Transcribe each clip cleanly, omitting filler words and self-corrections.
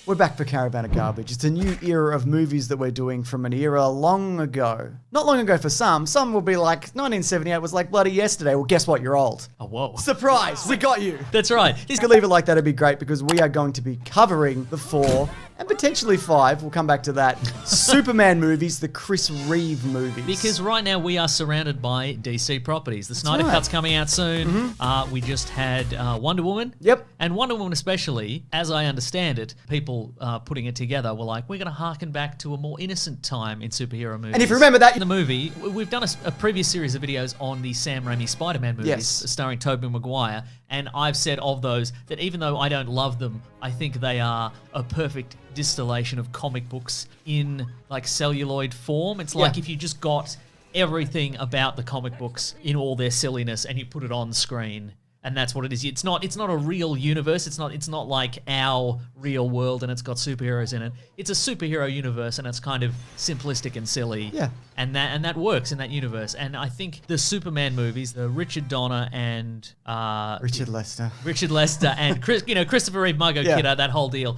We're back for Caravan of Garbage. It's a new era of movies that we're doing from an era long ago. Not long ago for some. Some will be like, 1978 was like bloody yesterday. Well, guess what? You're old. Oh, whoa. Surprise! We got you. That's right. If you could leave it like that, it'd be great because we are going to be covering the 4 and potentially 5, we'll come back to that, Superman movies, the Chris Reeve movies. Because right now we are surrounded by DC properties. The Snyder Cut's coming out soon. We just had Wonder Woman. Yep. And Wonder Woman especially, as I understand it, people putting it together were like, we're going to harken back to a more innocent time in superhero movies. And if you remember that... In the movie, we've done a previous series of videos on the Sam Raimi Spider-Man movies, starring Tobey Maguire, and I've said of those that even though I don't love them, I think they are a perfect distillation of comic books in like celluloid form. It's like if you just got everything about the comic books in all their silliness and you put it on screen. And that's what it is. It's not a real universe. It's not like our real world and it's got superheroes in it. It's a superhero universe and it's kind of simplistic and silly. Yeah. And that works in that universe. And I think the Superman movies, the Richard Donner and Richard Lester and Christopher Reeve, Margot Kidder, that whole deal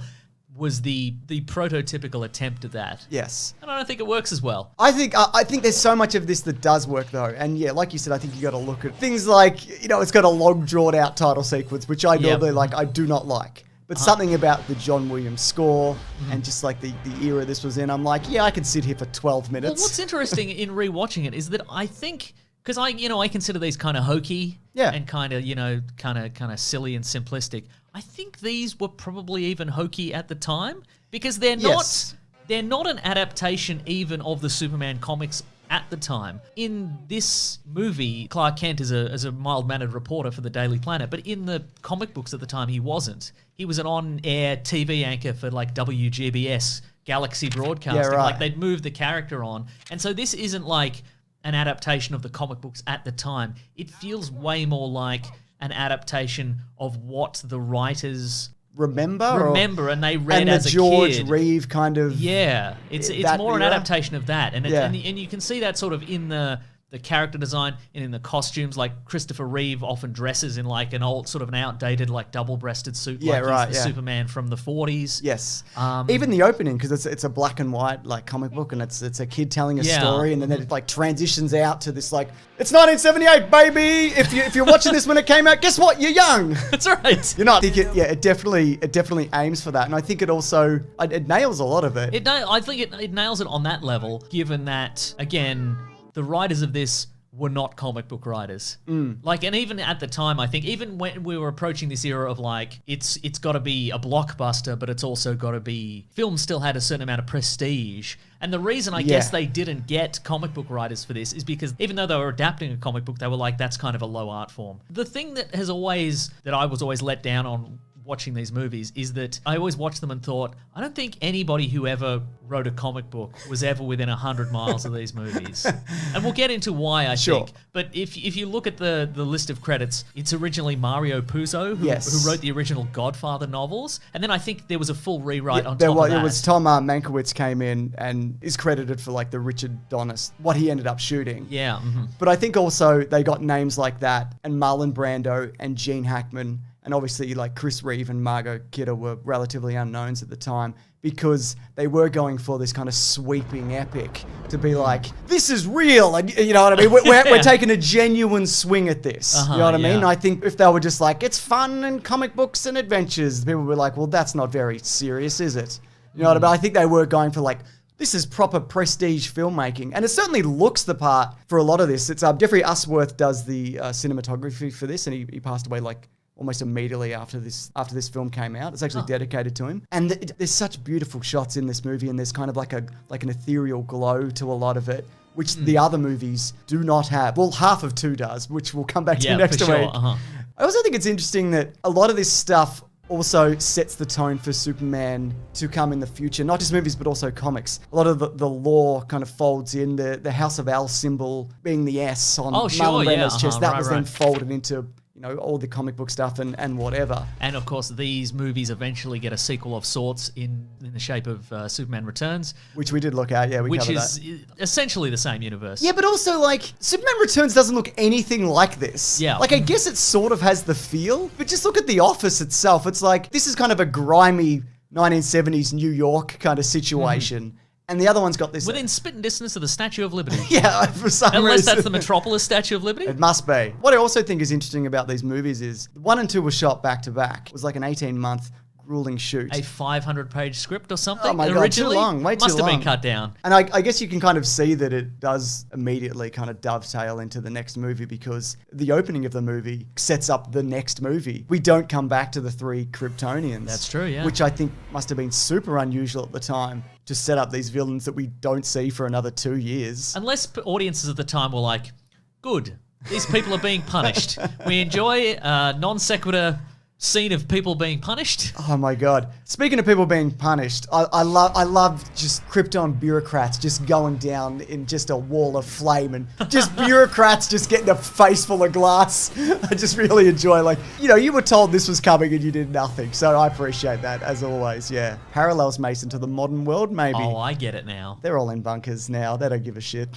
was the prototypical attempt at that. Yes. And I don't think it works as well. I think there's so much of this that does work though. And yeah, like you said, I think you got to look at things like, it's got a long drawn out title sequence, which I normally I do not like. But something about the John Williams score and just like the era this was in, I'm like, yeah, I can sit here for 12 minutes. Well, what's interesting in rewatching it is that I think, because I consider these kind of hokey and kind of silly and simplistic. I think these were probably even hokey at the time because they're not an adaptation even of the Superman comics at the time. In this movie, Clark Kent is a mild-mannered reporter for the Daily Planet, but in the comic books at the time, he wasn't. He was an on-air TV anchor for like WGBS, Galaxy Broadcasting. Yeah, right. Like they'd moved the character on. And so this isn't like an adaptation of the comic books at the time. It feels way more like an adaptation of what the writers remember and they read as a kid. And the George Reeve kind of... Yeah, it's more an adaptation of that. And and you can see that sort of in the character design and in the costumes. Like Christopher Reeve often dresses in like an old, sort of an outdated, like double-breasted suit, he's the Superman from the 40s. Yes. Even the opening, because it's a black and white like comic book, and it's a kid telling a story, and then it like transitions out to this like, it's 1978, baby. If you're watching this when it came out, guess what? You're young. That's right. You're not. I think it definitely aims for that, and I think it also it nails a lot of it. I think it nails it on that level, given that again, the writers of this were not comic book writers. Like, and even at the time, I think, even when we were approaching this era of like, it's got to be a blockbuster, but it's also got to be, film still had a certain amount of prestige. And the reason I guess they didn't get comic book writers for this is because even though they were adapting a comic book, they were like, that's kind of a low art form. The thing that I was always let down on watching these movies is that I always watched them and thought, I don't think anybody who ever wrote a comic book was ever within 100 miles of these movies. And we'll get into why, I think. But if you look at the list of credits, it's originally Mario Puzo who wrote the original Godfather novels. And then I think there was a full rewrite on top of that. It was Tom Mankiewicz came in and is credited for like the Richard Donner, what he ended up shooting. Yeah. But I think also they got names like that, and Marlon Brando and Gene Hackman. And obviously, like Chris Reeve and Margot Kidder were relatively unknowns at the time because they were going for this kind of sweeping epic to be like, this is real. And you know what I mean? We're taking a genuine swing at this. You know what I mean? I think if they were just like, it's fun and comic books and adventures, people were like, well, that's not very serious, is it? You know what I mean? I think they were going for like, this is proper prestige filmmaking. And it certainly looks the part for a lot of this. It's Jeffrey Usworth does the cinematography for this, and he passed away like almost immediately after this film came out. It's actually dedicated to him. And there's such beautiful shots in this movie, and there's kind of like an ethereal glow to a lot of it, which the other movies do not have. Well, half of 2 does, which we'll come back to next week. I also think it's interesting that a lot of this stuff also sets the tone for Superman to come in the future. Not just movies, but also comics. A lot of the lore kind of folds in. The House of Al symbol being the S on Marlon Brando's chest. That was then folded into all the comic book stuff and whatever. And of course, these movies eventually get a sequel of sorts in the shape of Superman Returns. Which we did look at, which is essentially the same universe. Yeah, but also, like, Superman Returns doesn't look anything like this. Yeah. Like, I guess it sort of has the feel, but just look at The Office itself. It's like, this is kind of a grimy 1970s New York kind of situation. And the other one's got this... Within spitting distance of the Statue of Liberty. Yeah, for some Unless reason. that's the Metropolis Statue of Liberty. It must be. What I also think is interesting about these movies is 1 and 2 were shot back to back. It was like an 18-month grueling shoot. A 500-page script or something. Oh my God, too long, way too Must have long. been cut down. And I guess you can kind of see that it does immediately kind of dovetail into the next movie because the opening of the movie sets up the next movie. We don't come back to the 3 Kryptonians. That's true, yeah. Which I think must have been super unusual at the time to set up these villains that we don't see for another 2 years. Unless audiences at the time were like, good, these people are being punished. We enjoy non sequitur scene of people being punished. Oh my God. Speaking of people being punished, I love just Krypton bureaucrats just going down in just a wall of flame and just bureaucrats just getting a face full of glass. I just really enjoy, like, you know, you were told this was coming and you did nothing. So I appreciate that as always. Yeah. Parallels, Mason, to the modern world, maybe. Oh, I get it now. They're all in bunkers now. They don't give a shit.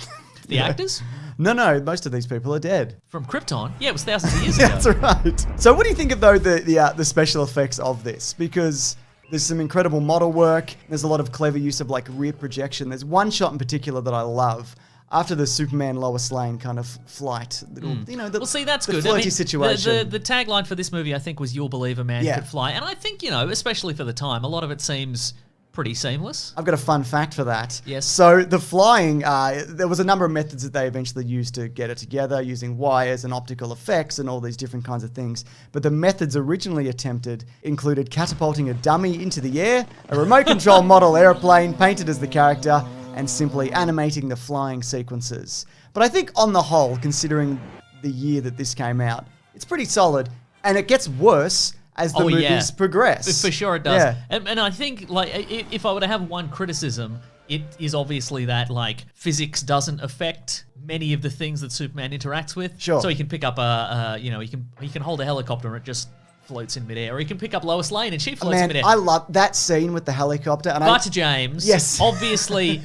The actors? No, most of these people are dead. From Krypton? Yeah, it was thousands of years ago. That's right. So what do you think of, though, the special effects of this? Because there's some incredible model work. There's a lot of clever use of, like, rear projection. There's one shot in particular that I love. After the Superman Lois Lane kind of flight, little, you know, Well, see, that's the good. flirty situation. The tagline for this movie, I think, was "You'll believe a man Yeah. could fly," and I think, you know, especially for the time, a lot of it seems pretty seamless. I've got a fun fact for that. Yes. So the flying, there was a number of methods that they eventually used to get it together, using wires and optical effects and all these different kinds of things. But the methods originally attempted included catapulting a dummy into the air, a remote control model airplane painted as the character, and simply animating the flying sequences. But I think on the whole, considering the year that this came out, it's pretty solid, and it gets worse as the movies progress. For sure it does. Yeah. And I think, like, if I were to have one criticism, it is obviously that, like, physics doesn't affect many of the things that Superman interacts with. Sure. So he can pick up he can hold a helicopter and it just floats in midair, or he can pick up Lois Lane and she floats in Man, midair. I love that scene with the helicopter. And But James, Yes. obviously,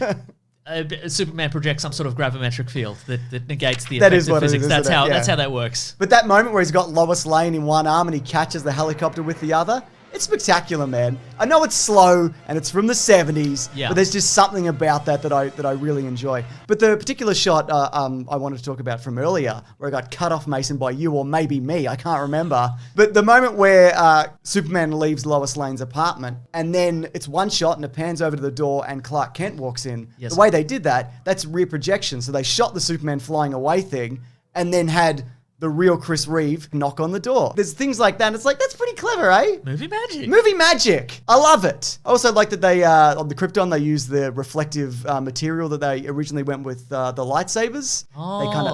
Superman projects some sort of gravimetric field that negates the That effects is of what it physics. is, That's isn't it? how Yeah. that's how that works. But that moment where he's got Lois Lane in one arm and he catches the helicopter with the other, it's spectacular, man. I know it's slow and it's from the 70s, Yeah. but there's just something about that I really enjoy. But the particular shot I wanted to talk about from earlier, where I got cut off, Mason, by you or maybe me, I can't remember. But the moment where Superman leaves Lois Lane's apartment and then it's one shot and it pans over to the door and Clark Kent walks in. Yes. The way they did that, that's rear projection. So they shot the Superman flying away thing and then had the real Chris Reeve knock on the door. There's things like that, and it's like, that's pretty clever, eh? Movie magic. Movie magic. I love it. I also like that they, on the Krypton, they use the reflective material that they originally went with the lightsabers.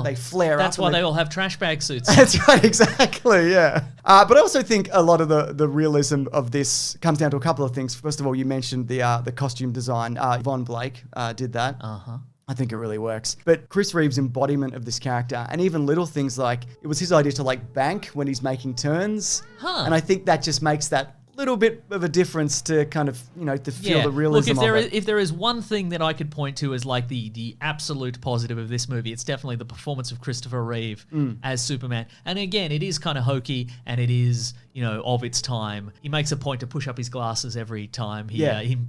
They flare up. That's why they all have trash bag suits. That's right, exactly, yeah. But I also think a lot of the realism of this comes down to a couple of things. First of all, you mentioned the costume design. Von Blake did that. Uh-huh. I think it really works. But Chris Reeve's embodiment of this character, and even little things like, it was his idea to, like, bank when he's making turns. Huh. And I think that just makes that little bit of a difference to kind of, you know, to feel the realism Look, of it. if there is one thing that I could point to as, like, the absolute positive of this movie, it's definitely the performance of Christopher Reeve as Superman. And again, it is kind of hokey and it is, you know, of its time. He makes a point to push up his glasses every time he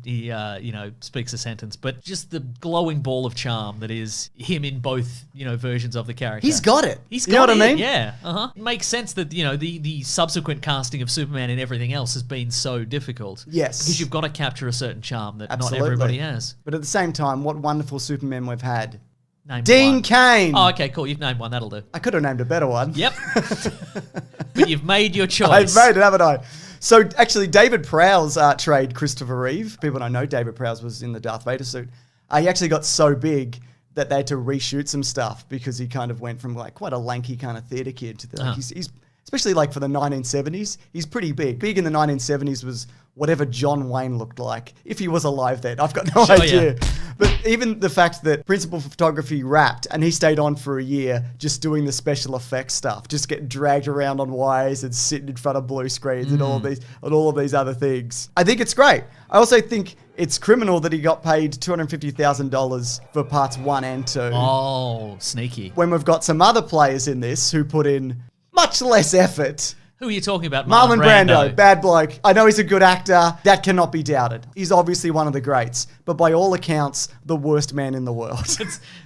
you know, speaks a sentence. But just the glowing ball of charm that is him in both, you know, versions of the character. He's got it. He's You know got what I it, mean? Yeah. Uh-huh. It makes sense that, you know, the subsequent casting of Superman and everything else has been so difficult. Yes. Because you've got to capture a certain charm that Absolutely. not everybody has. But at the same time, what wonderful Supermen we've had. Name Dean one. Cain. Oh, okay, cool. You've named one. That'll do. I could have named a better one. Yep. But you've made your I've choice. made it, haven't I? So actually, David Prowse trade Christopher Reeve. People don't know David Prowse was in the Darth Vader suit. He actually got so big that they had to reshoot some stuff because he kind of went from, like, quite a lanky kind of theater kid to like, he's especially, like, for the 1970s, he's pretty big. Big in the 1970s was whatever John Wayne looked like, if he was alive then. I've got no idea. Yeah. But even the fact that principal photography wrapped and he stayed on for a year just doing the special effects stuff, just getting dragged around on wires and sitting in front of blue screens and all of these other things. I think it's great. I also think it's criminal that he got paid $250,000 for parts 1 and 2. Oh, sneaky. When we've got some other players in this who put in much less effort Who are you talking about? Marlon Brando, bad bloke. I know he's a good actor. That cannot be doubted. He's obviously one of the greats, but by all accounts, the worst man in the world.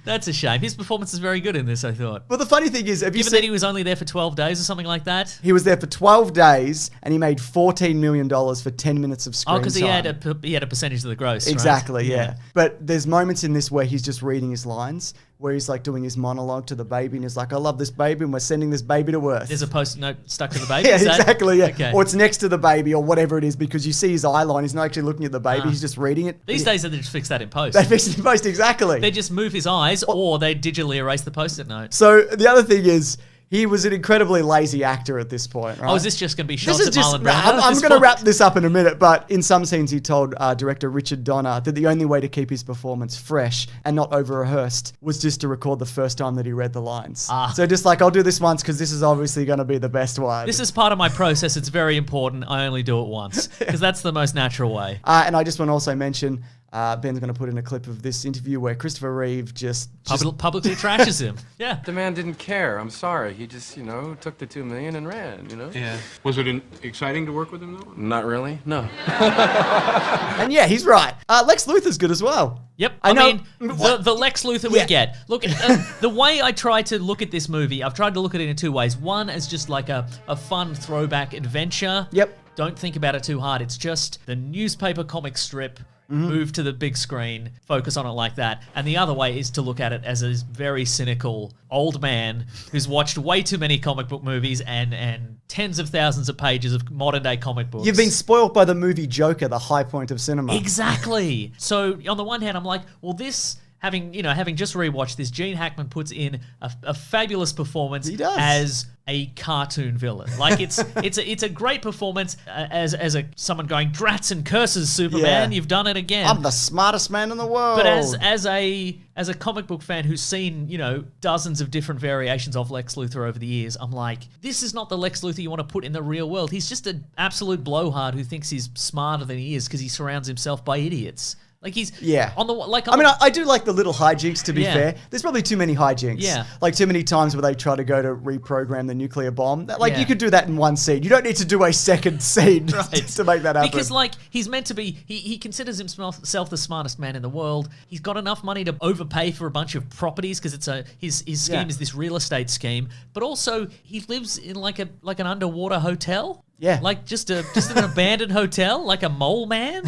That's a shame. His performance is very good in this, I thought. But the funny thing is, given that he was only there for 12 days or something like that. He was there for 12 days, and he made $14 million for 10 minutes of screen time. Because he had a percentage of the gross, exactly, right? yeah. But there's moments in this where he's just reading his lines, where he's like doing his monologue to the baby, and he's like, I love this baby, and we're sending this baby to Earth. There's a post-it note stuck to the baby? Yeah, exactly, yeah. Okay. Or it's next to the baby, or whatever it is, because you see his eye line. He's not actually looking at the baby, he's just reading it. These days, they just fix that in post. They fix it in post, exactly. They just move his eyes, or they digitally erase the post-it note. So the other thing is, he was an incredibly lazy actor at this point, right? Oh, is this just going to be shots at Marlon Brando? I'm going to wrap this up in a minute, but in some scenes he told director Richard Donner that the only way to keep his performance fresh and not over-rehearsed was just to record the first time that he read the lines. So just like, I'll do this once because this is obviously going to be the best one. This is part of my process. It's very important. I only do it once because that's the most natural way. And I just want to also mention, Ben's going to put in a clip of this interview where Christopher Reeve just publicly trashes him. Yeah. The man didn't care. I'm sorry. He just, took the $2 million and ran, Yeah. Was it exciting to work with him, though? Not really. No. And yeah, he's right. Lex Luthor's good as well. Yep. I mean, the Lex Luthor we get. Look, the way I try to look at this movie, I've tried to look at it in two ways. One as just like a fun throwback adventure. Yep. Don't think about it too hard. It's just the newspaper comic strip. Move to the big screen, focus on it like that. And the other way is to look at it as a very cynical old man who's watched way too many comic book movies and tens of thousands of pages of modern day comic books. You've been spoiled by the movie Joker, the high point of cinema. Exactly. So on the one hand, I'm like, well, this... Having just rewatched this, Gene Hackman puts in a fabulous performance as a cartoon villain. Like it's a great performance as someone going drats and curses Superman. Yeah. You've done it again. I'm the smartest man in the world. But as a comic book fan who's seen dozens of different variations of Lex Luthor over the years, I'm like, this is not the Lex Luthor you want to put in the real world. He's just an absolute blowhard who thinks he's smarter than he is because he surrounds himself by idiots. Like he's on the like. I do like the little hijinks. To be fair, there's probably too many hijinks. Yeah, like too many times where they try to go to reprogram the nuclear bomb. You could do that in one scene. You don't need to do a second scene just to make that happen. Because he's meant to be. He considers himself the smartest man in the world. He's got enough money to overpay for a bunch of properties because it's his scheme is this real estate scheme. But also he lives in like an underwater hotel. Yeah. Like just an abandoned hotel, like a mole man?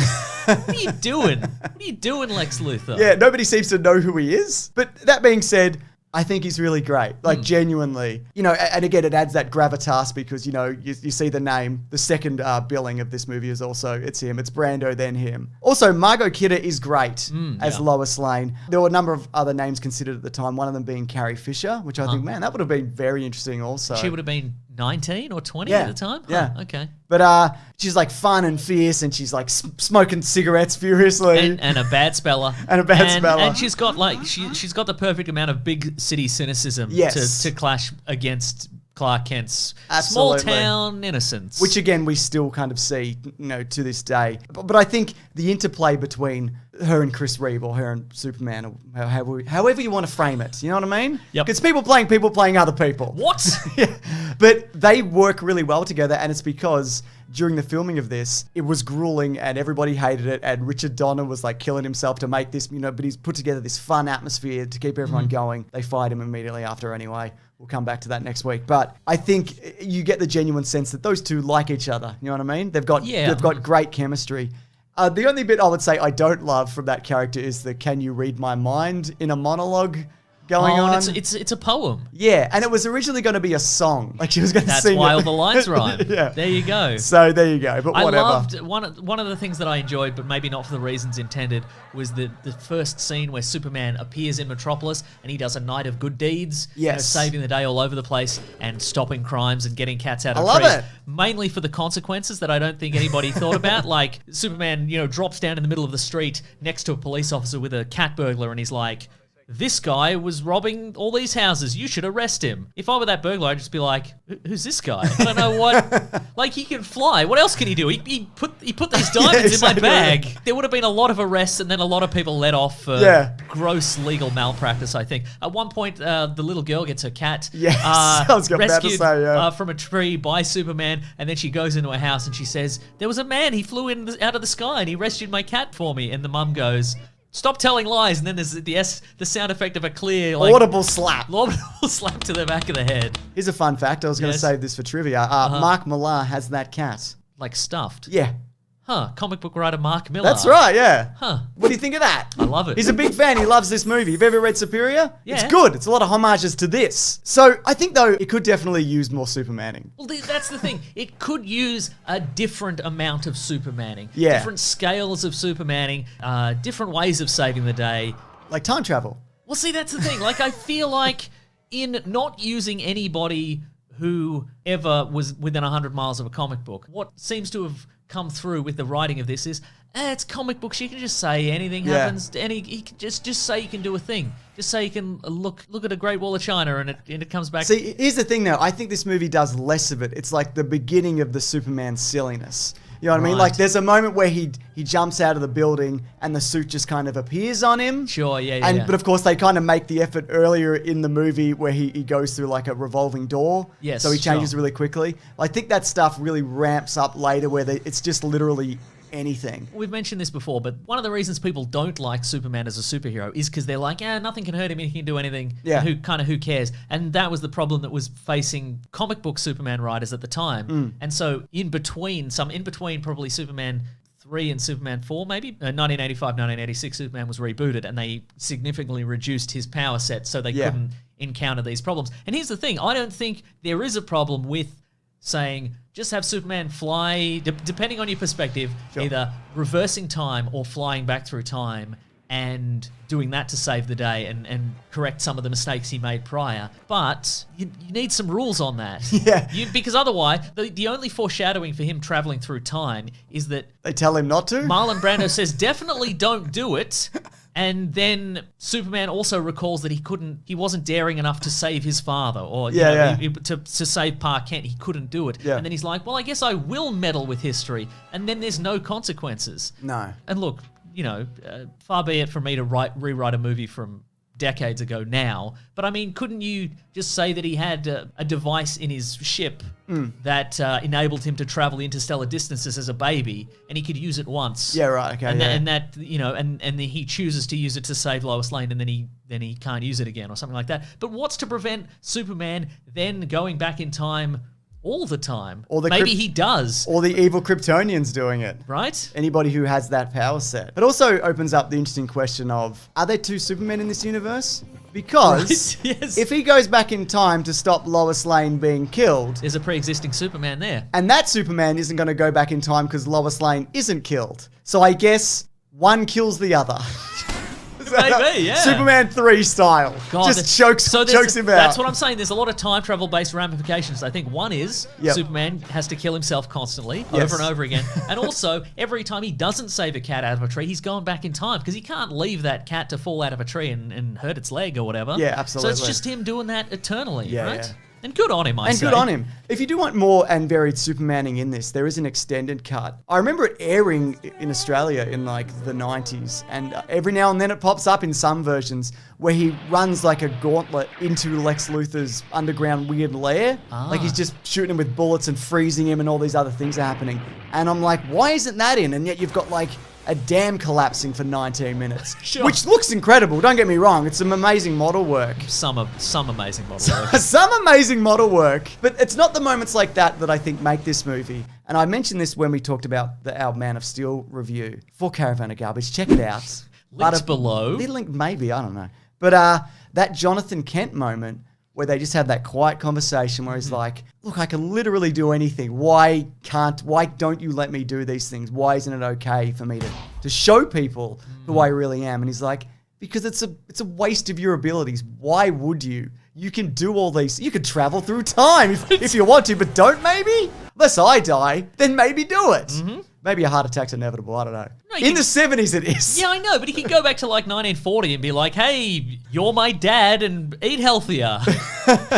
What are you doing? What are you doing, Lex Luthor? Yeah, nobody seems to know who he is. But that being said, I think he's really great. Like, genuinely. And again, it adds that gravitas because, you see the name. The second billing of this movie is also, it's him. It's Brando, then him. Also, Margot Kidder is great as Lois Lane. There were a number of other names considered at the time, one of them being Carrie Fisher, which I think, man, that would have been very interesting also. She would have been 19 or 20 at the time? Yeah. Okay. But she's like fun and fierce and she's like smoking cigarettes furiously. And a bad speller. And she's got she's got the perfect amount of big city cynicism to clash against Clark Kent's small town innocence. Which again, we still kind of see, to this day. But I think the interplay between her and Chris Reeve or her and Superman, or however you want to frame it, you know what I mean? Yep. It's people playing other people. What? Yeah. But they work really well together, and it's because during the filming of this, it was grueling and everybody hated it, and Richard Donner was like killing himself to make this, but he's put together this fun atmosphere to keep everyone going. They fired him immediately after anyway. We'll come back to that next week. But I think you get the genuine sense that those two like each other. You know what I mean? They've got great chemistry. The only bit I would say I don't love from that character is the "Can you read my mind" in a monologue going on. It's a poem. Yeah, and it was originally going to be a song. Like she was going to sing. That's why all the lines rhyme. Yeah. There you go. So there you go. But whatever. I loved one of the things that I enjoyed, but maybe not for the reasons intended, was the first scene where Superman appears in Metropolis and he does a night of good deeds. Yes. Saving the day all over the place and stopping crimes and getting cats out of trees. I love it. Mainly for the consequences that I don't think anybody thought about. Like Superman, drops down in the middle of the street next to a police officer with a cat burglar and he's like, this guy was robbing all these houses. You should arrest him. If I were that burglar, I'd just be like, who's this guy? I don't know what. Like, he can fly. What else can he do? He put these diamonds in my bag. There would have been a lot of arrests and then a lot of people let off for gross legal malpractice, I think. At one point, the little girl gets her cat I was about to rescued say, from a tree by Superman, and then she goes into a house and she says, there was a man, he flew out of the sky and he rescued my cat for me. And the mum goes, stop telling lies, and then there's the sound effect of a clear, like, audible slap to the back of the head. Here's a fun fact. I was going to save this for trivia. Mark Millar has that cat. Like stuffed. Yeah. Huh, comic book writer Mark Millar. That's right, yeah. Huh. What do you think of that? I love it. He's a big fan. He loves this movie. Have you ever read Superior? Yeah. It's good. It's a lot of homages to this. So I think, though, it could definitely use more Supermaning. Well, that's the thing. It could use a different amount of Supermaning. Yeah. Different scales of Supermaning, different ways of saving the day. Like time travel. Well, see, that's the thing. Like, I feel like in not using anybody who ever was within 100 miles of a comic book, what seems to have come through with the writing of this is, it's comic books. You can just say anything happens. He can just say you can do a thing. Just say you can look at a Great Wall of China and it comes back. See, here's the thing, though. I think this movie does less of it. It's like the beginning of the Superman silliness. You know what I mean? Like, there's a moment where he jumps out of the building and the suit just kind of appears on him. Sure, yeah. But of course, they kind of make the effort earlier in the movie where he goes through like a revolving door. Yes, so he changes really quickly. I think that stuff really ramps up later where it's just literally anything. We've mentioned this before, but one of the reasons people don't like Superman as a superhero is because they're like, nothing can hurt him, he can do anything. Yeah. Who cares? And that was the problem that was facing comic book Superman writers at the time. And so in between probably Superman 3 and Superman 4, maybe 1985, 1986, Superman was rebooted and they significantly reduced his power set so they couldn't encounter these problems. And here's the thing, I don't think there is a problem with saying just have Superman fly, depending on your perspective, either reversing time or flying back through time and doing that to save the day and correct some of the mistakes he made prior. But you need some rules on that. Yeah. Because otherwise, the only foreshadowing for him traveling through time is that They tell him not to? Marlon Brando says, definitely don't do it. And then Superman also recalls that he wasn't daring enough to save his father, or to save Pa Kent, he couldn't do it. Yeah. And then he's like, well, I guess I will meddle with history, and then there's no consequences. No. And look, far be it from me to rewrite a movie from decades ago now, but I mean, couldn't you just say that he had a device in his ship that enabled him to travel interstellar distances as a baby, and he could use it once? Yeah, right. Okay. And that and then he chooses to use it to save Lois Lane, and then he can't use it again or something like that. But what's to prevent Superman then going back in time all the time? Or maybe he does. Or the evil Kryptonians doing it. Right? Anybody who has that power set. It also opens up the interesting question of, are there two Supermen in this universe? Because Right, yes. if he goes back in time to stop Lois Lane being killed, There's a pre-existing Superman there. and that Superman isn't going to go back in time because Lois Lane isn't killed. So I guess one kills the other. Maybe, yeah. Superman 3 style. Just chokes him out. That's what I'm saying. There's a lot of time travel-based ramifications. I think one is Yep. Superman has to kill himself constantly, Yes. over and over again. And also, every time he doesn't save a cat out of a tree, he's going back in time because he can't leave that cat to fall out of a tree and hurt its leg or whatever. Yeah, absolutely. So it's just him doing that eternally, Yeah, right? yeah. And good on him, I And say. good on him. If you do want more and varied Supermaning in this, there is an extended cut. I remember it airing in Australia in like the 90s, and every now and then it pops up in some versions where he runs like a gauntlet into Lex Luthor's underground weird lair. Like he's just shooting him with bullets and freezing him, and all these other things are happening. And I'm like, why isn't that in? And yet you've got like a dam collapsing for 19 minutes, Sure. which looks incredible. Don't get me wrong. It's some amazing model work. Some amazing model work. Some amazing model work. But it's not the moments like that that I think make this movie. And I mentioned this when we talked about our Man of Steel review for Caravan of Garbage. Check it out. Links below. Link, maybe, I don't know. But that Jonathan Kent moment where they just have that quiet conversation where he's like, look, I can literally do anything. Why don't you let me do these things? Why isn't it okay for me to show people who I really am? And he's like, because it's a waste of your abilities. Why would you? You can do all these. You could travel through time if you want to, but don't maybe? unless I die, then maybe do it. Maybe a heart attack's inevitable. I don't know. No, In the 70s, it is. Yeah, I know, but he could go back to like 1940 and be like, hey, you're my dad and eat healthier.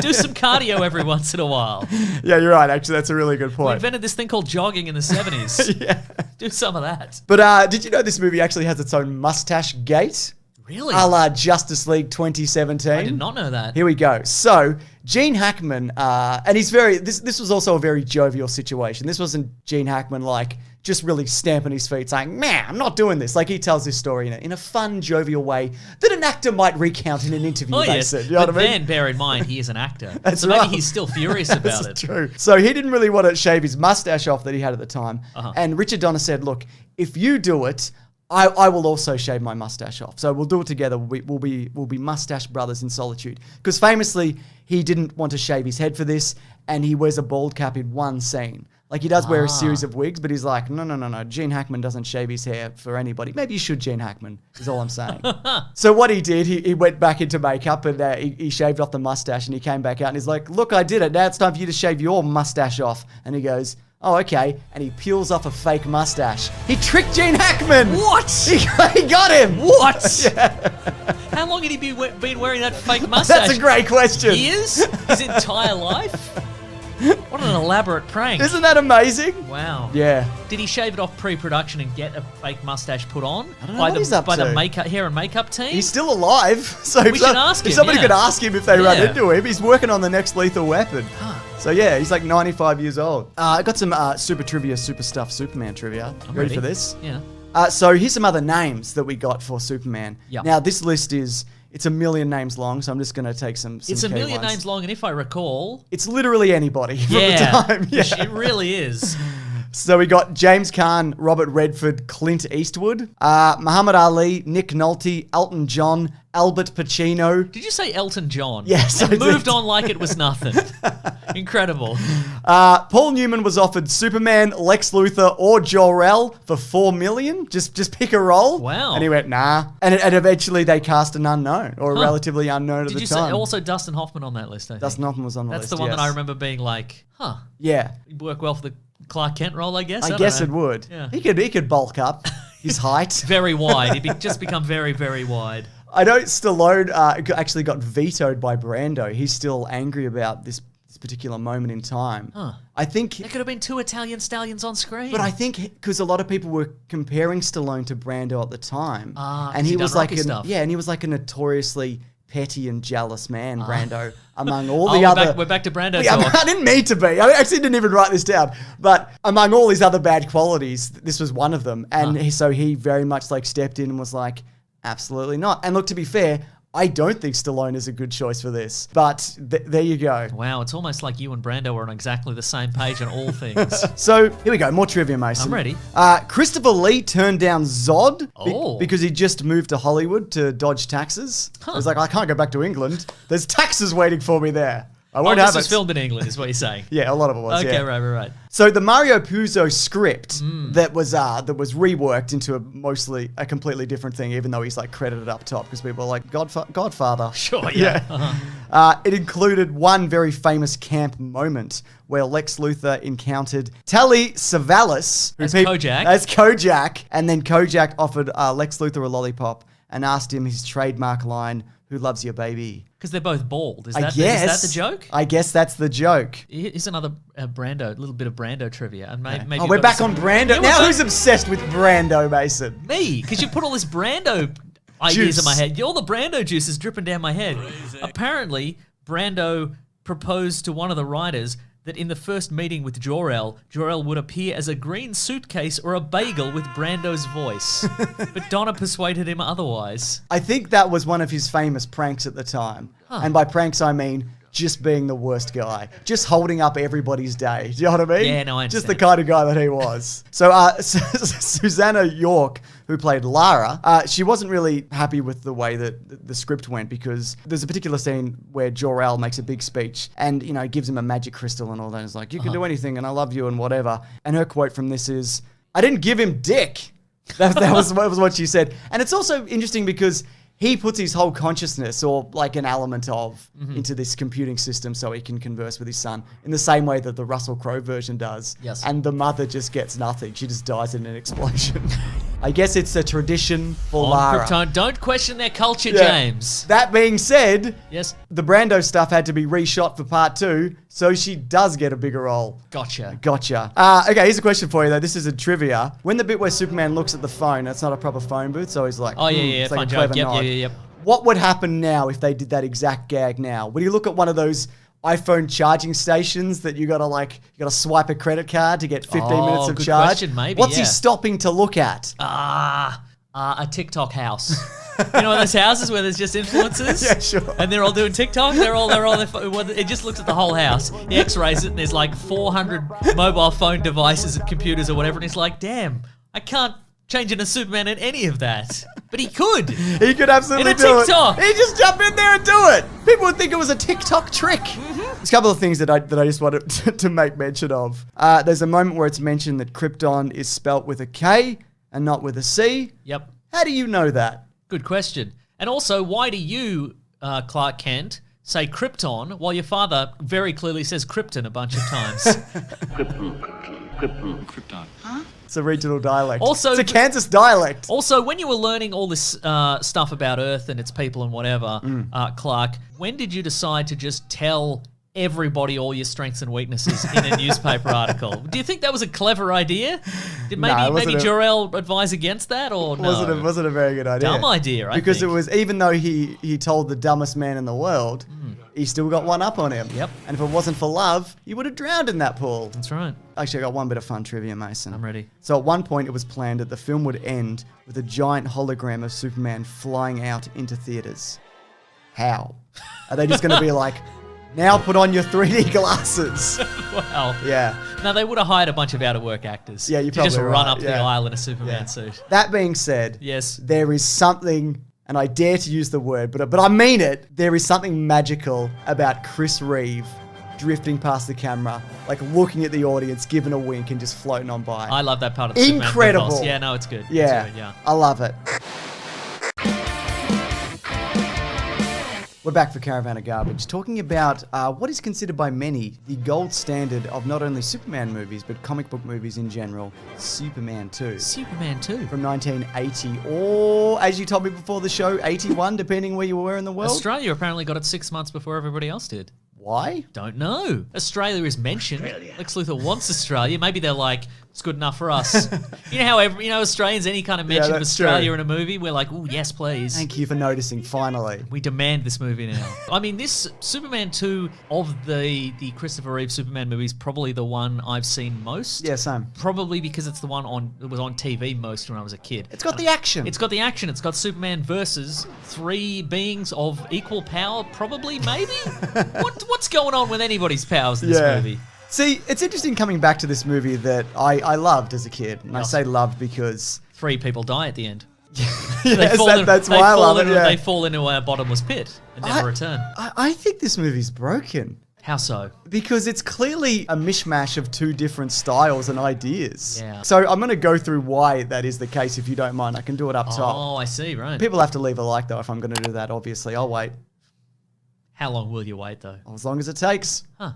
Do some cardio every once in a while. Yeah, you're right. Actually, that's a really good We point. invented this thing called jogging in the 70s. Yeah. Do some of that. But did you know this movie actually has its own mustache gate? Really? A la Justice League 2017. I did not know that. Here we go. So, Gene Hackman, and he's very, this was also a very jovial situation. This wasn't Gene Hackman like just really stamping his feet saying, man, I'm not doing this. Like he tells this story in a fun, jovial way that an actor might recount in an interview. Oh, yes. You know But what I mean? then, bear in mind, he is an actor. That's so maybe right. he's still furious about This it. is true. So he didn't really want to shave his mustache off that he had at the time. Uh-huh. And Richard Donner said, look, if you do it, I will also shave my mustache off. So we'll do it together. We'll be mustache brothers in solitude. Because famously, he didn't want to shave his head for this, and he wears a bald cap in one scene. Like he does wear a series of wigs, but he's like, no. Gene Hackman doesn't shave his hair for anybody. Maybe you should, Gene Hackman, is all I'm saying. So what he did, he went back into makeup and he shaved off the mustache and he came back out and he's like, look, I did it. Now it's time for you to shave your mustache off. And he goes, oh, okay. And he peels off a fake mustache. He tricked Gene Hackman. What? He got him. What? How long had he been wearing that fake mustache? That's a great question. Years? His entire life? What an elaborate prank. Isn't that amazing? Wow. Yeah. Did he shave it off pre-production and get a fake mustache put on? I don't know what he's up by to. the hair and makeup team? He's still alive. So We should ask if him, somebody yeah. could ask him if they run Yeah. into him, he's working on the next Lethal Weapon. So yeah, he's like 95 years old. I got some super trivia, super stuff, Superman trivia. I'm ready for this? Yeah. So here's some other names that we got for Superman. Yeah. Now this list it's a million names long, so I'm just going to take some It's a key million ones. names long, and if I recall... It's literally anybody from Yeah. the time. Yeah. It really is. So we got James Caan, Robert Redford, Clint Eastwood, Muhammad Ali, Nick Nolte, Elton John, Albert Pacino. Did you say Elton John? Yes, And I did. moved on like it was nothing. Incredible. Paul Newman was offered Superman, Lex Luthor, or Jor-El for $4 million. Just pick a role. Wow. And he went, nah. And eventually they cast an unknown, or a relatively unknown at Did the you time. say also Dustin Hoffman on that list, I think? Dustin Hoffman was on the That's list. the one yes. that I remember being like, Yeah, he'd work well for the Clark Kent role, I guess. I don't guess know. it would. Yeah. He could bulk up his height. Very wide. He'd just become very, very wide. I know Stallone actually got vetoed by Brando. He's still angry about this particular moment in time. I think... There could have been two Italian stallions on screen. But I think because a lot of people were comparing Stallone to Brando at the time, and he he'd was done like Rocky stuff. and he was like a notoriously petty and jealous man, Brando, among all Oh, the other. we're back to Brando Yeah, talk. I didn't mean to be. I actually didn't even write this down. But among all his other bad qualities, this was one of them. And so he very much like stepped in and was like, absolutely not. And look, to be fair, I don't think Stallone is a good choice for this. But there you go. Wow, it's almost like you and Brando are on exactly the same page on all things. So here we go. More trivia, Mason. I'm ready. Christopher Lee turned down Zod Oh. because he just moved to Hollywood to dodge taxes. He was like, I can't go back to England. There's taxes waiting for me there. I won't have this it. was filmed in England, is what you're saying. Yeah, a lot of it was. Okay, yeah. right. So the Mario Puzo script that was reworked into a completely different thing, even though he's like credited up top because people are like Godfather. Sure, yeah. It included one very famous camp moment where Lex Luthor encountered Telly Savalas As Kojak. and then Kojak offered Lex Luthor a lollipop and asked him his trademark line, "Who loves your baby?" Because they're both bald. Is I that guess the joke? I guess that's the joke. Here's another little bit of Brando trivia. And maybe Oh, we're back on Brando. Yeah, Now we're who's obsessed with Brando, Mason? Me, because you put all this Brando ideas Juice. in my head. All the Brando juice is dripping down my head. Apparently, Brando proposed to one of the writers that in the first meeting with Jor-El would appear as a green suitcase or a bagel with Brando's voice. But Donna persuaded him otherwise. I think that was one of his famous pranks at the time. And by pranks, I mean just being the worst guy. Just holding up everybody's day. Do you know what I mean? Yeah, no, I Just the understand. kind of guy that he was. So Susanna York, who played Lara, she wasn't really happy with the way that the script went because there's a particular scene where Jor-El makes a big speech and, gives him a magic crystal and all that. It's like, you can do anything and I love you and whatever. And her quote from this is, I didn't give him dick. That was what she said. And it's also interesting because he puts his whole consciousness or like an element of into this computing system so he can converse with his son in the same way that the Russell Crowe version does. Yes. And the mother just gets nothing. She just dies in an explosion. I guess it's a tradition for On Lara. Krypton, don't question their culture, Yeah. James. That being said, Yes. the Brando stuff had to be reshot for part 2, so she does get a bigger role. Gotcha. Gotcha. Okay, here's a question for you, though. This is a trivia. When the bit where Superman looks at the phone, that's not a proper phone booth, so he's like, Oh, yeah, it's like fun a joke. clever Yep, nod. yep. What would happen now if they did that exact gag now? Would he look at one of those iPhone charging stations that you gotta swipe a credit card to get 15 minutes of good charge? question, maybe, What's he yeah. stopping to look at? A TikTok house. You know, those houses where there's just influencers? Yeah, sure. And they're all doing TikTok? They're all it just looks at the whole house. He x-rays it and there's like 400 mobile phone devices and computers or whatever. And he's like, damn, I can't change into Superman in any of that. But he could. He could absolutely In a do TikTok. it. He just jump in there and do it. People would think it was a TikTok trick. There's a couple of things that I just wanted to make mention of. There's a moment where it's mentioned that Krypton is spelt with a K and not with a C. Yep. How do you know that? Good question. And also, why do you, Clark Kent, say Krypton while your father very clearly says Krypton a bunch of times? Krypton. It's a regional dialect. Also, it's a Kansas dialect. Also, when you were learning all this stuff about Earth and its people and whatever, Clark, when did you decide to just tell everybody all your strengths and weaknesses in a newspaper article? Do you think that was a clever idea? Did No, it wasn't maybe a- Jor-El advise against that, or no? Wasn't a very good idea. Dumb idea, I Because think. it was, even though he told the dumbest man in the world, he still got one up on him. Yep. And if it wasn't for love, he would have drowned in that pool. That's right. Actually, I got one bit of fun trivia, Mason. I'm ready. So at one point, it was planned that the film would end with a giant hologram of Superman flying out into theaters. How? Are they just going to be like, now put on your 3D glasses? Wow. Yeah. Now, they would have hired a bunch of out-of-work actors Yeah, you're to just probably run right, up the yeah. aisle in a Superman Yeah. suit. That being said, Yes. there is something, and I dare to use the word, but I mean it, there is something magical about Chris Reeve drifting past the camera, like looking at the audience, giving a wink and just floating on by. I love that part of the Superman Incredible. mythos. Yeah, no, it's good. Yeah, It's good, yeah. I love it. We're back for Caravan of Garbage, talking about what is considered by many the gold standard of not only Superman movies, but comic book movies in general, Superman 2. Superman 2. From 1980, or as you told me before the show, 81, depending where you were in the world. Australia apparently got it 6 months before everybody else did. Why? Don't know. Australia is mentioned. Lex Luthor wants Australia. Maybe they're like, it's good enough for us. You know how Australians, any kind of mention of that's Australia true. in a movie, we're like, oh, yes, please. Thank you for noticing, finally. We demand this movie now. I mean, this Superman 2 of the Christopher Reeve Superman movie is probably the one I've seen most. Yeah, same. Probably because it's the one that was on TV most when I was a kid. It's got the action. It's got the action. It's got Superman versus 3 beings of equal power, probably, maybe? What's going on with anybody's powers in this movie? See, it's interesting coming back to this movie that I loved as a kid. And I Yes. say loved because... 3 people die at the end. Yes, that's why I love it, yeah. They fall into a bottomless pit and never return. I think this movie's broken. How so? Because it's clearly a mishmash of 2 different styles and ideas. Yeah. So I'm going to go through why that is the case, if you don't mind. I can do it up top. Oh, I see, right. People have to leave a like, though, if I'm going to do that, obviously. I'll wait. How long will you wait, though? As long as it takes. Huh.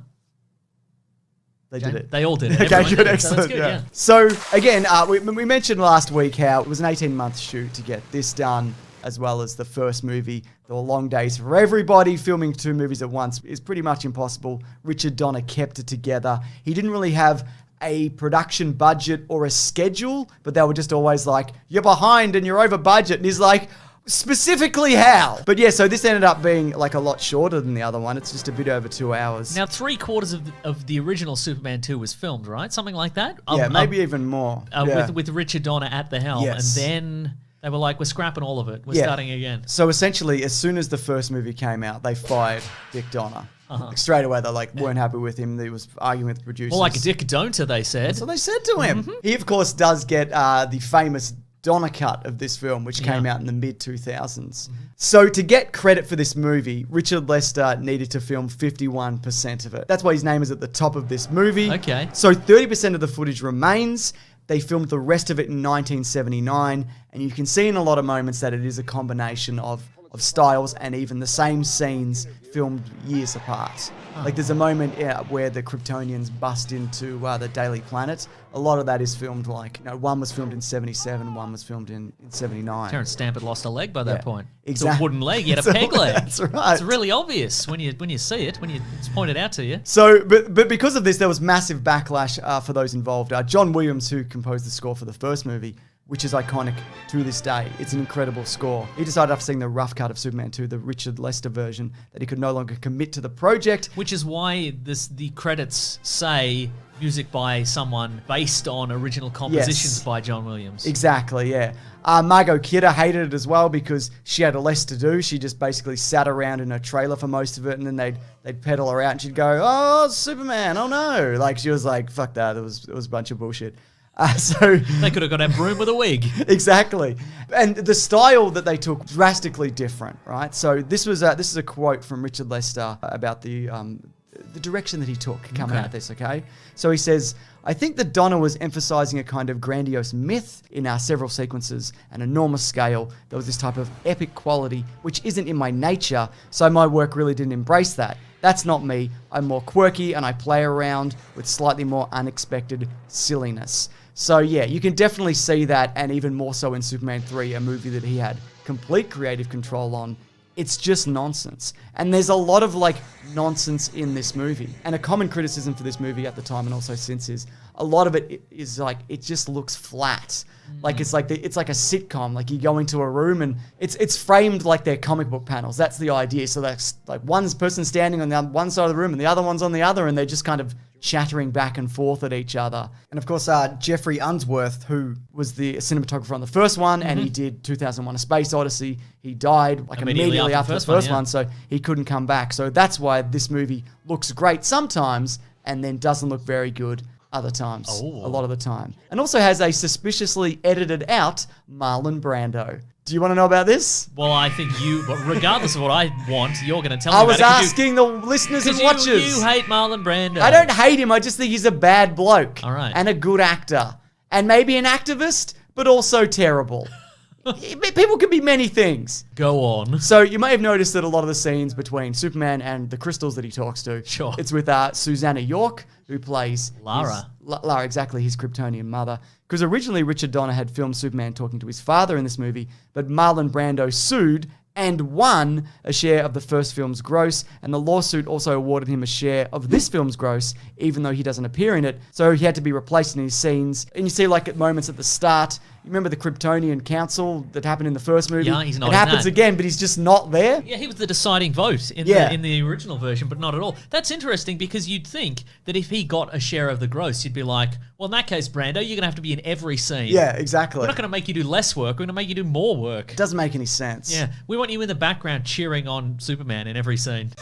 They did it. They all did it. Okay, Everyone good, did it, so excellent. that's good, yeah. So, again, we mentioned last week how it was an 18-month shoot to get this done, as well as the first movie. There were long days for everybody. Filming 2 movies at once is pretty much impossible. Richard Donner kept it together. He didn't really have a production budget or a schedule, but they were just always like, you're behind and you're over budget. And he's like, specifically how? But yeah, so this ended up being like a lot shorter than the other one. It's just a bit over 2 hours. Now, 3/4 of the original Superman 2 was filmed, right? Something like that? Yeah, maybe even more. Yeah. With Richard Donner at the helm. Yes. And then they were like, we're scrapping all of it. We're Yeah. starting again. So essentially, as soon as the first movie came out, they fired Dick Donner. Like, straight away, they weren't happy with him. They was arguing with the producers. More like a Dick Don'ter, they said. So they said to him. He, of course, does get the famous Donner cut of this film, which came out in the mid-2000s. So to get credit for this movie, Richard Lester needed to film 51% of it. That's why his name is at the top of this movie. Okay. So 30% of the footage remains, They filmed the rest of it in 1979, and you can see in a lot of moments that it is a combination of styles and even the same scenes filmed years apart. Like there's a moment where the Kryptonians bust into the Daily Planet. A lot of that is filmed one was filmed in 77, one was filmed in 79. Terrence Stamp had lost a leg by that point. Exactly. It's a wooden leg. He had a peg leg. That's right. It's really obvious when you see it, when it's pointed out to you. So, but because of this, there was massive backlash for those involved. John Williams, who composed the score for the first movie, which is iconic to this day. It's an incredible score. He decided after seeing the rough cut of Superman 2, the Richard Lester version, that he could no longer commit to the project. Which is why the credits say music by someone based on original compositions by John Williams. Exactly, yeah. Margot Kidder hated it as well because she had less to do. She just basically sat around in her trailer for most of it, and then they'd pedal her out and she'd go, "Oh, Superman, oh no." Like she was like, "Fuck that, it was a bunch of bullshit." So they could have got a broom with a wig. Exactly. And the style that they took, drastically different, right? So this is a quote from Richard Lester about the direction that he took coming out of this, okay? So he says, "I think that Donner was emphasizing a kind of grandiose myth in our several sequences, an enormous scale. There was this type of epic quality, which isn't in my nature, so my work really didn't embrace that. That's not me. I'm more quirky and I play around with slightly more unexpected silliness." So yeah, you can definitely see that, and even more so in Superman 3, a movie that he had complete creative control on. It's just nonsense. And there's a lot of nonsense in this movie. And a common criticism for this movie at the time and also since is a lot of it is it just looks flat. It's like a sitcom. Like you go into a room and it's framed like they're comic book panels. That's the idea. So that's like one person standing on the one side of the room and the other one's on the other, and they're just kind of chattering back and forth at each other. And of course, Jeffrey Unsworth, who was the cinematographer on the first one, and he did 2001: A Space Odyssey, he died immediately after the first one, so he couldn't come back. So that's why this movie looks great sometimes and then doesn't look very good other times, a lot of the time. And also has a suspiciously edited out Marlon Brando. Do you want to know about this? Well, I think regardless of what I want, you're going to tell me I about was it. asking the listeners and watchers. You hate Marlon Brando. I don't hate him. I just think he's a bad bloke. All right. And a good actor. And maybe an activist, but also terrible. People can be many things. Go on. So you may have noticed that a lot of the scenes between Superman and the crystals that he talks to, Sure. it's with Susanna York, who plays Lara. Lara, exactly, his Kryptonian mother. Because originally Richard Donner had filmed Superman talking to his father in this movie, but Marlon Brando sued and won a share of the first film's gross, and the lawsuit also awarded him a share of this film's gross, even though he doesn't appear in it. So he had to be replaced in his scenes. And you see, at moments at the start, you remember the Kryptonian Council that happened in the first movie? Yeah, he's not It in happens that. again, but he's just not there. Yeah, he was the deciding vote in the original version, but not at all. That's interesting because you'd think that if he got a share of the gross, you'd be like, well, in that case, Brando, you're going to have to be in every scene. Yeah, exactly. We're not going to make you do less work. We're going to make you do more work. It doesn't make any sense. Yeah, we want you in the background cheering on Superman in every scene.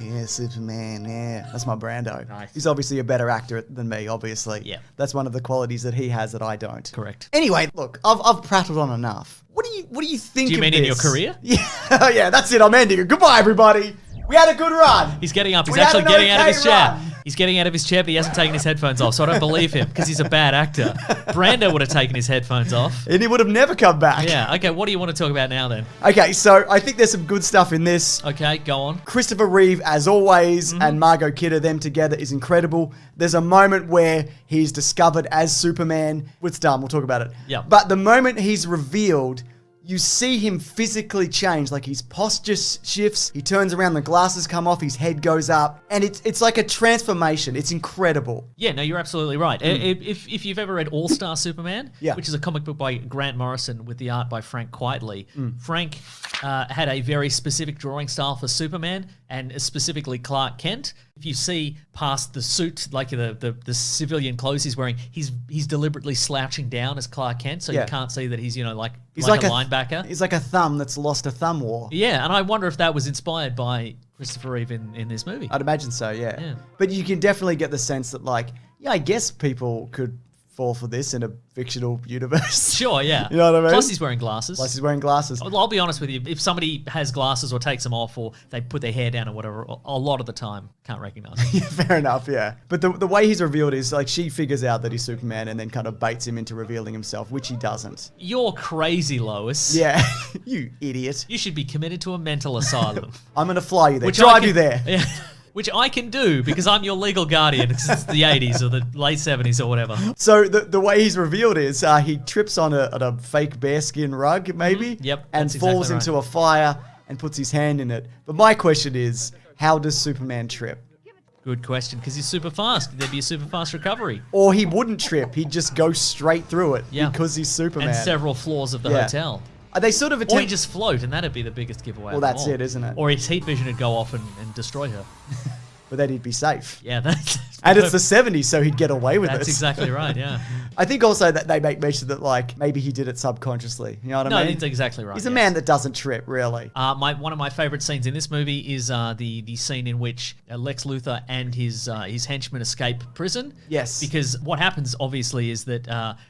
Yeah, Superman, yeah. That's my Brando. Nice. He's obviously a better actor than me, obviously. Yeah. That's one of the qualities that he has that I don't. Correct. Anyway, look, I've prattled on enough. What do you think Do you of mean this? in your career? Yeah, yeah, that's it. I'm ending it. Goodbye, everybody. We had a good run. He's getting up. He's We had actually an getting out of okay his chair. run. He's getting out of his chair, but he hasn't taken his headphones off, so I don't believe him because he's a bad actor. Brando would have taken his headphones off. And he would have never come back. Yeah, okay, what do you want to talk about now then? Okay, so I think there's some good stuff in this. Okay, go on. Christopher Reeve, as always, and Margot Kidder, them together is incredible. There's a moment where he's discovered as Superman. It's done, we'll talk about it. Yep. But the moment he's revealed, you see him physically change. Like his posture shifts, he turns around, the glasses come off, his head goes up, and it's like a transformation. It's incredible. Yeah, no, you're absolutely right. If you've ever read All-Star Superman, Yeah. which is a comic book by Grant Morrison with the art by Frank Quitely, Frank had a very specific drawing style for Superman, and specifically Clark Kent. If you see past the suit, like the civilian clothes he's wearing, he's deliberately slouching down as Clark Kent, so Yeah. you can't see that he's He's like a a linebacker. He's like a thumb that's lost a thumb war. Yeah, and I wonder if that was inspired by Christopher Reeve in this movie. I'd imagine so, yeah. Yeah. But you can definitely get the sense that, I guess people could fall for this in a fictional universe. Sure, yeah. You know what I mean? Plus he's wearing glasses. Plus he's wearing glasses. I'll be honest with you. If somebody has glasses or takes them off or they put their hair down or whatever, a lot of the time, can't recognize him. Yeah, fair enough, yeah. But the way he's revealed is like she figures out that he's Superman and then kind of baits him into revealing himself, which he doesn't. You're crazy, Lois. Yeah, you idiot. You should be committed to a mental asylum. I'm going to fly you there. Which Drive you there. Yeah, which I can do because I'm your legal guardian since the 80s or the late 70s or whatever. So the way he's revealed is he trips on a fake bearskin rug, maybe, Yep, and that's falls exactly into a fire and puts his hand in it. But my question is, how does Superman trip? Good question, because he's super fast. There'd be a super fast recovery. Or he wouldn't trip. He'd just go straight through it Yeah. because he's Superman. And several floors of the Yeah. hotel. They sort of Or attempt... he'd just float, and that'd be the biggest giveaway. Well, of them that's all. it, isn't it? Or his heat vision would go off and destroy her. But then he'd be safe. Yeah, that's... And it's the 70s, so he'd get away with it. That's exactly right, yeah. I think also that they make mention that, like, maybe he did it subconsciously. You know what No, I mean? that's exactly right. He's a yes. man that doesn't trip, really. One of my favorite scenes in this movie is the scene in which Lex Luthor and his henchmen escape prison. Yes. Because what happens obviously is that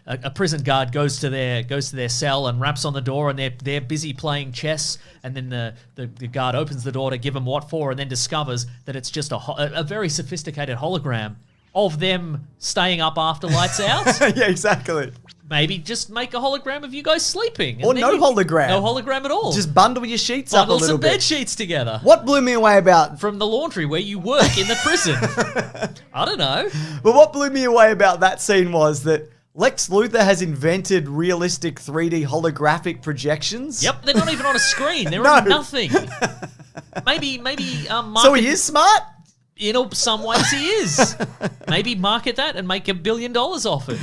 a prison guard goes to their cell and raps on the door, and they're busy playing chess, and then the guard opens the door to give them what for, and then discovers that it's just a very sophisticated hologram of them staying up after lights out. Yeah, exactly. Maybe just make a hologram of you guys sleeping. and Or then no hologram. No hologram at all. Just bundle your sheets bundle up a little some bit. bed sheets together. What blew me away about... From the laundry where you work in the prison. I don't know. But what blew me away about that scene was that Lex Luthor has invented realistic 3D holographic projections. Yep, they're not even on a screen. They're No. on nothing. Maybe market, So he is smart? in some ways he is. Maybe market that and make $1 billion off it.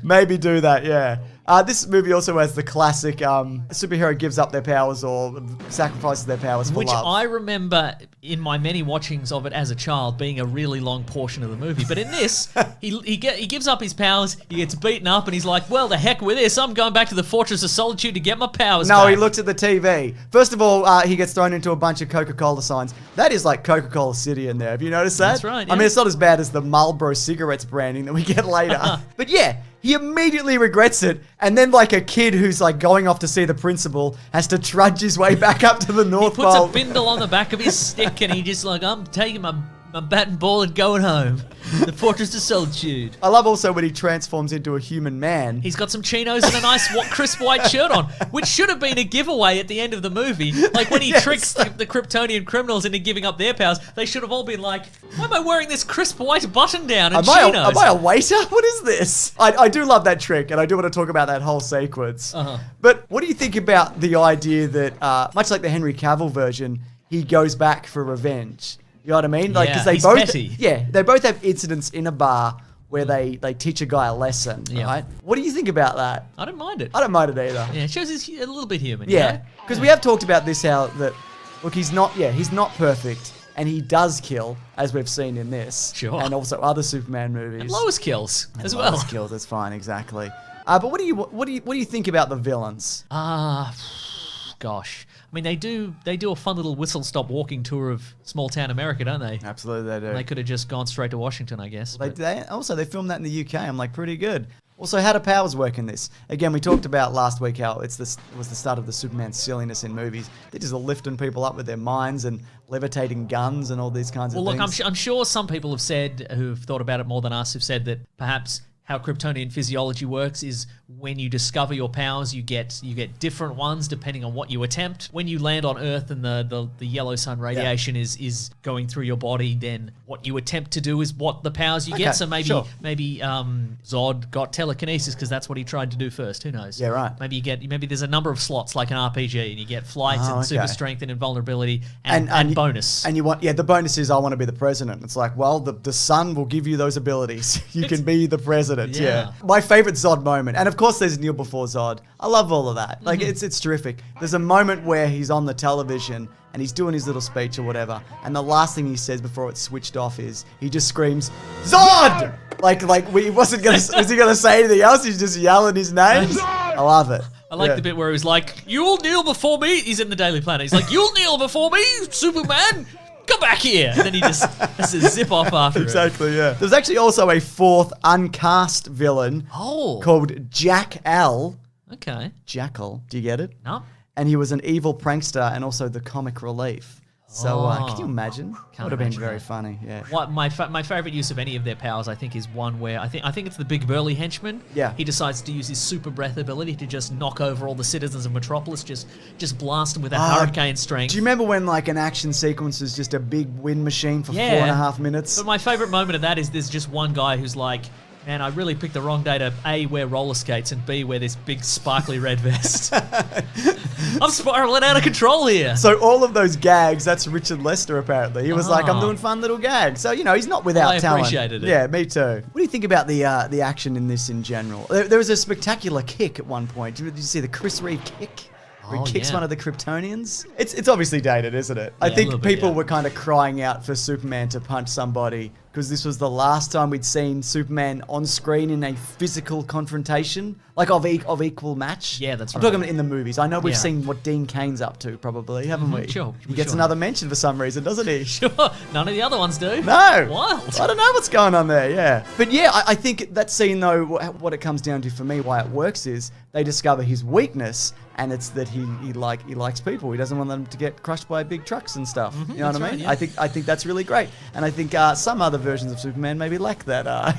Maybe do that, yeah. This movie also has the classic superhero gives up their powers or sacrifices their powers for Which love. I remember in my many watchings of it as a child being a really long portion of the movie. But in this, he gives up his powers, he gets beaten up, and he's like, well, the heck with this. I'm going back to the Fortress of Solitude to get my powers No, back. he looks at the TV. First of all, he gets thrown into a bunch of Coca-Cola signs. That is like Coca-Cola City in there. Have you noticed that? That's right, I mean, yeah. it's not as bad as the Marlboro cigarettes branding that we get later. But yeah, he immediately regrets it. And then like a kid who's like going off to see the principal has to trudge his way back up to the North He puts Pole. a bindle on the back of his stick and he just like, I'm taking my bat and ball and going home. The Fortress of Solitude. I love also when he transforms into a human man. He's got some chinos and a nice crisp white shirt on, which should have been a giveaway at the end of the movie. Like when he Yes. tricks the Kryptonian criminals into giving up their powers, they should have all been like, why am I wearing this crisp white button down and chinos? Am I a waiter? What is this? I do love that trick, and I do want to talk about that whole sequence. But what do you think about the idea that, much like the Henry Cavill version, he goes back for revenge? You know what I mean? Like, Yeah, they he's both, petty. yeah, they both have incidents in a bar where they teach a guy a lesson. Yeah. Right? What do you think about that? I don't mind it. I don't mind it either. Yeah, it shows he's a little bit human. you Yeah, know? because we have talked about this how that look he's not perfect and he does kill as we've seen in this. Sure. And also other Superman movies. And Lois kills as Lois well. kills, that's fine, exactly. But what do you think about the villains? Gosh. I mean, they do a fun little whistle-stop walking tour of small-town America, don't they? Absolutely, they do. They could have just gone straight to Washington, I guess. but- They filmed that in the UK. I'm like pretty good. Also, how do powers work in this? Again, we talked about last week how it was the start of the Superman silliness in movies. They're just lifting people up with their minds and levitating guns and all these kinds of Well, things. look, I'm sure some people have said, who've thought about it more than us, have said that perhaps how Kryptonian physiology works is when you discover your powers, you get different ones depending on what you attempt. When you land on Earth and the yellow sun radiation is going through your body, then what you attempt to do is what the powers you Okay, get. So maybe sure. Zod got telekinesis because that's what he tried to do first. Who knows? Yeah, right. Maybe there's a number of slots like an RPG, and you get flight Oh, and super okay. strength and invulnerability and bonus. And you want, the bonus is I want to be the president. It's like, well, the sun will give you those abilities. You can be the president. Yeah. My favorite Zod moment, and of course there's Neil before Zod. I love all of that. Like it's terrific. There's a moment where he's on the television and he's doing his little speech or whatever, and the last thing he says before it's switched off is he just screams Zod. Was he gonna say anything else? He's just yelling his name. I love it. I like the bit where he was like, "You'll kneel before me." He's in the Daily Planet. He's like, "You'll kneel before me, Superman." come back here. And then he just has to zip off after it. Exactly, yeah. There's actually also a fourth uncast villain called Jack L. Okay. Jackal. Do you get it? No. And he was an evil prankster and also the comic relief. So can you imagine? Would have been imagine very that. funny, yeah. What my favorite use of any of their powers, I think, is one where I think it's the big burly henchman. Yeah. He decides to use his super breath ability to just knock over all the citizens of Metropolis, just blast them with that hurricane strength. Do you remember when like an action sequence is just a big wind machine for 4.5 minutes? But my favorite moment of that is there's just one guy who's like, man, I really picked the wrong day to A, wear roller skates, and B, wear this big sparkly red vest. I'm spiraling out of control here. So all of those gags, that's Richard Lester apparently. He was like, I'm doing fun little gags. So, he's not without talent. I appreciated it. Yeah, me too. What do you think about the action in this in general? There was a spectacular kick at one point. Did you see the Chris Reeve kick? Where he kicks one of the Kryptonians. It's obviously dated, isn't it? I think people were kind of crying out for Superman to punch somebody because this was the last time we'd seen Superman on screen in a physical confrontation, like of equal match. Yeah, that's I'm right. talking about in the movies. I know we've seen what Dean Kane's up to, probably, haven't we? Sure. He gets another mention for some reason, doesn't he? Sure. None of the other ones do. No. Wild. I don't know what's going on there, yeah. But yeah, I think that scene, though, what it comes down to for me, why it works is they discover his weakness, and it's that he likes people. He doesn't want them to get crushed by big trucks and stuff. You know what I mean? Right, yeah. I think that's really great. And I think some other versions of Superman maybe lack that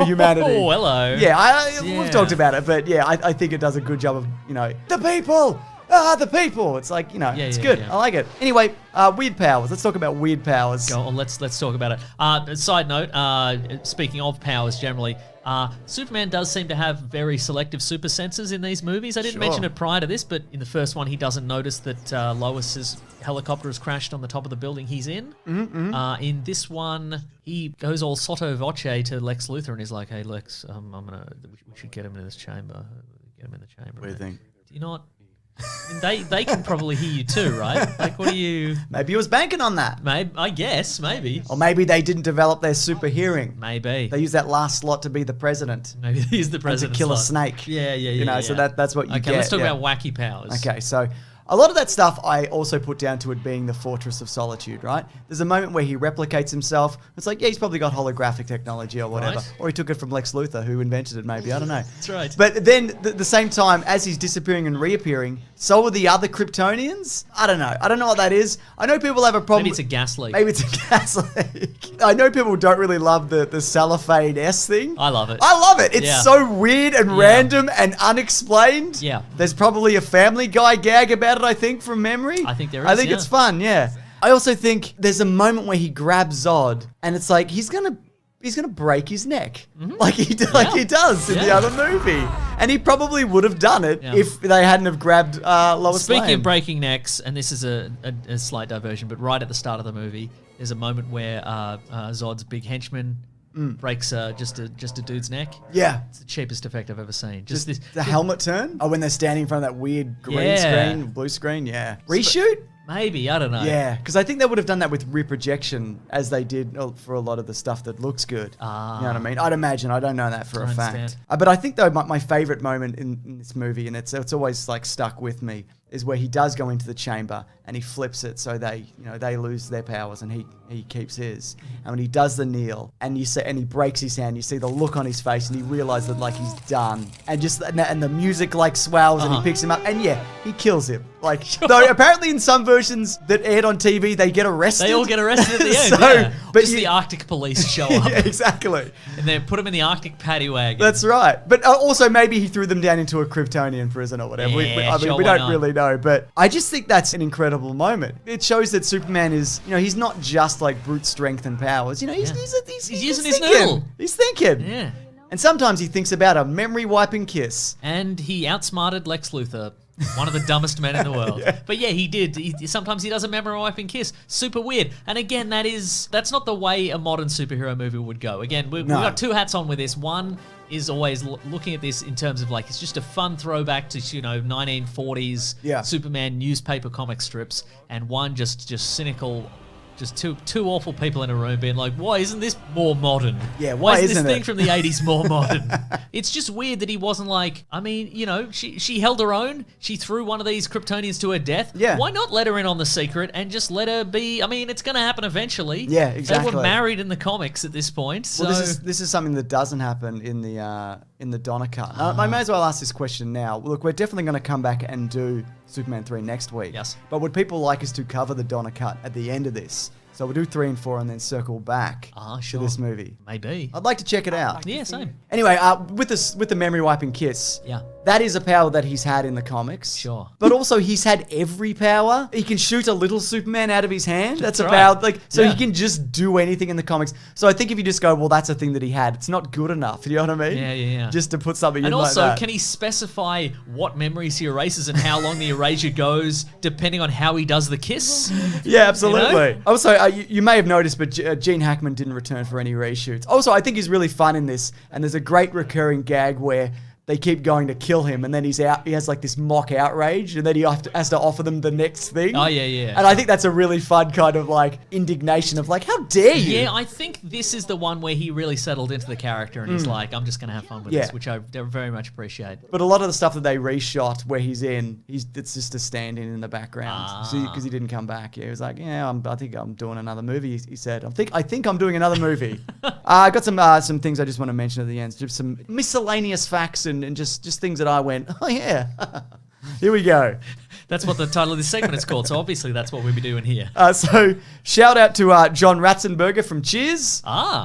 humanity. Oh, hello. Yeah, we've talked about it, but yeah, I think it does a good job of, the people! The people! It's like, it's good. Yeah. I like it. Anyway, weird powers. Let's talk about weird powers. Go on, let's talk about it. Side note, speaking of powers generally, Superman does seem to have very selective super senses in these movies. I didn't mention it prior to this, but in the first one, he doesn't notice that Lois's helicopter has crashed on the top of the building he's in. In this one, he goes all sotto voce to Lex Luthor and he's like, "Hey Lex, we should get him in this chamber. Get him in the chamber." What do you think? Do you not? I mean, they can probably hear you too, right? Like, what do you? Maybe he was banking on that. Maybe, I guess, maybe. Or maybe they didn't develop their super hearing. Maybe. They used that last slot to be the president. Maybe he's the And president. to kill a snake. Yeah. So that's what you get. Okay, let's talk about wacky powers. Okay, so a lot of that stuff I also put down to it being the Fortress of Solitude, right? There's a moment where he replicates himself. It's like, yeah, he's probably got holographic technology or whatever. Right. Or he took it from Lex Luthor, who invented it maybe. I don't know. That's right. But then at the same time, as he's disappearing and reappearing, so are the other Kryptonians. I don't know. I don't know what that is. I know people have a problem. Maybe it's a gas leak. Maybe it's a gas leak. I know people don't really love the cellophane S thing. I love it. I love it. It's so weird and random and unexplained. Yeah. There's probably a Family Guy gag about it, I think, from memory. I think there is, I think it's fun, yeah. I also think there's a moment where he grabs Zod and it's like he's gonna break his neck. Like he does in the other movie. And he probably would have done it if they hadn't have grabbed Lois Lane. Speaking of breaking necks, and this is a slight diversion, but right at the start of the movie, there's a moment where Zod's big henchman breaks just a dude's neck. Yeah. It's the cheapest effect I've ever seen. Just the helmet turn? Oh, when they're standing in front of that weird green screen, blue screen, yeah. Reshoot? Maybe, I don't know. Yeah, because I think they would have done that with reprojection as they did for a lot of the stuff that looks good. You know what I mean? I'd imagine. I don't know that for a fact. But I think, though, my favorite moment in this movie, and it's always like stuck with me, is where he does go into the chamber and he flips it so they lose their powers and he keeps his. And when he does the kneel and he breaks his hand, you see the look on his face and he realizes that like he's done. And and the music like swells and he picks him up and he kills him. Like though apparently in some versions that aired on TV they get arrested. They all get arrested at the end. But just the Arctic police show up. Yeah, exactly. And they put him in the Arctic paddy wagon. That's right. But also maybe he threw them down into a Kryptonian prison or whatever. Yeah, we don't really know. But I just think that's an incredible moment. It shows that Superman is, he's not just like brute strength and powers. He's using his thinking. noodle. He's thinking. Yeah. And sometimes he thinks about a memory wiping kiss. And he outsmarted Lex Luthor, one of the dumbest men in the world. But yeah, he did. Sometimes he does a memory wiping kiss. Super weird. And again, that's not the way a modern superhero movie would go. Again, we've got two hats on with this. One is always looking at this in terms of like it's just a fun throwback to 1940s Superman newspaper comic strips, and one just cynical Just two awful people in a room being like, why isn't this more modern? Yeah, why isn't isn't this it? thing from the 80s more modern? It's just weird that he wasn't like, I mean, you know, she held her own. She threw one of these Kryptonians to her death. Yeah. Why not let her in on the secret and just let her be? I mean, it's going to happen eventually. Yeah, exactly. They were married in the comics at this point. So. Well, this is something that doesn't happen in the Donna cut. I may as well ask this question now. Look, we're definitely going to come back and do Superman 3 next week. Yes. But would people like us to cover the Donna cut at the end of this? So we'll do 3 and 4 and then circle back Sure. to this movie. Maybe. I'd like to check it out. Yeah, same. Anyway, with the memory wiping kiss, Yeah. that is a power that he's had in the comics. Sure. But also he's had every power. He can shoot a little Superman out of his hand. That's a right. power. So Yeah. he can just do anything in the comics. So I think if you just go, well, that's a thing that he had, it's not good enough. You know what I mean? Yeah. Just to put something And in also, like that. can he specify what memories he erases and how long the erasure goes, depending on how he does the kiss? Yeah, absolutely. You know? Also, you may have noticed, but Gene Hackman didn't return for any reshoots. Also, I think he's really fun in this, and there's a great recurring gag where they keep going to kill him, and then he's out. He has like this mock outrage, and then he has to offer them the next thing. Oh, yeah. And I think that's a really fun kind of like indignation of like, how dare you? Yeah, I think this is the one where he really settled into the character and he's like, I'm just going to have fun with Yeah. this, which I very much appreciate. But a lot of the stuff that they reshot where he's in, it's just a stand-in the background because he didn't come back. Yeah, he was like, yeah, I think I'm doing another movie. He said, I think I'm doing another movie. I got some things I just want to mention at the end, just some miscellaneous facts and just things that I went, oh yeah, here we go. That's what the title of this segment is called, so obviously that's what we'll be doing here. So shout out to John Ratzenberger from Cheers,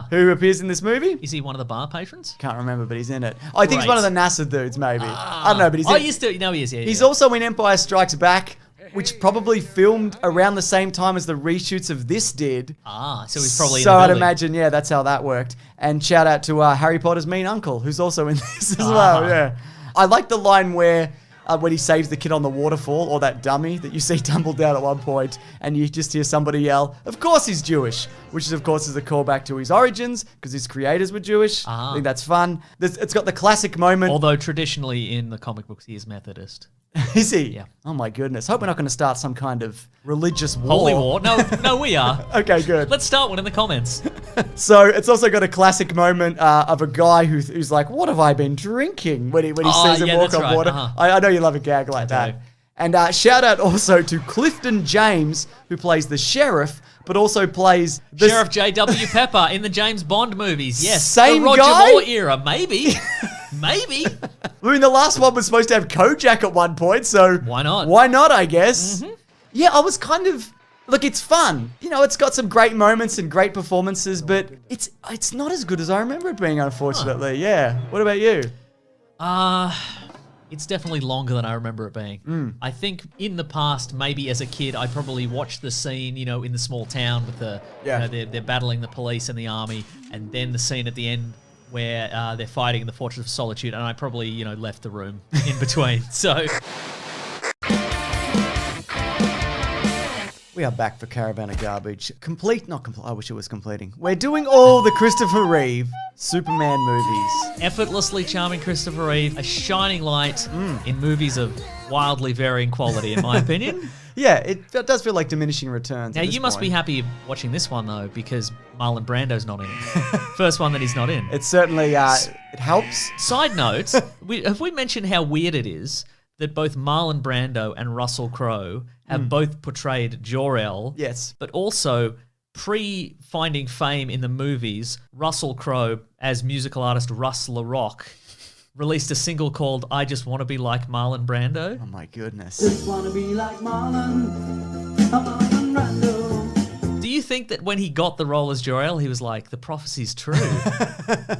who appears in this movie. Is he one of the bar patrons? Can't remember, but he's in it. I think he's one of the NASA dudes, maybe. I don't know, but he's in it. No, he is, yeah. He's also in Empire Strikes Back, which probably filmed around the same time as the reshoots of this did. So he's probably So in the I'd building. imagine, yeah, that's how that worked. And shout out to Harry Potter's mean uncle, who's also in this as well, yeah. I like the line where when he saves the kid on the waterfall, or that dummy that you see tumble down at one point, and you just hear somebody yell, of course he's Jewish, which is, of course, is a callback to his origins, because his creators were Jewish. I think that's fun. It's got the classic moment. Although traditionally in the comic books he is Methodist. Is he? Yeah. Oh my goodness. Hope we're not going to start some kind of religious war. Holy war? No, we are. Okay, good. Let's start one in the comments. So it's also got a classic moment of a guy who's like, "What have I been drinking?" When he sees him walk that's on right, water. I know you love a gag like that. do. And shout out also to Clifton James, who plays the sheriff, but also plays the Sheriff J.W. Pepper in the James Bond movies. Yes. Same the Roger guy? Moore era. Maybe. Maybe. I mean, the last one was supposed to have Kojak at one point, so Why not? Why not? I guess. Yeah, I was kind of. Look, it's fun. You know, it's got some great moments and great performances, but it's not as good as I remember it being, unfortunately. Yeah. What about you? It's definitely longer than I remember it being. I think in the past, maybe as a kid, I probably watched the scene, you know, in the small town with the, Yeah. you know, they're battling the police and the army, and then the scene at the end where they're fighting in the Fortress of Solitude, and I probably, you know, left the room in between. So We are back for Caravan of Garbage. Not complete. I wish it was completing. We're doing all the Christopher Reeve Superman movies. effortlessly charming Christopher Reeve, a shining light in movies of wildly varying quality, in my opinion. Yeah, it does feel like diminishing returns. Now, at this you must be point. happy watching this one, though, because Marlon Brando's not in it. First one that he's not in. It certainly it helps. Side note, have we mentioned how weird it is that both Marlon Brando and Russell Crowe have both portrayed Jor-El? Yes. But also, pre-finding fame in the movies, Russell Crowe, as musical artist Russ LaRock, released a single called I Just Want to Be Like Marlon Brando. Oh my goodness. Just wanna be like Marlon Brando. Do you think that when he got the role as Jor-El, he was like, the prophecy's true?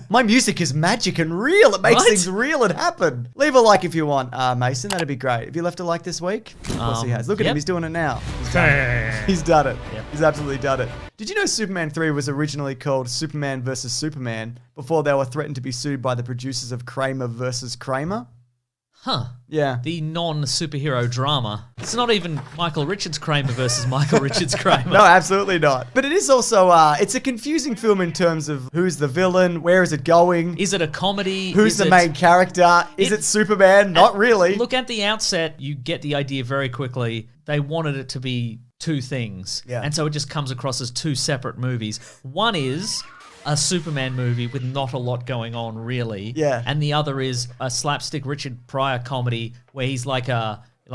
My music is magic and real. It makes Right? things real and happen. Leave a like if you want, Mason. That'd be great. Have you left a like this week? Of course he has. Look at yep. him. He's doing it now. He's done it. He's done it. Yep. He's absolutely done it. Did you know Superman 3 was originally called Superman vs. Superman before they were threatened to be sued by the producers of Kramer vs. Kramer? Huh. Yeah. The non-superhero drama. It's not even Michael Richards Kramer versus Michael Richards Kramer. No, absolutely not. But it is also, it's a confusing film in terms of who's the villain, where is it going, Is it a comedy? who's Is the it- main character, is it Superman? Not really. Look, at the outset, you get the idea very quickly. They wanted it to be two things. Yeah. And so it just comes across as two separate movies. One is a Superman movie with not a lot going on, really. Yeah. And the other is a slapstick Richard Pryor comedy where he's like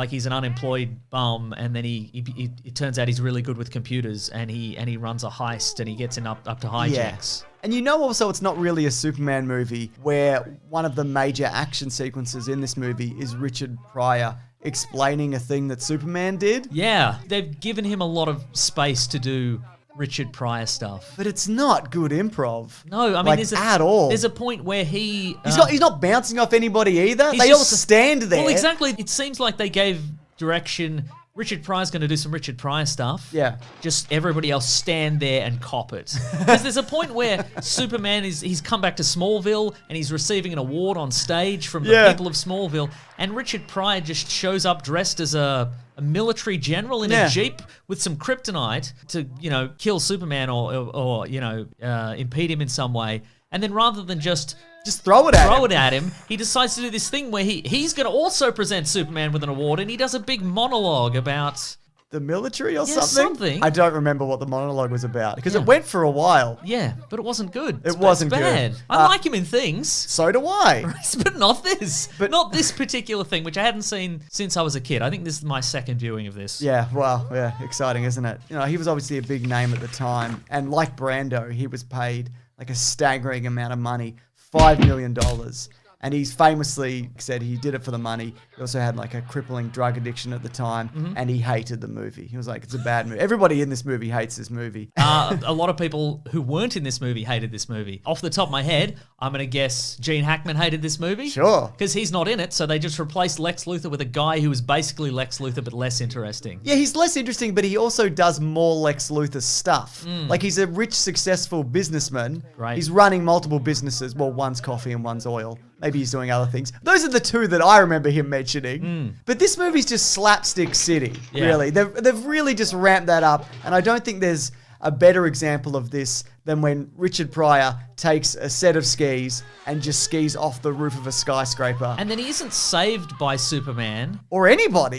he's an unemployed bum, and then it turns out he's really good with computers, and he runs a heist, and he gets up to hijinks. And also it's not really a Superman movie where one of the major action sequences in this movie is Richard Pryor explaining a thing that Superman did. Yeah, they've given him a lot of space to do Richard Pryor stuff. But it's not good improv. No, I mean, at all. There's a point where he's not bouncing off anybody either. They all stand there. Well, exactly. It seems like they gave direction. Richard Pryor's going to do some Richard Pryor stuff. Yeah. Just everybody else stand there and cop it. Because there's a point where Superman he's come back to Smallville and he's receiving an award on stage from the people of Smallville, and Richard Pryor just shows up dressed as a military general in a Jeep with some kryptonite to, kill Superman or impede him in some way. And then rather than just throw it at him, he decides to do this thing where he's going to also present Superman with an award, and he does a big monologue about the military or something. I don't remember what the monologue was about because it went for a while. Yeah, but it wasn't good. It wasn't bad. good. I like him in things. So do I. But not this. Not this particular thing, which I hadn't seen since I was a kid. I think this is my second viewing of this. Yeah, well, exciting, isn't it? He was obviously a big name at the time, and like Brando, he was paid like a staggering amount of money, $5 million. And he's famously said he did it for the money. He also had like a crippling drug addiction at the time, and he hated the movie. He was like, it's a bad movie. Everybody in this movie hates this movie. A lot of people who weren't in this movie hated this movie. Off the top of my head, I'm going to guess Gene Hackman hated this movie. Sure. Because he's not in it, so they just replaced Lex Luthor with a guy who was basically Lex Luthor but less interesting. Yeah, he's less interesting, but he also does more Lex Luthor stuff. Like, he's a rich, successful businessman. Right. He's running multiple businesses. Well, one's coffee and one's oil. Maybe he's doing other things. Those are the two that I remember him mentioning. But this movie's just slapstick city, really. They've really just ramped that up, and I don't think there's a better example of this than when Richard Pryor takes a set of skis and just skis off the roof of a skyscraper. And then he isn't saved by Superman. Or anybody.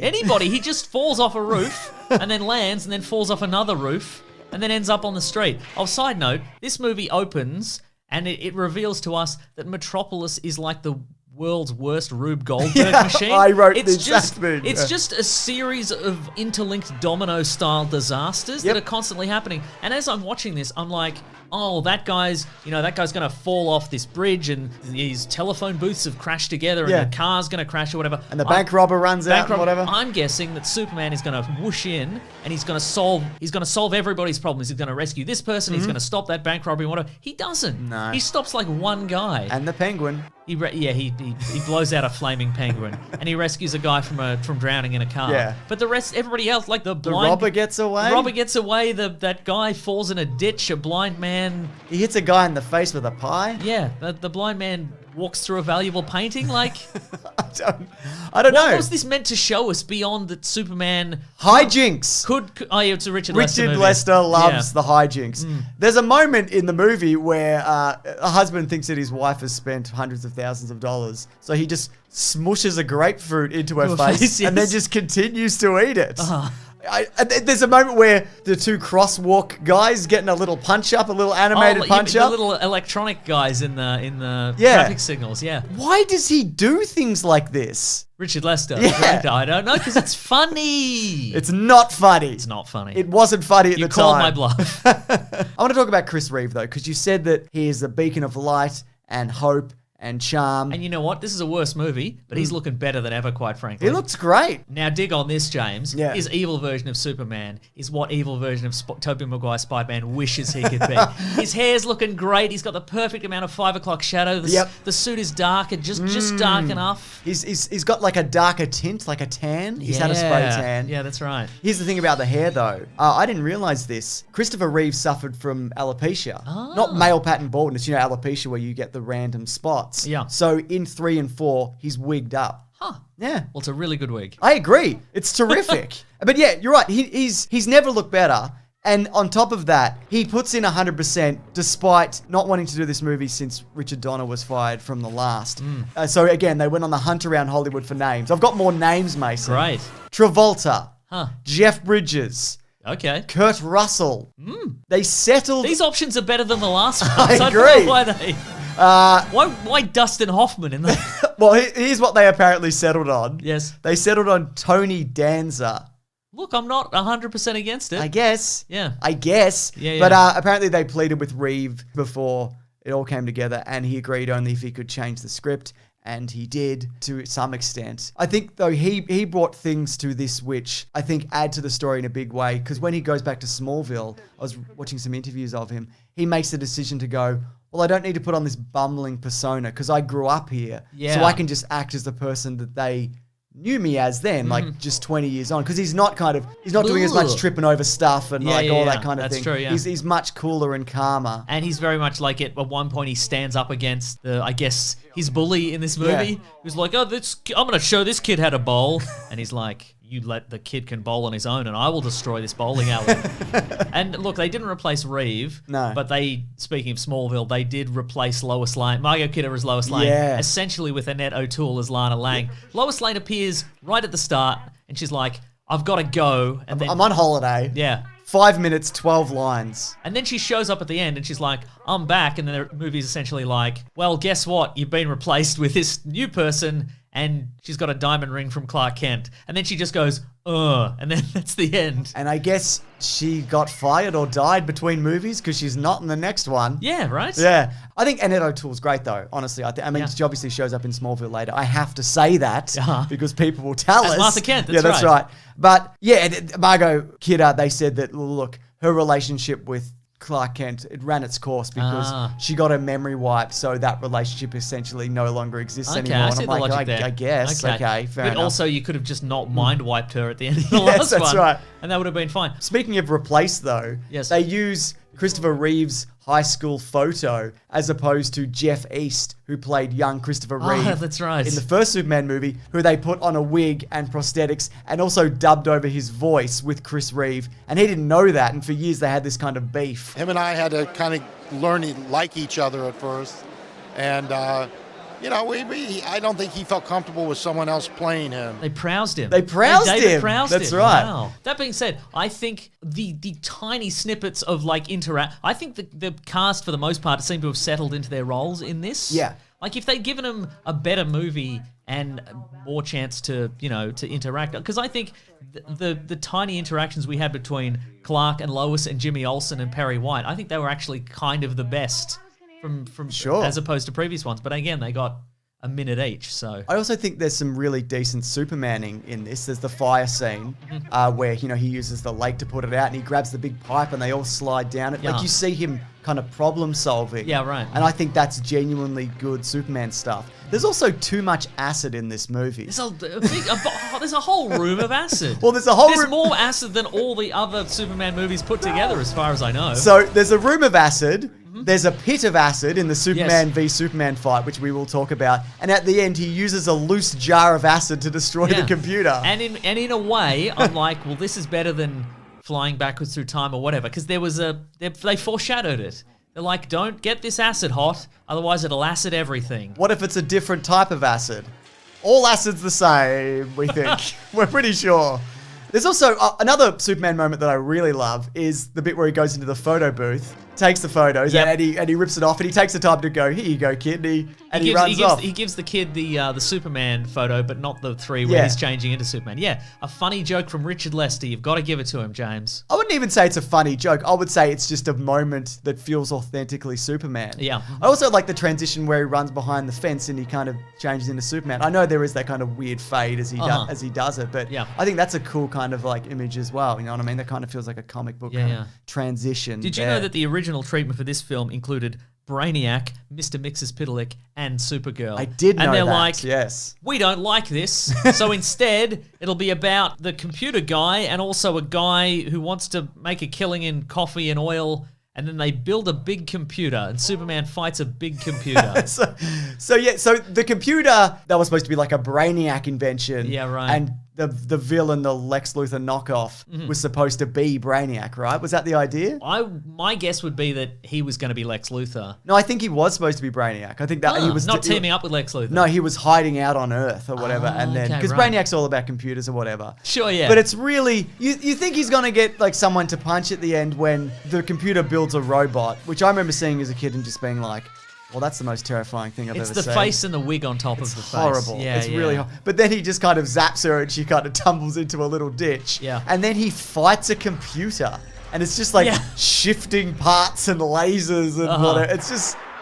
He just falls off a roof and then lands and then falls off another roof and then ends up on the street. Oh, side note, this movie opens and it reveals to us that Metropolis is like the world's worst Rube Goldberg machine. I wrote the exact thing. It's just a series of interlinked domino-style disasters that are constantly happening. And as I'm watching this, I'm like, oh, that guy's going to fall off this bridge, and these telephone booths have crashed together, and the car's going to crash or whatever. And the bank robber runs out and whatever. I'm guessing that Superman is going to whoosh in, and he's going to solve everybody's problems. He's going to rescue this person. He's going to stop that bank robbery and whatever. He doesn't. No. He stops like one guy. And the Penguin. He blows out a flaming penguin, and he rescues a guy from drowning in a car. Yeah. But the rest, everybody else, like the robber gets away. That guy falls in a ditch. A blind man. He hits a guy in the face with a pie. Yeah. The blind man walks through a valuable painting. Like, I don't know. What was this meant to show us beyond that Superman hijinks? It's a Richard Lester movie. Richard Lester loves the hijinks. There's a moment in the movie where a husband thinks that his wife has spent hundreds of thousands of dollars, so he just smushes a grapefruit into her face and then just continues to eat it. There's a moment where the two crosswalk guys getting a little punch up, a little animated punch up. The little electronic guys in the traffic signals, Why does he do things like this? Richard Lester. Yeah. I don't know, because it's funny. It's not funny. It's not funny. It wasn't funny at the time. You called my bluff. I want to talk about Chris Reeve, though, because you said that he is a beacon of light and hope and charm. And you know what? This is a worse movie, but he's looking better than ever, quite frankly. He looks great. Now, dig on this, James. Yeah. His evil version of Superman is what evil version of Tobey Maguire Spider-Man wishes he could be. His hair's looking great. He's got the perfect amount of 5 o'clock shadow. The suit is dark and just dark enough. He's got like a darker tint, like a tan. He's had a spray tan. Yeah, that's right. Here's the thing about the hair, though. I didn't realize this. Christopher Reeve suffered from alopecia. Not male pattern baldness. You know, alopecia where you get the random spots. Yeah. So in 3 and 4, he's wigged up. Huh. Yeah. Well, it's a really good wig. I agree. It's terrific. But yeah, you're right. He's never looked better. And on top of that, he puts in 100% despite not wanting to do this movie since Richard Donner was fired from the last. So again, they went on the hunt around Hollywood for names. I've got more names, Mason. Right. Travolta. Jeff Bridges. Okay. Kurt Russell. They settled. These options are better than the last one. I So agree. don't know why they... why Dustin Hoffman in the... Well, here's what they apparently settled on. Yes. They settled on Tony Danza. Look, I'm not 100% against it. I guess. Yeah. I guess. Yeah, But yeah. apparently they pleaded with Reeve before it all came together, and he agreed only if he could change the script, and he did to some extent. I think, though, he brought things to this which I think add to the story in a big way, because when he goes back to Smallville, I was watching some interviews of him, he makes the decision to go, well, I don't need to put on this bumbling persona because I grew up here, so Yeah. I can just act as the person that they knew me as then, like just 20 years on, because he's not doing as much Ugh. tripping over stuff and all yeah. that kind of That's thing. true, yeah. He's much cooler and calmer. And he's very much like it. At one point, he stands up against his bully in this movie. Yeah. Who's like, I'm going to show this kid how to bowl. And he's like, you let the kid can bowl on his own and I will destroy this bowling alley. And look, they didn't replace Reeve. No. But speaking of Smallville, they did replace Lois Lane. Margot Kidder as Lois Lane. Yeah. Essentially with Annette O'Toole as Lana Lang. Lois Lane appears right at the start and she's like, I've got to go. And then, I'm on holiday. yeah. 5 minutes, 12 lines. And then she shows up at the end and she's like, I'm back. And then the movie's essentially like, well, guess what? You've been replaced with this new person and she's got a diamond ring from Clark Kent. And then she just goes, ugh. And then that's the end. And I guess she got fired or died between movies because she's not in the next one. Yeah, right? Yeah. I think Annette O'Toole's great, though, honestly. I mean, Yeah. she obviously shows up in Smallville later. I have to say that Uh-huh. because people will tell As us. Martha Kent, that's yeah, that's right. right. But, yeah, Margot Kidder, they said that, look, her relationship with Clark Kent, it ran its course because she got her memory wiped, so that relationship essentially no longer exists Okay, anymore. I And see I'm the like, logic there. I guess. Okay, fair But enough. also, you could have just not mind wiped her at the end of the Yes, last that's one. right. And that would have been fine. Speaking of replace, though, Yes. they use Christopher Reeve's high school photo as opposed to Jeff East, who played young Christopher Reeve that's right. in the first Superman movie, who they put on a wig and prosthetics and also dubbed over his voice with Chris Reeve. And he didn't know that, and for years they had this kind of beef. Him and I had to kind of learn to like each other at first. And, I don't think he felt comfortable with someone else playing him. They proused him. They proused David him. Proused That's him. right. Wow. That being said, I think the tiny snippets of like I think the cast for the most part seem to have settled into their roles in this. Yeah. Like if they'd given them a better movie and more chance to interact, because I think the tiny interactions we had between Clark and Lois and Jimmy Olsen and Perry White, I think they were actually kind of the best from Sure. as opposed to previous ones. But again, they got a minute each. So I also think there's some really decent Supermaning in this. There's the fire scene where, he uses the lake to put it out and he grabs the big pipe and they all slide down it. Yeah. Like you see him kind of problem solving. Yeah, right. And I think that's genuinely good Superman stuff. There's also too much acid in this movie. there's there's a whole room of acid. Well, there's a whole There's room. more acid than all the other Superman movies put together, as far as I know. So there's a room of acid. There's a pit of acid in the Superman Yes. v Superman fight, which we will talk about. And at the end, he uses a loose jar of acid to destroy Yeah. the computer. And in a way, I'm like, well, this is better than flying backwards through time or whatever, because they foreshadowed it. They're like, don't get this acid hot, otherwise it'll acid everything. What if it's a different type of acid? All acid's the same, we think. We're pretty sure. There's also another Superman moment that I really love is the bit where he goes into the photo booth, takes the photos, Yep. and he rips it off, and he takes the time to go, here you go, kid, and he runs off. He gives the kid the Superman photo, but not the three where Yeah. he's changing into Superman. Yeah, a funny joke from Richard Lester. You've got to give it to him, James. I wouldn't even say it's a funny joke. I would say it's just a moment that feels authentically Superman. Yeah. I also like the transition where he runs behind the fence and he kind of changes into Superman. I know there is that kind of weird fade as he does it, but Yeah. I think that's a cool kind of like image as well. You know what I mean? That kind of feels like a comic book kind of transition. Did you know that the original treatment for this film included Brainiac, Mr. Mxyzptlk, and Supergirl? I did know and they're that. like, yes. we don't like this, so instead it'll be about the computer guy and also a guy who wants to make a killing in coffee and oil, and then they build a big computer and Superman fights a big computer. So the computer that was supposed to be like a Brainiac invention. Yeah, right. And the villain, the Lex Luthor knockoff, was supposed to be Brainiac, right? Was that the idea? My guess would be that he was going to be Lex Luthor. No, I think he was supposed to be Brainiac. I think that he was not teaming up with Lex Luthor. No, he was hiding out on Earth or whatever, and then okay, because right. Brainiac's all about computers or whatever. Sure, yeah. But it's really you think he's gonna get like someone to punch at the end when the computer builds a robot, which I remember seeing as a kid and just being like, well, that's the most terrifying thing I've It's ever the seen. face and the wig on top of the It's face. horrible. Yeah, it's really horrible. But then he just kind of zaps her and she kind of tumbles into a little ditch. Yeah. And then he fights a computer. And it's just like shifting parts and lasers and whatever.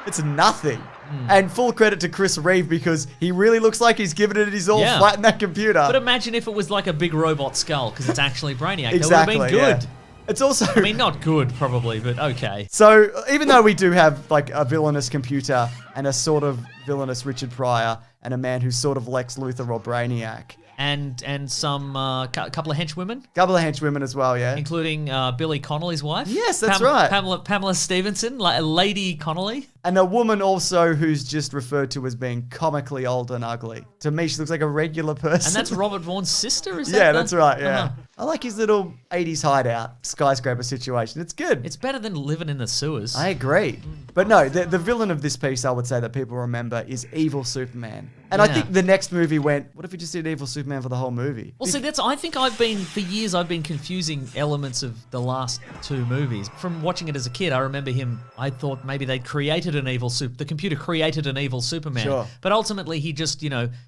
It's nothing. And full credit to Chris Reeve because he really looks like he's giving it his all fighting that computer. But imagine if it was like a big robot skull because it's actually Brainiac. Exactly, That would have been good. yeah. It's also... I mean, not good probably, but okay. So even though we do have like a villainous computer and a sort of villainous Richard Pryor and a man who's sort of Lex Luthor or Brainiac. And some couple of henchwomen, Couple of henchwomen as well, yeah. including Billy Connolly's wife. Yes, that's right. Pamela Stevenson, Lady Connolly. And a woman also who's just referred to as being comically old and ugly. To me, she looks like a regular person. And that's Robert Vaughn's sister, is that? Yeah, that's right, yeah. Uh-huh. I like his little 80s hideout skyscraper situation. It's good. It's better than living in the sewers. I agree. But no, the villain of this piece, I would say, that people remember is Evil Superman. And I Yeah. think the next movie went, what if we just did Evil Superman for the whole movie? Well, see, I think for years I've been confusing elements of the last two movies. From watching it as a kid, I remember I thought maybe they'd created the computer created an evil Superman. Sure. But ultimately he just,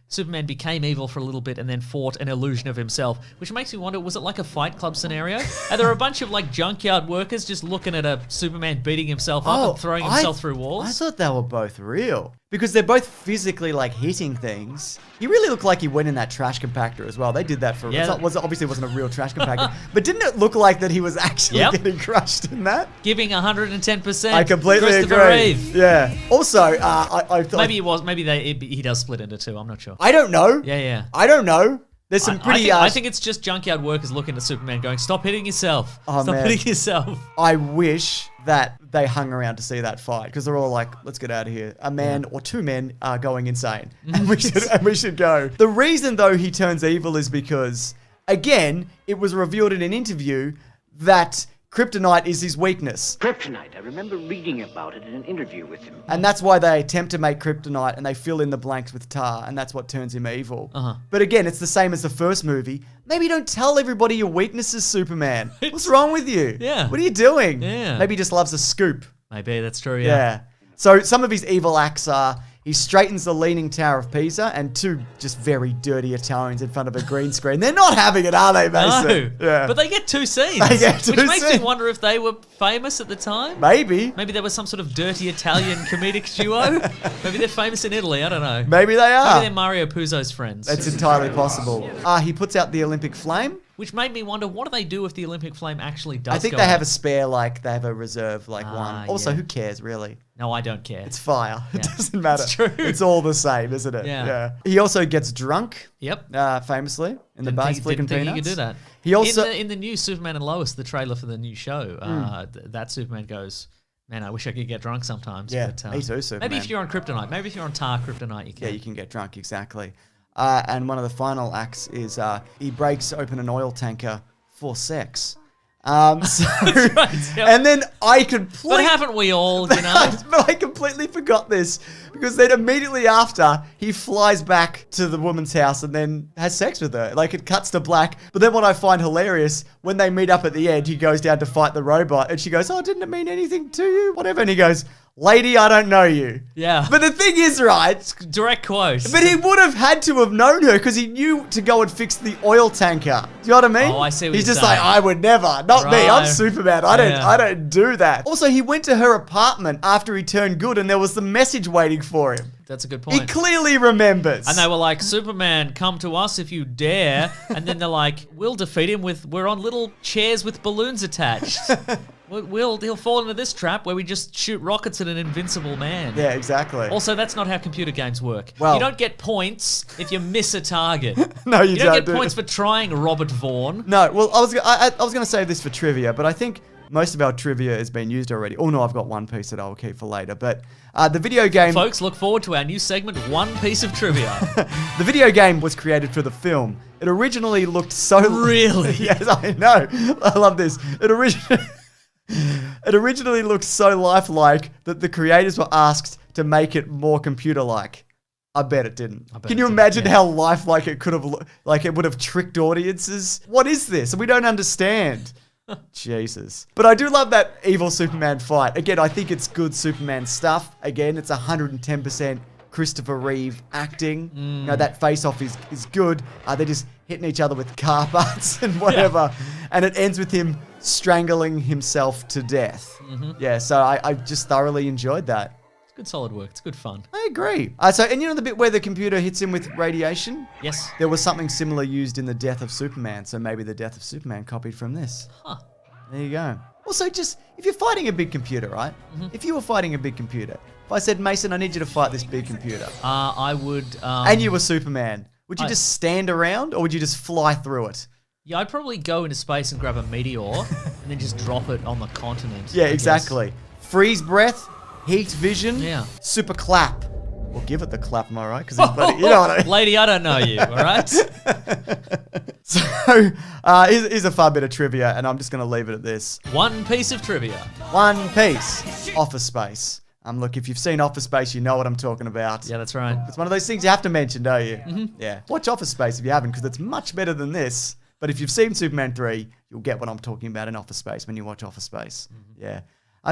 Superman became evil for a little bit and then fought an illusion of himself, which makes me wonder, was it like a Fight Club scenario? Are there a bunch of like junkyard workers just looking at a Superman beating himself up and throwing himself through walls? I thought they were both real. Because they're both physically like hitting things. He really looked like he went in that trash compactor as well. They did that for obviously it wasn't a real trash compactor. But didn't it look like that he was actually getting crushed in that? Giving 110%. I completely Christopher agree. Reeve. Yeah. Also, I thought Maybe he does split into two. I'm not sure. I don't know. Yeah. I don't know. There's some pretty. I think it's just junkyard workers looking at Superman going, "Stop hitting yourself! Stop man. hitting yourself!" I wish that they hung around to see that fight because they're all like, "Let's get out of here." A man or two men are going insane, and we should go. The reason though he turns evil is because, again, it was revealed in an interview that kryptonite is his weakness. Kryptonite. I remember reading about it in an interview with him. And that's why they attempt to make kryptonite and they fill in the blanks with tar, and that's what turns him evil. But again, it's the same as the first movie. Maybe don't tell everybody your weaknesses, Superman. What's wrong with you? Yeah. What are you doing? Yeah. Maybe he just loves a scoop. Maybe that's true. Yeah. So some of his evil acts are he straightens the Leaning Tower of Pisa and two just very dirty Italians in front of a green screen. They're not having it, are they, Mason? No. Yeah. But they get two scenes. They get two which makes scenes. me wonder if they were famous at the time. Maybe. Maybe there was some sort of dirty Italian comedic duo. Maybe they're famous in Italy. I don't know. Maybe they are. Maybe they're Mario Puzo's friends. It's entirely possible. He puts out the Olympic flame. Which made me wonder, what do they do if the Olympic flame actually does I think go they have out? a spare, like, they have a reserve, like, one. Also, yeah. who cares, really? No, I don't care. It's fire. It doesn't matter. It's true. It's all the same, isn't it? Yeah. He also gets drunk, Yep. famously, in the bar. He's flicking Didn't think peanuts. you could do that. He also... in the new Superman and Lois, the trailer for the new show, that Superman goes, "Man, I wish I could get drunk sometimes." Yeah, but, me too, Superman. Maybe if you're on kryptonite, maybe if you're on tar kryptonite, you can. Yeah, you can get drunk, exactly. And one of the final acts is he breaks open an oil tanker for sex. Right, yep. And then I completely... But haven't we all, you know? But I completely forgot this because then immediately after he flies back to the woman's house and then has sex with her. Like it cuts to black. But then what I find hilarious, when they meet up at the end, he goes down to fight the robot and she goes, "Oh, didn't it mean anything to you? Whatever." And he goes, "Lady, I don't know you." Yeah. But the thing is, right? Direct quote. But he would have had to have known her because he knew to go and fix the oil tanker. Do you know what I mean? Oh, I see what He's you're just like, saying. "I would never. Not me. I'm Right. Superman. I don't do that." Also, he went to her apartment after he turned good and there was the message waiting for him. That's a good He point. clearly remembers. And they were like, "Superman, come to us if you dare." And then they're like, "We'll defeat him we're on little chairs with balloons attached. He'll fall into this trap where we just shoot rockets at an invincible man." Yeah, exactly. Also, that's not how computer games work. Well- You don't get points if you miss a target. No, you don't don't, get do points it. for trying Robert Vaughn. No, well, I was going to save this for trivia, but I think most of our trivia has been used already. Oh no, I've got one piece that I'll keep for later. But the video game... Folks, look forward to our new segment, One Piece of Trivia. The video game was created for the film. It originally looked so... Really? Yes, I know. I love this. It originally looked so lifelike that the creators were asked to make it more computer-like. I bet it didn't. Can you imagine how lifelike it could have looked? Like it would have tricked audiences? What is this? We don't understand. Jesus. But I do love that evil Superman fight. Again, I think it's good Superman stuff. Again, it's 110% Christopher Reeve acting. You know, that face-off is good. They're just hitting each other with car butts and whatever. Yeah. And it ends with him strangling himself to death. Yeah, so I just thoroughly enjoyed that. It's good solid work. It's good fun. I agree. And you know the bit where the computer hits him with radiation? Yes. There was something similar used in The Death of Superman, so maybe The Death of Superman copied from this. Huh. There you go. Also, just, if you're fighting a big computer, right? If you were fighting a big computer, if I said, Mason, I need you to fight this big computer. I would... and you were Superman. Would you just stand around, or would you just fly through it? Yeah, I'd probably go into space and grab a meteor, and then just drop it on the continent. Yeah, exactly. Freeze breath. Heat vision, super clap. We'll give it the clap, am I right? Because you know what I mean. Lady, I don't know you, all right? So, here's a fun bit of trivia, and I'm just going to leave it at this. One piece of trivia. One piece. Office Space. Look, if you've seen Office Space, you know what I'm talking about. Yeah, that's right. It's one of those things you have to mention, don't you? Yeah. Watch Office Space if you haven't, because it's much better than this. But if you've seen Superman 3, you'll get what I'm talking about in Office Space when you watch Office Space. Yeah.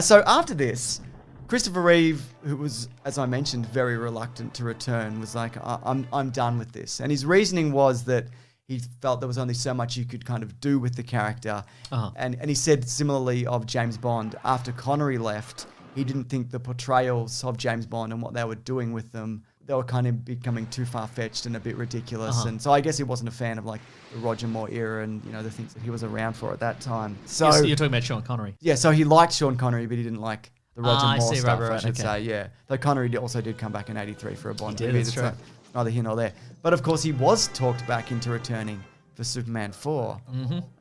So after this... Christopher Reeve, who was, as I mentioned, very reluctant to return, was like, I'm done with this. And his reasoning was that he felt there was only so much you could kind of do with the character. And he said similarly of James Bond, after Connery left, he didn't think the portrayals of James Bond and what they were doing with them, they were kind of becoming too far-fetched and a bit ridiculous. And so I guess he wasn't a fan of like the Roger Moore era and, you know, the things that he was around for at that time. So you're talking about Sean Connery. Yeah, so he liked Sean Connery, but he didn't like... the Roger Moore stuff, right, I should say, yeah. Though Connery also did come back in '83 for a Bond movie. That's true. Neither here nor there. But of course, he was talked back into returning for Superman 4,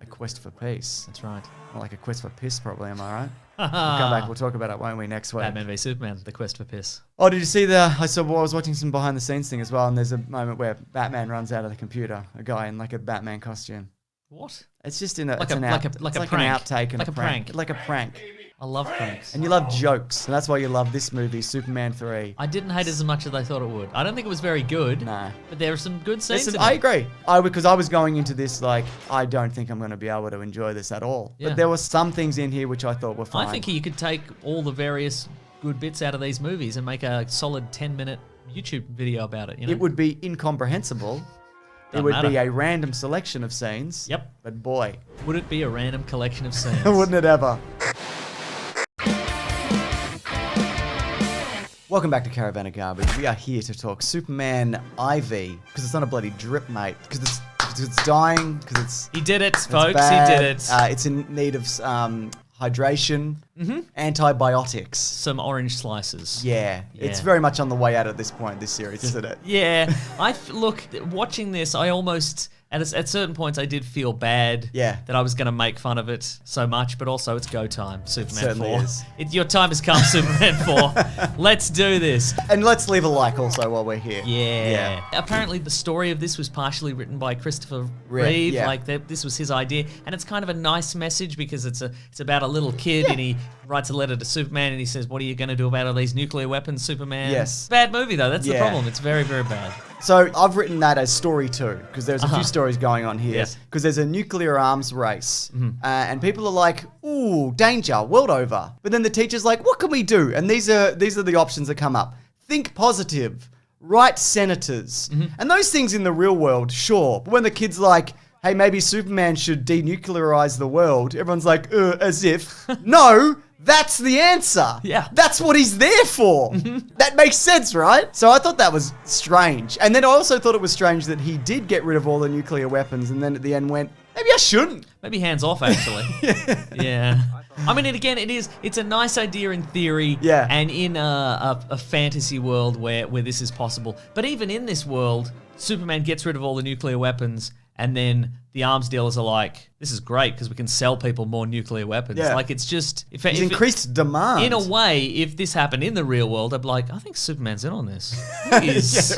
A Quest for Peace. That's right. More like A Quest for Piss, probably, am I right? We'll come back, we'll talk about it, won't we, next week? Batman v Superman, The Quest for Piss. Oh, did you see I was watching some behind the scenes thing as well, and there's a moment where Batman runs out of the computer, a guy in like a Batman costume. What? It's just in a, like it's a an out, prank. an outtake and Like a prank. Like a prank. I love pranks. And you love jokes, and that's why you love this movie, Superman 3. I didn't hate it as much as I thought it would. I don't think it was very good. No. But there are some good scenes in it. I agree. Because I was going into this like, I don't think I'm going to be able to enjoy this at all. Yeah. But there were some things in here which I thought were fine. I think you could take all the various good bits out of these movies and make a solid 10-minute YouTube video about it. You know? It would be incomprehensible. It would be a random selection of scenes. Yep. But boy. Would it be a random collection of scenes? Wouldn't it ever? Welcome back to Caravan of Garbage. We are here to talk Superman IV, because it's not a bloody drip, mate. Because it's dying, because it's... He did it, folks. bad. He did it. It's in need of hydration, antibiotics. Some orange slices. Yeah. It's very much on the way out at this point, this series, isn't it? Yeah. Look, watching this, I almost... At certain points, I did feel bad that I was going to make fun of it so much, but also it's go time, Superman 4. Is. Your time has come, Superman 4. Let's do this. And let's leave a like also while we're here. Yeah. Apparently, the story of this was partially written by Christopher Reeve. Yeah. Like, this was his idea. And it's kind of a nice message because it's about a little kid and he writes a letter to Superman and he says, what are you going to do about all these nuclear weapons, Superman? Yes. Bad movie, though. That's the problem. It's very, very bad. So I've written that as story 2 because there's a few stories going on here. Yes. Because there's a nuclear arms race, and people are like, "Ooh, danger, world over." But then the teacher's like, "What can we do?" And these are the options that come up. Think positive, write senators, and those things in the real world, sure. But when the kid's like, "Hey, maybe Superman should denuclearize the world," everyone's like, as if, no. That's the answer. Yeah. That's what he's there for. That makes sense, right? So I thought that was strange. And then I also thought it was strange that he did get rid of all the nuclear weapons and then at the end went, maybe I shouldn't. Maybe hands off, actually. Yeah. I mean, it's a nice idea in theory and in a fantasy world where this is possible. But even in this world, Superman gets rid of all the nuclear weapons and then the arms dealers are like, this is great because we can sell people more nuclear weapons. Yeah. Like, it's just... It's increased demand. In a way, if this happened in the real world, I'd be like, I think Superman's in on this. Is,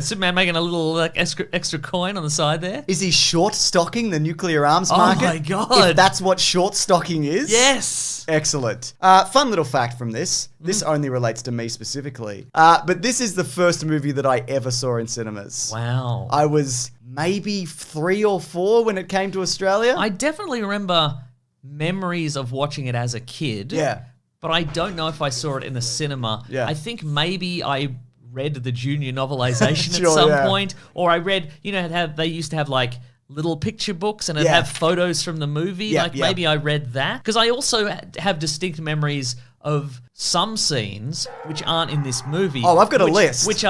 Superman making a little like extra coin on the side there. Is he short stocking the nuclear arms market? Oh my God. If that's what short stocking is? Yes. Excellent. Fun little fact from this. This only relates to me specifically. But this is the first movie that I ever saw in cinemas. Wow. I was maybe 3 or 4 when it came to Australia. I definitely remember memories of watching it as a kid. Yeah. But I don't know if I saw it in the cinema. Yeah. I think maybe I read the junior novelization Sure, at some yeah. point. Or I read, they used to have like little picture books and it'd Yeah. have photos from the movie. Yeah, like yeah. maybe I read that. Because I also have distinct memories of some scenes which aren't in this movie. Oh, I've got a list. Which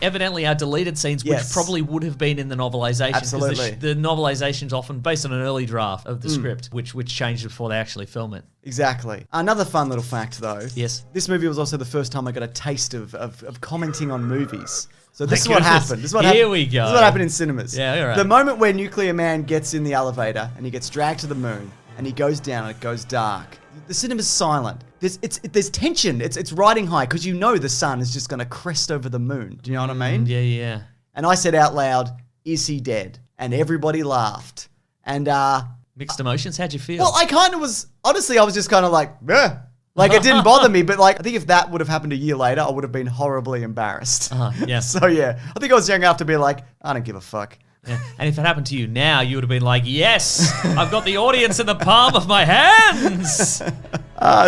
evidently are deleted scenes, which Yes. probably would have been in the novelization. 'cause Absolutely. The novelization's often based on an early draft of the script, which changed before they actually film it. Exactly. Another fun little fact, though. Yes. This movie was also the first time I got a taste of commenting on movies. So this is My what goodness. happened. This is what Here happened. we go. This is what happened in cinemas. Yeah, all right. The moment where Nuclear Man gets in the elevator and he gets dragged to the moon and he goes down and it goes dark. The cinema's silent. There's tension. It's riding high because you know the sun is just going to crest over the moon. Do you know what I mean? Yeah. And I said out loud, "Is he dead?" And everybody laughed. And Mixed emotions. How'd you feel? well, I kind of was, honestly, I was just kind of like, "Meh." Like, it didn't bother me, but like, I think if that would have happened a year later, I would have been horribly embarrassed. Yeah. So yeah, I think I was young enough to be like, I don't give a fuck. Yeah. And if it happened to you now, you would have been like, yes, I've got the audience in the palm of my hands.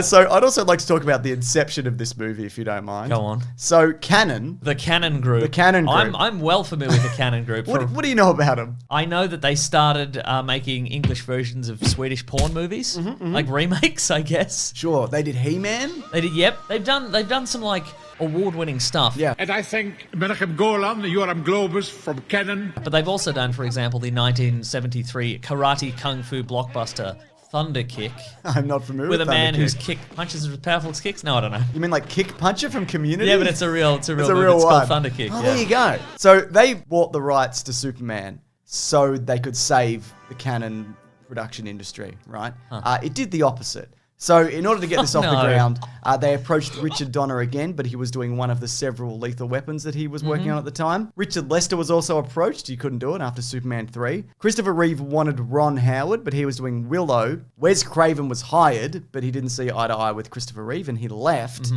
So I'd also like to talk about the inception of this movie, if you don't mind. Go on. So Canon, The Canon Group. The Canon Group. I'm well familiar with the Canon Group. what do you know about them? I know that they started making English versions of Swedish porn movies, like remakes, I guess. Sure, they did He-Man. They did. Yep, they've done some like award-winning stuff. Yeah. And I think Menachem Golan, Joram Globus from Canon. But they've also done, for example, the 1973 karate kung fu blockbuster Thunder Kick, I'm not familiar with with a man Thunder whose Kick. punches as powerful as kicks. No, I don't know. You mean like Kick Puncher from Community? Yeah, but it's a real movie. It's one. called Thunder Kick. Oh, yeah. there you go. So they bought the rights to Superman so they could save the Canon production industry, right? It did the opposite. So in order to get this off the no. ground, they approached Richard Donner again, but he was doing one of the several Lethal Weapons that he was working on at the time. Richard Lester was also approached. He couldn't do it after Superman 3. Christopher Reeve wanted Ron Howard, but he was doing Willow. Wes Craven was hired, but he didn't see eye to eye with Christopher Reeve, and he left.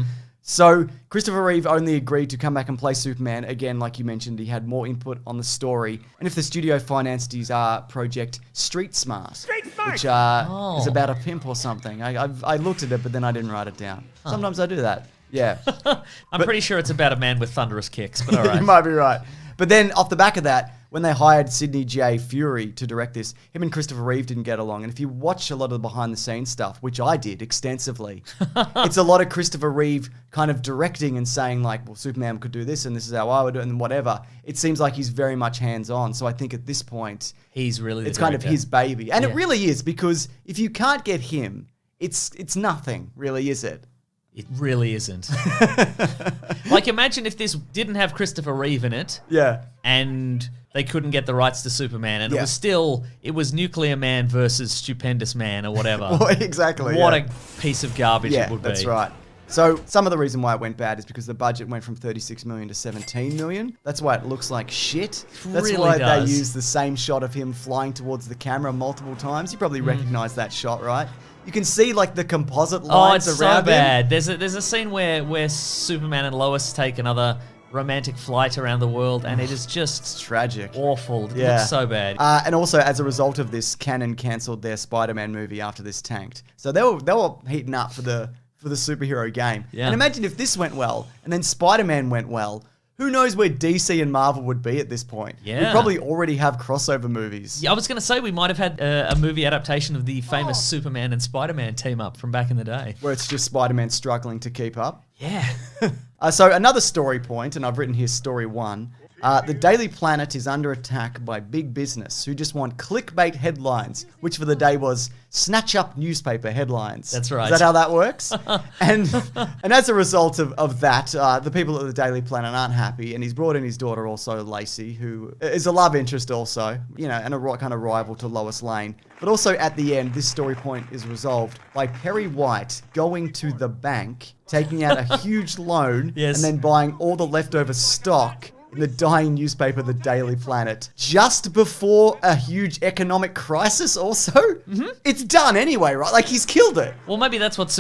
So Christopher Reeve only agreed to come back and play Superman. Again, like you mentioned, he had more input on the story. And if the studio financed his project Street Smart, which is about a pimp or something. I looked at it, but then I didn't write it down. Sometimes I do that. Yeah. I'm pretty sure it's about a man with thunderous kicks, but all right. You might be right. But then off the back of that, when they hired Sidney J. Fury to direct this, him and Christopher Reeve didn't get along. And if you watch a lot of the behind-the-scenes stuff, which I did extensively, it's a lot of Christopher Reeve kind of directing and saying like, well, Superman could do this and this is how I would do it and whatever. It seems like he's very much hands-on. So I think at this point, He's really the it's kind of director. his baby. And Yeah. it really is, because if you can't get him, it's nothing, really, is it? It really isn't. Like, imagine if this didn't have Christopher Reeve in it, Yeah. and they couldn't get the rights to Superman, and Yeah. it was Nuclear Man versus Stupendous Man or whatever. Well, exactly. What yeah. a piece of garbage Yeah, it would that's be. right. So some of the reason why it went bad is because the budget went from 36 million to 17 million. That's why it looks like shit. That's really why does. they use the same shot of him flying towards the camera multiple times. You probably recognize that shot, right? You can see like the composite Oh, lines it's around so him. bad. There's a scene where Superman and Lois take another romantic flight around the world, and it is It's just tragic. awful. It Yeah. looks so bad. And also, as a result of this, Canon cancelled their Spider-Man movie after this tanked. So they were heating up for the superhero game. Yeah. And imagine if this went well, and then Spider-Man went well. Who knows where DC and Marvel would be at this point? Yeah. We'd probably already have crossover movies. Yeah, I was going to say we might have had a movie adaptation of the famous Superman and Spider-Man team up from back in the day. Where it's just Spider-Man struggling to keep up. Yeah. So another story point, and I've written here story 1. The Daily Planet is under attack by big business who just want clickbait headlines, which for the day was snatch up newspaper headlines. That's right. Is that how that works? and as a result of that, the people at the Daily Planet aren't happy, and he's brought in his daughter also, Lacey, who is a love interest also, and a kind of rival to Lois Lane. But also at the end, this story point is resolved by Perry White going to the bank, taking out a huge loan, Yes. and then buying all the leftover stock in the dying newspaper, The Daily Planet, just before a huge economic crisis also. Mm-hmm. It's done anyway, right? Like, he's killed it. Well, maybe that's what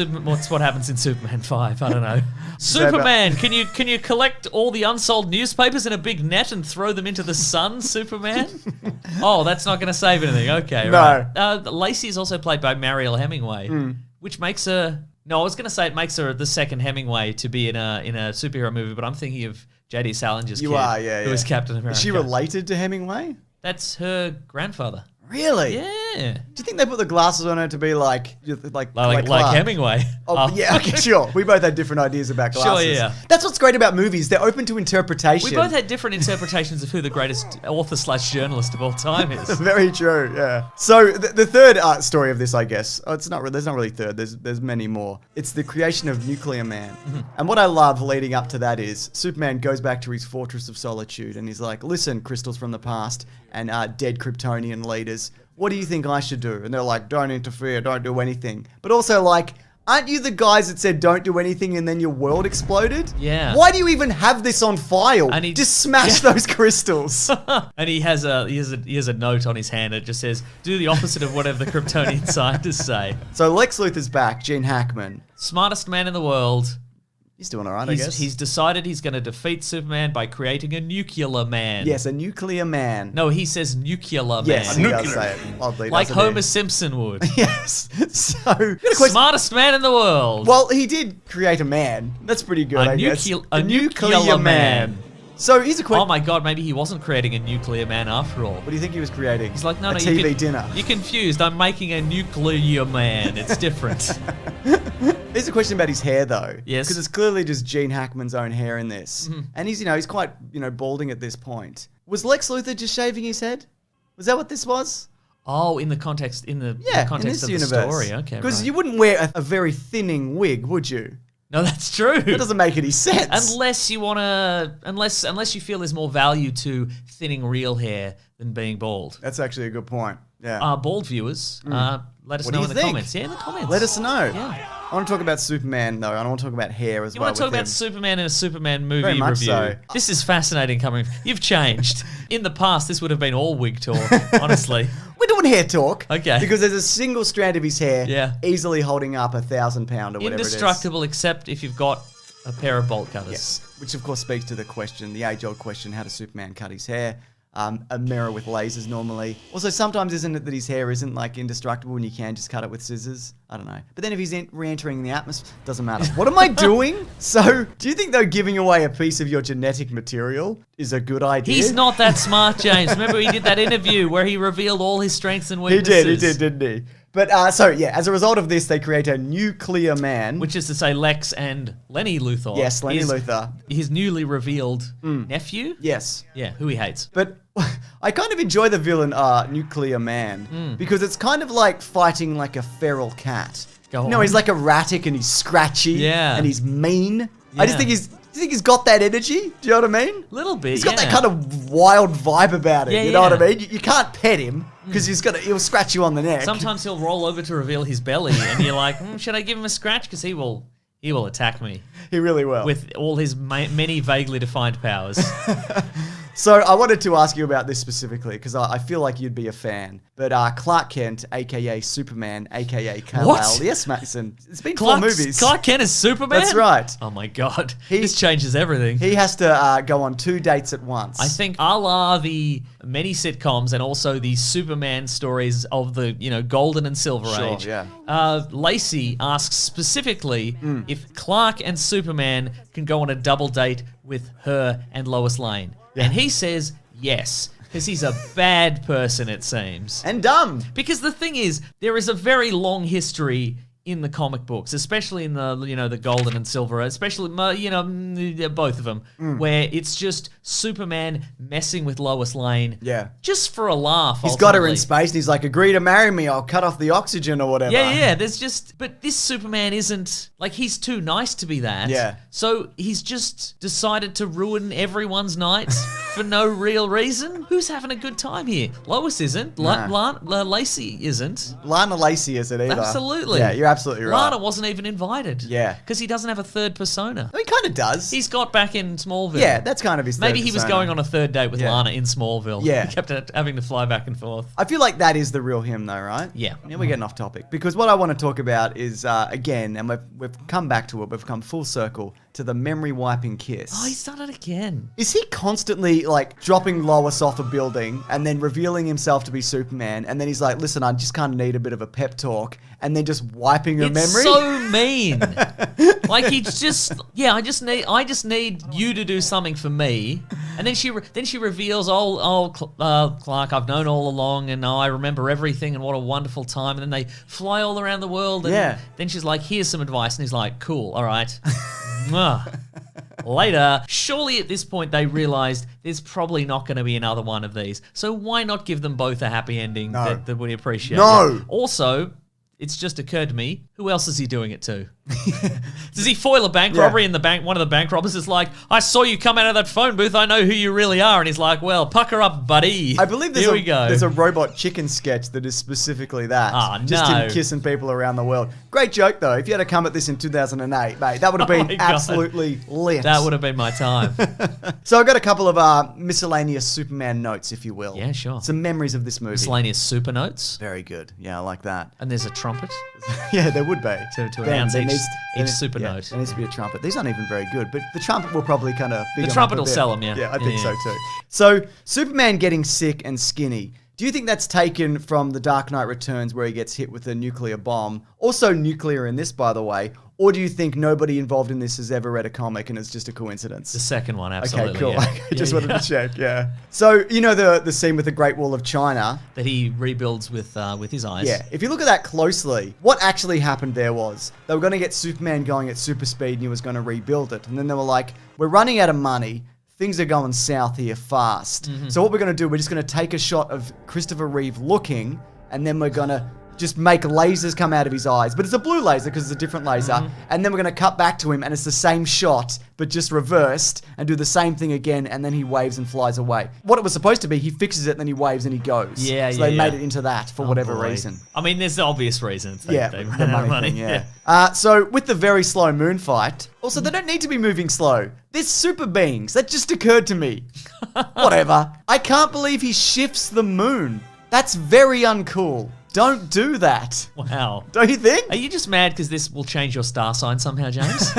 happens in Superman 5. I don't know. Superman, can you collect all the unsold newspapers in a big net and throw them into the sun, Superman? Oh, that's not going to save anything. Okay, No. right. Lacey is also played by Mariel Hemingway, which makes her... No, I was going to say it makes her the second Hemingway to be in a superhero movie, but I'm thinking of J.D. Salinger's kid, who was Captain America. Is she related to Hemingway? That's her grandfather. Really? Yeah. Do you think they put the glasses on her to be like Like Hemingway. Oh, yeah, okay, sure. We both had different ideas about glasses. Sure, yeah. That's what's great about movies. They're open to interpretation. We both had different interpretations of who the greatest author/journalist of all time is. Very true, yeah. So the third story of this, I guess, there's not really third, there's many more. It's the creation of Nuclear Man. Mm-hmm. And what I love leading up to that is Superman goes back to his Fortress of Solitude and he's like, listen, crystals from the past and dead Kryptonian leaders, what do you think I should do? And they're like, don't interfere, don't do anything. But also like, aren't you the guys that said don't do anything and then your world exploded? Yeah. Why do you even have this on file? And just smash those crystals. And he has a note on his hand that just says, do the opposite of whatever the Kryptonian scientists say. So Lex Luthor's back, Gene Hackman. Smartest man in the world. He's doing all right, I guess. He's decided he's going to defeat Superman by creating a nuclear man. Yes, a nuclear man. No, he says nuclear man. Yes, he does say it. Oddly, like doesn't he? Homer Simpson would. Yes. So, Smartest man in the world. Well, he did create a man. That's pretty good, I guess. A nuclear man. So here's a question. Oh my god, maybe he wasn't creating a nuclear man after all. What do you think he was creating? He's like, no, a TV dinner. You're confused. I'm making a nuclear man. It's different. There's a question about his hair, though. Yes. Because it's clearly just Gene Hackman's own hair in this. Mm-hmm. And he's quite, balding at this point. Was Lex Luthor just shaving his head? Was that what this was? Oh, in the context, the context of universe. The story. Okay, because right. you wouldn't wear a very thinning wig, would you? No, that's true. That doesn't make any sense. Unless you feel there's more value to thinning real hair than being bald. That's actually a good point. Yeah. Bald viewers, let us know in the comments. Yeah, in the comments. Let us know. Yeah. I want to talk about Superman, though. I don't want to talk about hair as well. You want to talk about Superman in a Superman movie Very much review? so. This is fascinating coming. You've changed. In the past, this would have been all wig talk, honestly. We're doing hair talk. Okay. Because there's a single strand of his hair easily holding up 1,000 pound or whatever it is. Indestructible except if you've got a pair of bolt cutters. Yes. Which, of course, speaks to the question, the age-old question, how does Superman cut his hair? A mirror with lasers normally. Also, sometimes isn't it that his hair isn't like indestructible and you can just cut it with scissors? I don't know. But then if he's re-entering the atmosphere, doesn't matter. What am I doing? So, do you think though giving away a piece of your genetic material is a good idea? He's not that smart, James. Remember he did that interview where he revealed all his strengths and weaknesses? He did, didn't he? But, as a result of this, they create a nuclear man. Which is to say Lex and Lenny Luthor. Yes, Lenny Luthor. His newly revealed nephew? Yes. Yeah, who he hates. But I kind of enjoy the villain, Nuclear Man, because it's kind of like fighting like a feral cat. Go on. No, he's like erratic and he's scratchy and he's mean. I just think he's got that energy. Do you know what I mean? Little bit, He's got that kind of wild vibe about it. Yeah, you know what I mean? You can't pet him because he'll scratch you on the neck. Sometimes he'll roll over to reveal his belly and you're like, should I give him a scratch? Because he will attack me. He really will. With all his many vaguely defined powers. So I wanted to ask you about this specifically because I feel like you'd be a fan. But Clark Kent, a.k.a. Superman, a.k.a. Kal-El. What? Yes, Mason. It's been 4 movies. Clark Kent is Superman? That's right. Oh my God. This changes everything. He has to go on 2 dates at once. I think a la the many sitcoms and also the Superman stories of the, Golden and Silver Age. Yeah. Lacey asks specifically if Clark and Superman can go on a double date with her and Lois Lane. Yeah. And he says yes, because he's a bad person, it seems. And dumb. Because the thing is, there is a very long history in the comic books, especially in the the golden and silver, especially both of them, where it's just Superman messing with Lois Lane, just for a laugh. He's got her in space, and he's like, "Agree to marry me, I'll cut off the oxygen or whatever." Yeah. But this Superman isn't like, he's too nice to be that. Yeah. So he's just decided to ruin everyone's night for no real reason. Who's having a good time here? Lois isn't. Lacey isn't. Lana Lacey isn't either. Absolutely. Yeah, you're absolutely right. Lana wasn't even invited. Yeah. Because he doesn't have a third persona. He kind of does. He's got back in Smallville. Yeah, that's kind of his third Maybe he was persona. going on a third date with Lana in Smallville. Yeah. He kept having to fly back and forth. I feel like that is the real him, though, right? Yeah. Yeah, we're getting off topic. Because what I want to talk about is, again, and we've come back to it, we've come full circle to the memory wiping kiss. Oh, he's done it again. Is he constantly, like, dropping Lois off a building and then revealing himself to be Superman, and then he's like, listen, I just kind of need a bit of a pep talk, and then just wiping her memory? So mean. Like, he's just, I just need you to do something for me. And then she reveals, Clark, I've known all along, and I remember everything, and what a wonderful time. And then they fly all around the world, and then she's like, here's some advice, and he's like, cool, all right. Later, surely at this point they realized there's probably not going to be another one of these. So why not give them both a happy ending that we appreciate? No. Also, it's just occurred to me, who else is he doing it to? Does he foil a bank robbery in the bank? One of the bank robbers is like, I saw you come out of that phone booth. I know who you really are. And he's like, well, pucker up, buddy. I believe there's there's a robot chicken sketch that is specifically that. Just no. him kissing people around the world. Great joke, though. If you had to come at this in 2008, mate, that would have been absolutely lit. That would have been my time. So I've got a couple of miscellaneous Superman notes, if you will. Yeah, sure. Some memories of this movie. Miscellaneous super notes. Very good. Yeah, I like that. And there's a trumpet Yeah, there would be. to announce each super note. There needs to be a trumpet. These aren't even very good, but the trumpet will probably kind of... The trumpet will sell them, yeah. Yeah, I think so too. So, Superman getting sick and skinny. Do you think that's taken from The Dark Knight Returns, where he gets hit with a nuclear bomb? Also nuclear in this, by the way. Or do you think nobody involved in this has ever read a comic and it's just a coincidence? The second one, absolutely. Okay, cool. Yeah. I just wanted to check, yeah. So, you know the scene with the Great Wall of China? That he rebuilds with his eyes. Yeah, if you look at that closely, what actually happened there was they were going to get Superman going at super speed and he was going to rebuild it. And then they were like, we're running out of money. Things are going south here fast. So what we're going to do, we're just going to take a shot of Christopher Reeve looking, and then we're going to just make lasers come out of his eyes. But it's a blue laser because it's a different laser. And then we're going to cut back to him, and it's the same shot, but just reversed, and do the same thing again, and then he waves and flies away. What it was supposed to be, he fixes it, then he waves and he goes. Yeah, so they made it into that for whatever reason. I mean, there's the obvious reasons. They The ran out of money. thing, so with the very slow moon fight, also they don't need to be moving slow. They're super beings. That just occurred to me. Whatever. I can't believe he shifts the moon. That's very uncool. Don't do that. Wow. Don't you think? Are you just mad because this will change your star sign somehow, James?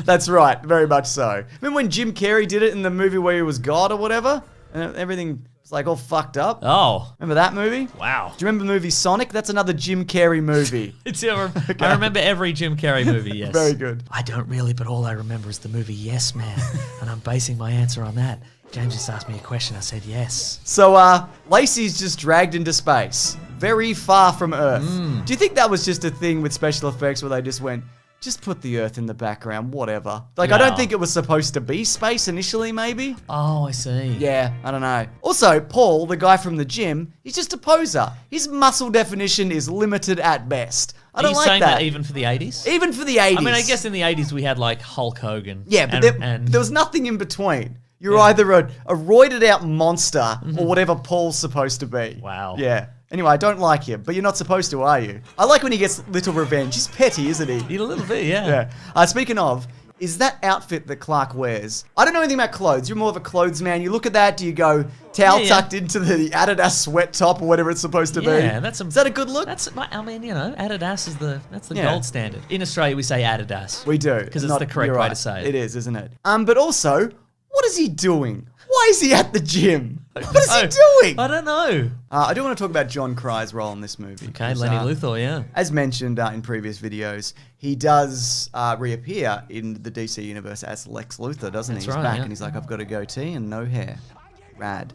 That's right. Very much so. Remember when Jim Carrey did it in the movie where he was God or whatever? And everything was like all fucked up? Oh. Remember that movie? Wow. Do you remember the movie Sonic? That's another Jim Carrey movie. I remember every Jim Carrey movie, yes. Very good. I don't really, but all I remember is the movie Yes Man. And I'm basing my answer on that. James just asked me a question. I said yes. So, Lacey's just dragged into space. Very far from Earth. Do you think that was just a thing with special effects where they just went, just put the Earth in the background, whatever? Like, I don't think it was supposed to be space initially, maybe? Oh, I see. Yeah, I don't know. Also, Paul, the guy from the gym, he's just a poser. His muscle definition is limited at best. I don't Are you like saying that. that even for the 80s? Even for the 80s. I mean, I guess in the 80s we had like Hulk Hogan. Yeah, but and there was nothing in between. You're either a roided out monster or whatever Paul's supposed to be. Wow. Yeah. Anyway, I don't like him, but you're not supposed to, are you? I like when he gets little revenge. He's petty, isn't he? a little bit, yeah. Yeah. Speaking of, is that outfit that Clark wears? I don't know anything about clothes. You're more of a clothes man. You look at that, do you go towel tucked into the Adidas sweat top or whatever it's supposed to be? Yeah, is that a good look? I mean, Adidas is the gold standard. In Australia, we say Adidas. We do. Because it's the correct way to say it. It is, isn't it? But also, what is he doing? Why is he at the gym? What is he doing? I don't know. I do want to talk about John Crye's role in this movie. Okay, Lenny Luthor, yeah. As mentioned in previous videos, he does reappear in the DC universe as Lex Luthor, doesn't he? He's back and he's like, I've got a goatee and no hair. Rad.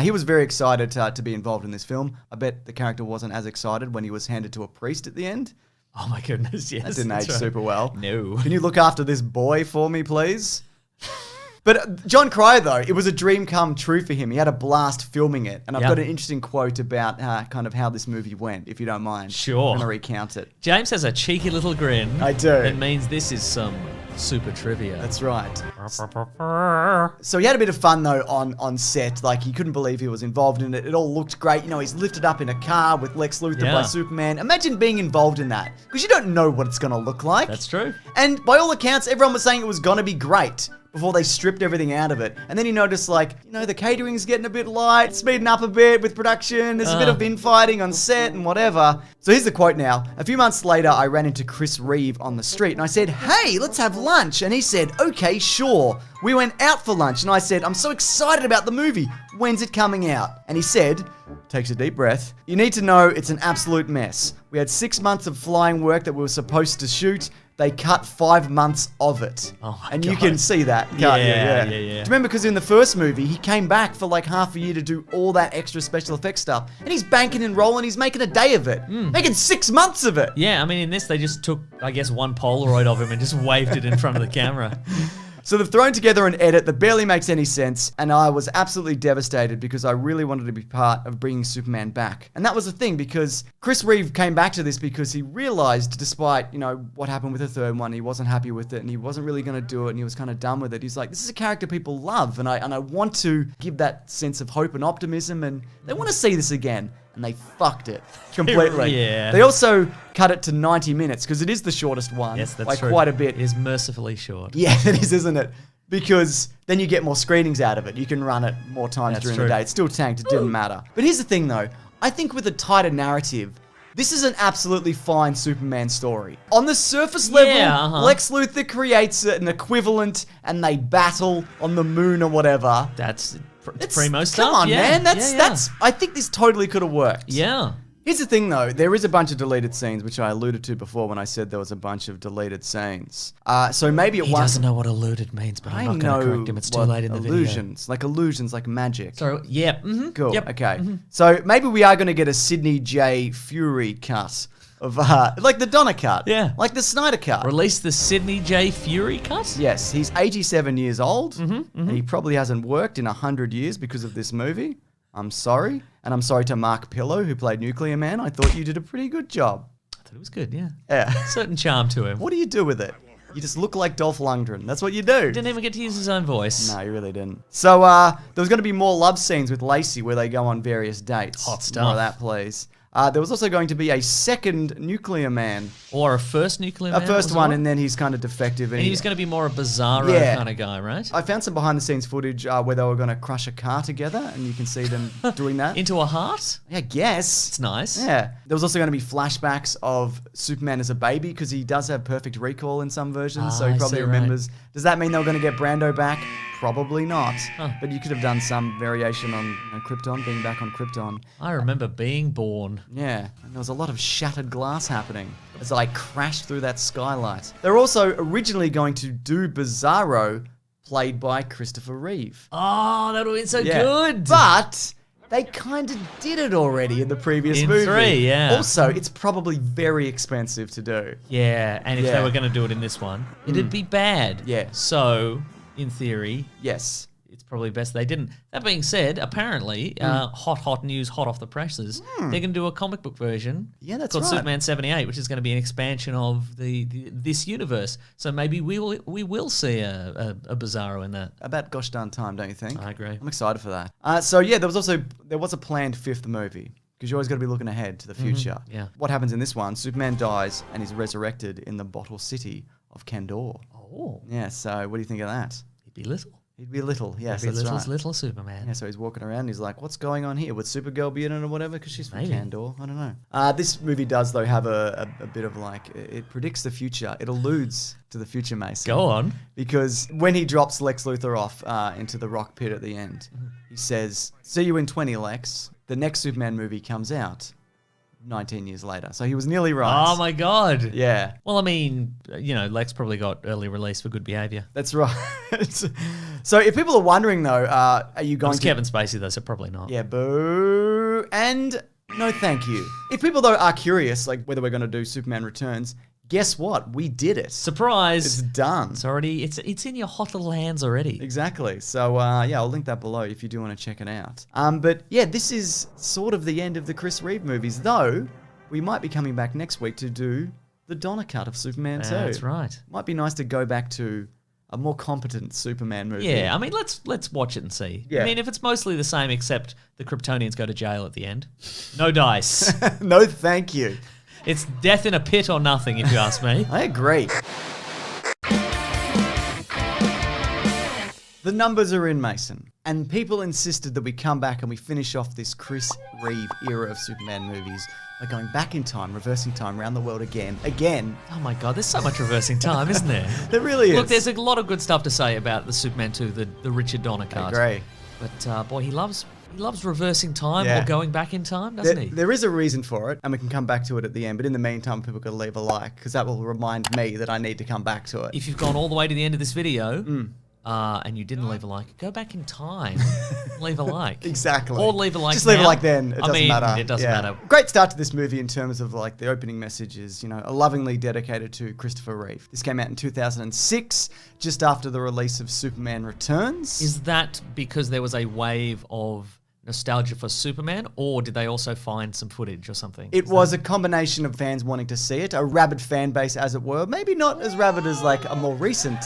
He was very excited to be involved in this film. I bet the character wasn't as excited when he was handed to a priest at the end. Oh my goodness, yes. That didn't age that's right. super well. No. Can you look after this boy for me, please? But John Cryer, though, it was a dream come true for him. He had a blast filming it. And I've Yeah. got an interesting quote about kind of how this movie went, if you don't mind. Sure. I'm going to recount it. James has a cheeky little grin. I do. That means this is some super trivia. That's right. So he had a bit of fun, though, on set. Like, he couldn't believe he was involved in it. It all looked great. You know, he's lifted up in a car with Lex Luthor Yeah. by Superman. Imagine being involved in that. Because you don't know what it's going to look like. That's true. And by all accounts, everyone was saying it was going to be great before they stripped everything out of it. And then you notice, like, you know, the catering's getting a bit light, speeding up a bit with production. There's a bit of infighting on set and whatever. So here's the quote now. A few months later, I ran into Chris Reeve on the street and I said, "Hey, let's have lunch." And he said, "Okay, sure." We went out for lunch and I said, "I'm so excited about the movie. When's it coming out?" And he said, takes a deep breath, "You need to know it's an absolute mess. We had 6 months of flying work that we were supposed to shoot. They cut 5 months of it." Oh my and God. you can see that, can't you? Yeah. Do you remember, because in the first movie, he came back for like half a year to do all that extra special effects stuff. And he's banking and rolling, he's making a day of it. Making 6 months of it. Yeah, I mean, in this, they just took, I guess, one Polaroid of him and just waved it in front of the camera. So they've thrown together an edit that barely makes any sense, and I was absolutely devastated because I really wanted to be part of bringing Superman back. And that was the thing, because Chris Reeve came back to this because he realized, despite, you know, what happened with the third one, he wasn't happy with it and he wasn't really going to do it and he was kind of done with it. He's like, this is a character people love, and I want to give that sense of hope and optimism, and they want to see this again. And they fucked it completely. Yeah. They also cut it to 90 minutes because it is the shortest one. Yes, that's by true. quite a bit. It is mercifully short. Yeah, it is, isn't it? Because then you get more screenings out of it. You can run it more times That's during true. the day. It's still tanked. It didn't matter. But here's the thing, though. I think with a tighter narrative, this is an absolutely fine Superman story. On the surface level, Lex Luthor creates an equivalent and they battle on the moon or whatever. It's It's primo stuff. Come on, yeah. man. Yeah. That's. I think this totally could have worked. Yeah. Here's the thing, though. There is a bunch of deleted scenes, which I alluded to before when I said there was a bunch of deleted scenes. So maybe it He was. doesn't know what alluded means, but I'm not going to correct him. It's too what late in the illusions, like magic. video. So, yeah. Mm-hmm. Cool. Yep. Okay. So maybe we are going to get a Sidney J. Fury cut of like the Donner cut. Yeah. Like the Snyder cut. Release the Sidney J. Fury cut? Yes, he's 87 years old, and he probably hasn't worked in 100 years because of this movie. I'm sorry. And I'm sorry to Mark Pillow, who played Nuclear Man. I thought you did a pretty good job. I thought it was good, yeah. Yeah. Certain charm to him. What do you do with it? You just look like Dolph Lundgren. That's what you do. Didn't even get to use his own voice. No, you really didn't. So there was going to be more love scenes with Lacey where they go on various dates. Hot stuff. More of that, please. There was also going to be a second Nuclear Man. Or a first Nuclear Man. A first was one, it? and then he's kind of defective. And he was going to be more a bizarro Yeah. kind of guy, right? I found some behind-the-scenes footage where they were going to crush a car together, and you can see them doing that. Into a heart? I guess. It's nice. Yeah. There was also going to be flashbacks of Superman as a baby, because he does have perfect recall in some versions, so he I probably see, right. remembers. Does that mean they were going to get Brando back? Probably not. But you could have done some variation on Krypton, being back on Krypton. I remember being born. Yeah, and there was a lot of shattered glass happening as I crashed through that skylight. They're also originally going to do Bizarro, played by Christopher Reeve. Oh, that would have been so Yeah. good. But they kind of did it already in the previous In movie. 3, yeah. Also, it's probably very expensive to do. Yeah, and if Yeah. they were going to do it in this one, it'd be bad. Yeah. So, in theory, Yes. it's probably best they didn't. That being said, apparently, hot news, hot off the presses, they're going to do a comic book version. Yeah, that's called right. Superman 78, which is going to be an expansion of this universe. So maybe we will see a Bizarro in that. About gosh darn time, don't you think? I agree. I'm excited for that. So yeah, there was a planned fifth movie. Because you always got to be looking ahead to the future. yeah. What happens in this one? Superman dies and is resurrected in the bottle city of Kandor. Oh, Yeah, so what do you think of that? he'd be little. He'd be little, yes, He'd be that's little, right. little Superman. Yeah, so he's walking around. He's like, "What's going on here? Would Supergirl be in it or whatever?" Because she's from Maybe. Kandor. I don't know. This movie does though have a bit of like it predicts the future. It alludes to the future, Mason. Go on. Because when he drops Lex Luthor off into the rock pit at the end, he says, "See you in 20, Lex." The next Superman movie comes out 19 years later, so he was nearly right. Oh my God. Yeah. Well, I mean, Lex probably got early release for good behavior. That's right. So if people are wondering though, are you going It's to Kevin Spacey though, so probably not. Yeah, boo. And No, thank you. If people, though, are curious, like whether we're going to do Superman Returns, guess what? We did it. Surprise! It's done. It's already it's in your hot little hands already. Exactly. So, yeah, I'll link that below if you do want to check it out. But, yeah, this is sort of the end of the Chris Reeve movies, though we might be coming back next week to do the Donner cut of Superman 2. That's right. Might be nice to go back to a more competent Superman movie. Yeah, I mean, let's watch it and see. Yeah. I mean, if it's mostly the same, except the Kryptonians go to jail at the end. No dice. No, thank you. It's death in a pit or nothing, if you ask me. I agree. The numbers are in, Mason, and people insisted that we come back and we finish off this Chris Reeve era of Superman movies by going back in time, reversing time, around the world again. Oh my God, there's so much reversing time, isn't there? There really is. Look, there's a lot of good stuff to say about the Superman 2, the Richard Donner cut. I agree. But boy, he loves reversing time Yeah. or going back in time, doesn't he? There is a reason for it, and we can come back to it at the end. But in the meantime, people got to leave a like, because that will remind me that I need to come back to it. If you've gone all the way to the end of this video and you didn't leave a like, go back in time, leave a like. Exactly. Or leave a like Just leave a now. like then. It doesn't matter. It doesn't matter. Great start to this movie in terms of like the opening messages, you know, lovingly dedicated to Christopher Reeve. This came out in 2006, just after the release of Superman Returns. Is that because there was a wave of nostalgia for Superman, or did they also find some footage or something? It was a combination of fans wanting to see it, a rabid fan base as it were. Maybe not as rabid as like a more recent...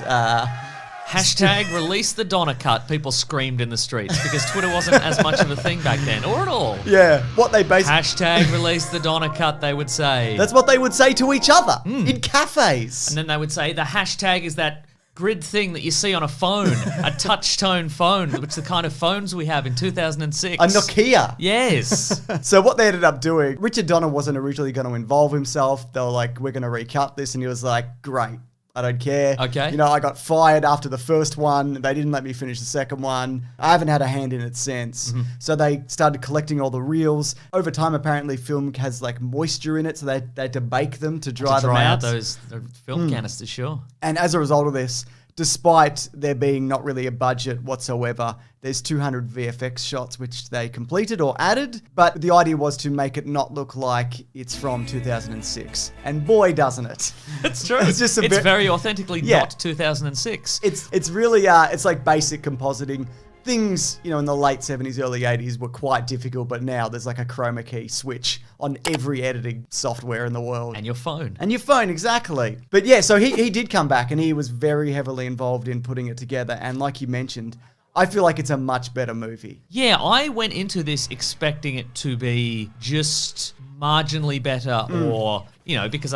Hashtag release the Donner cut, people screamed in the streets because Twitter wasn't as much of a thing back then, or at all. Yeah, what they basically... Hashtag release the Donner cut, they would say. That's what they would say to each other in cafes. And then they would say the hashtag is that grid thing that you see on a phone, a touch-tone phone, which is the kind of phones we have in 2006. A Nokia. Yes. So what they ended up doing, Richard Donner wasn't originally going to involve himself. They were like, we're going to recut this. And he was like, great. I don't care. Okay. You know, I got fired after the first one. They didn't let me finish the second one. I haven't had a hand in it since. Mm-hmm. So they started collecting all the reels. Over time, apparently, film has like moisture in it. So they had to bake them to dry them out. those the film canisters, sure. And as a result of this, despite there being not really a budget whatsoever, there's 200 VFX shots which they completed or added, but the idea was to make it not look like it's from 2006. And boy, doesn't it. It's true. It's just it's very authentically not 2006. It's really, it's like basic compositing. Things, you know, in the late 70s, early 80s were quite difficult, but now there's like a chroma key switch on every editing software in the world. And your phone. And your phone, exactly. But yeah, so he did come back and he was very heavily involved in putting it together. And like you mentioned, I feel like it's a much better movie. Yeah, I went into this expecting it to be just marginally better or, you know, because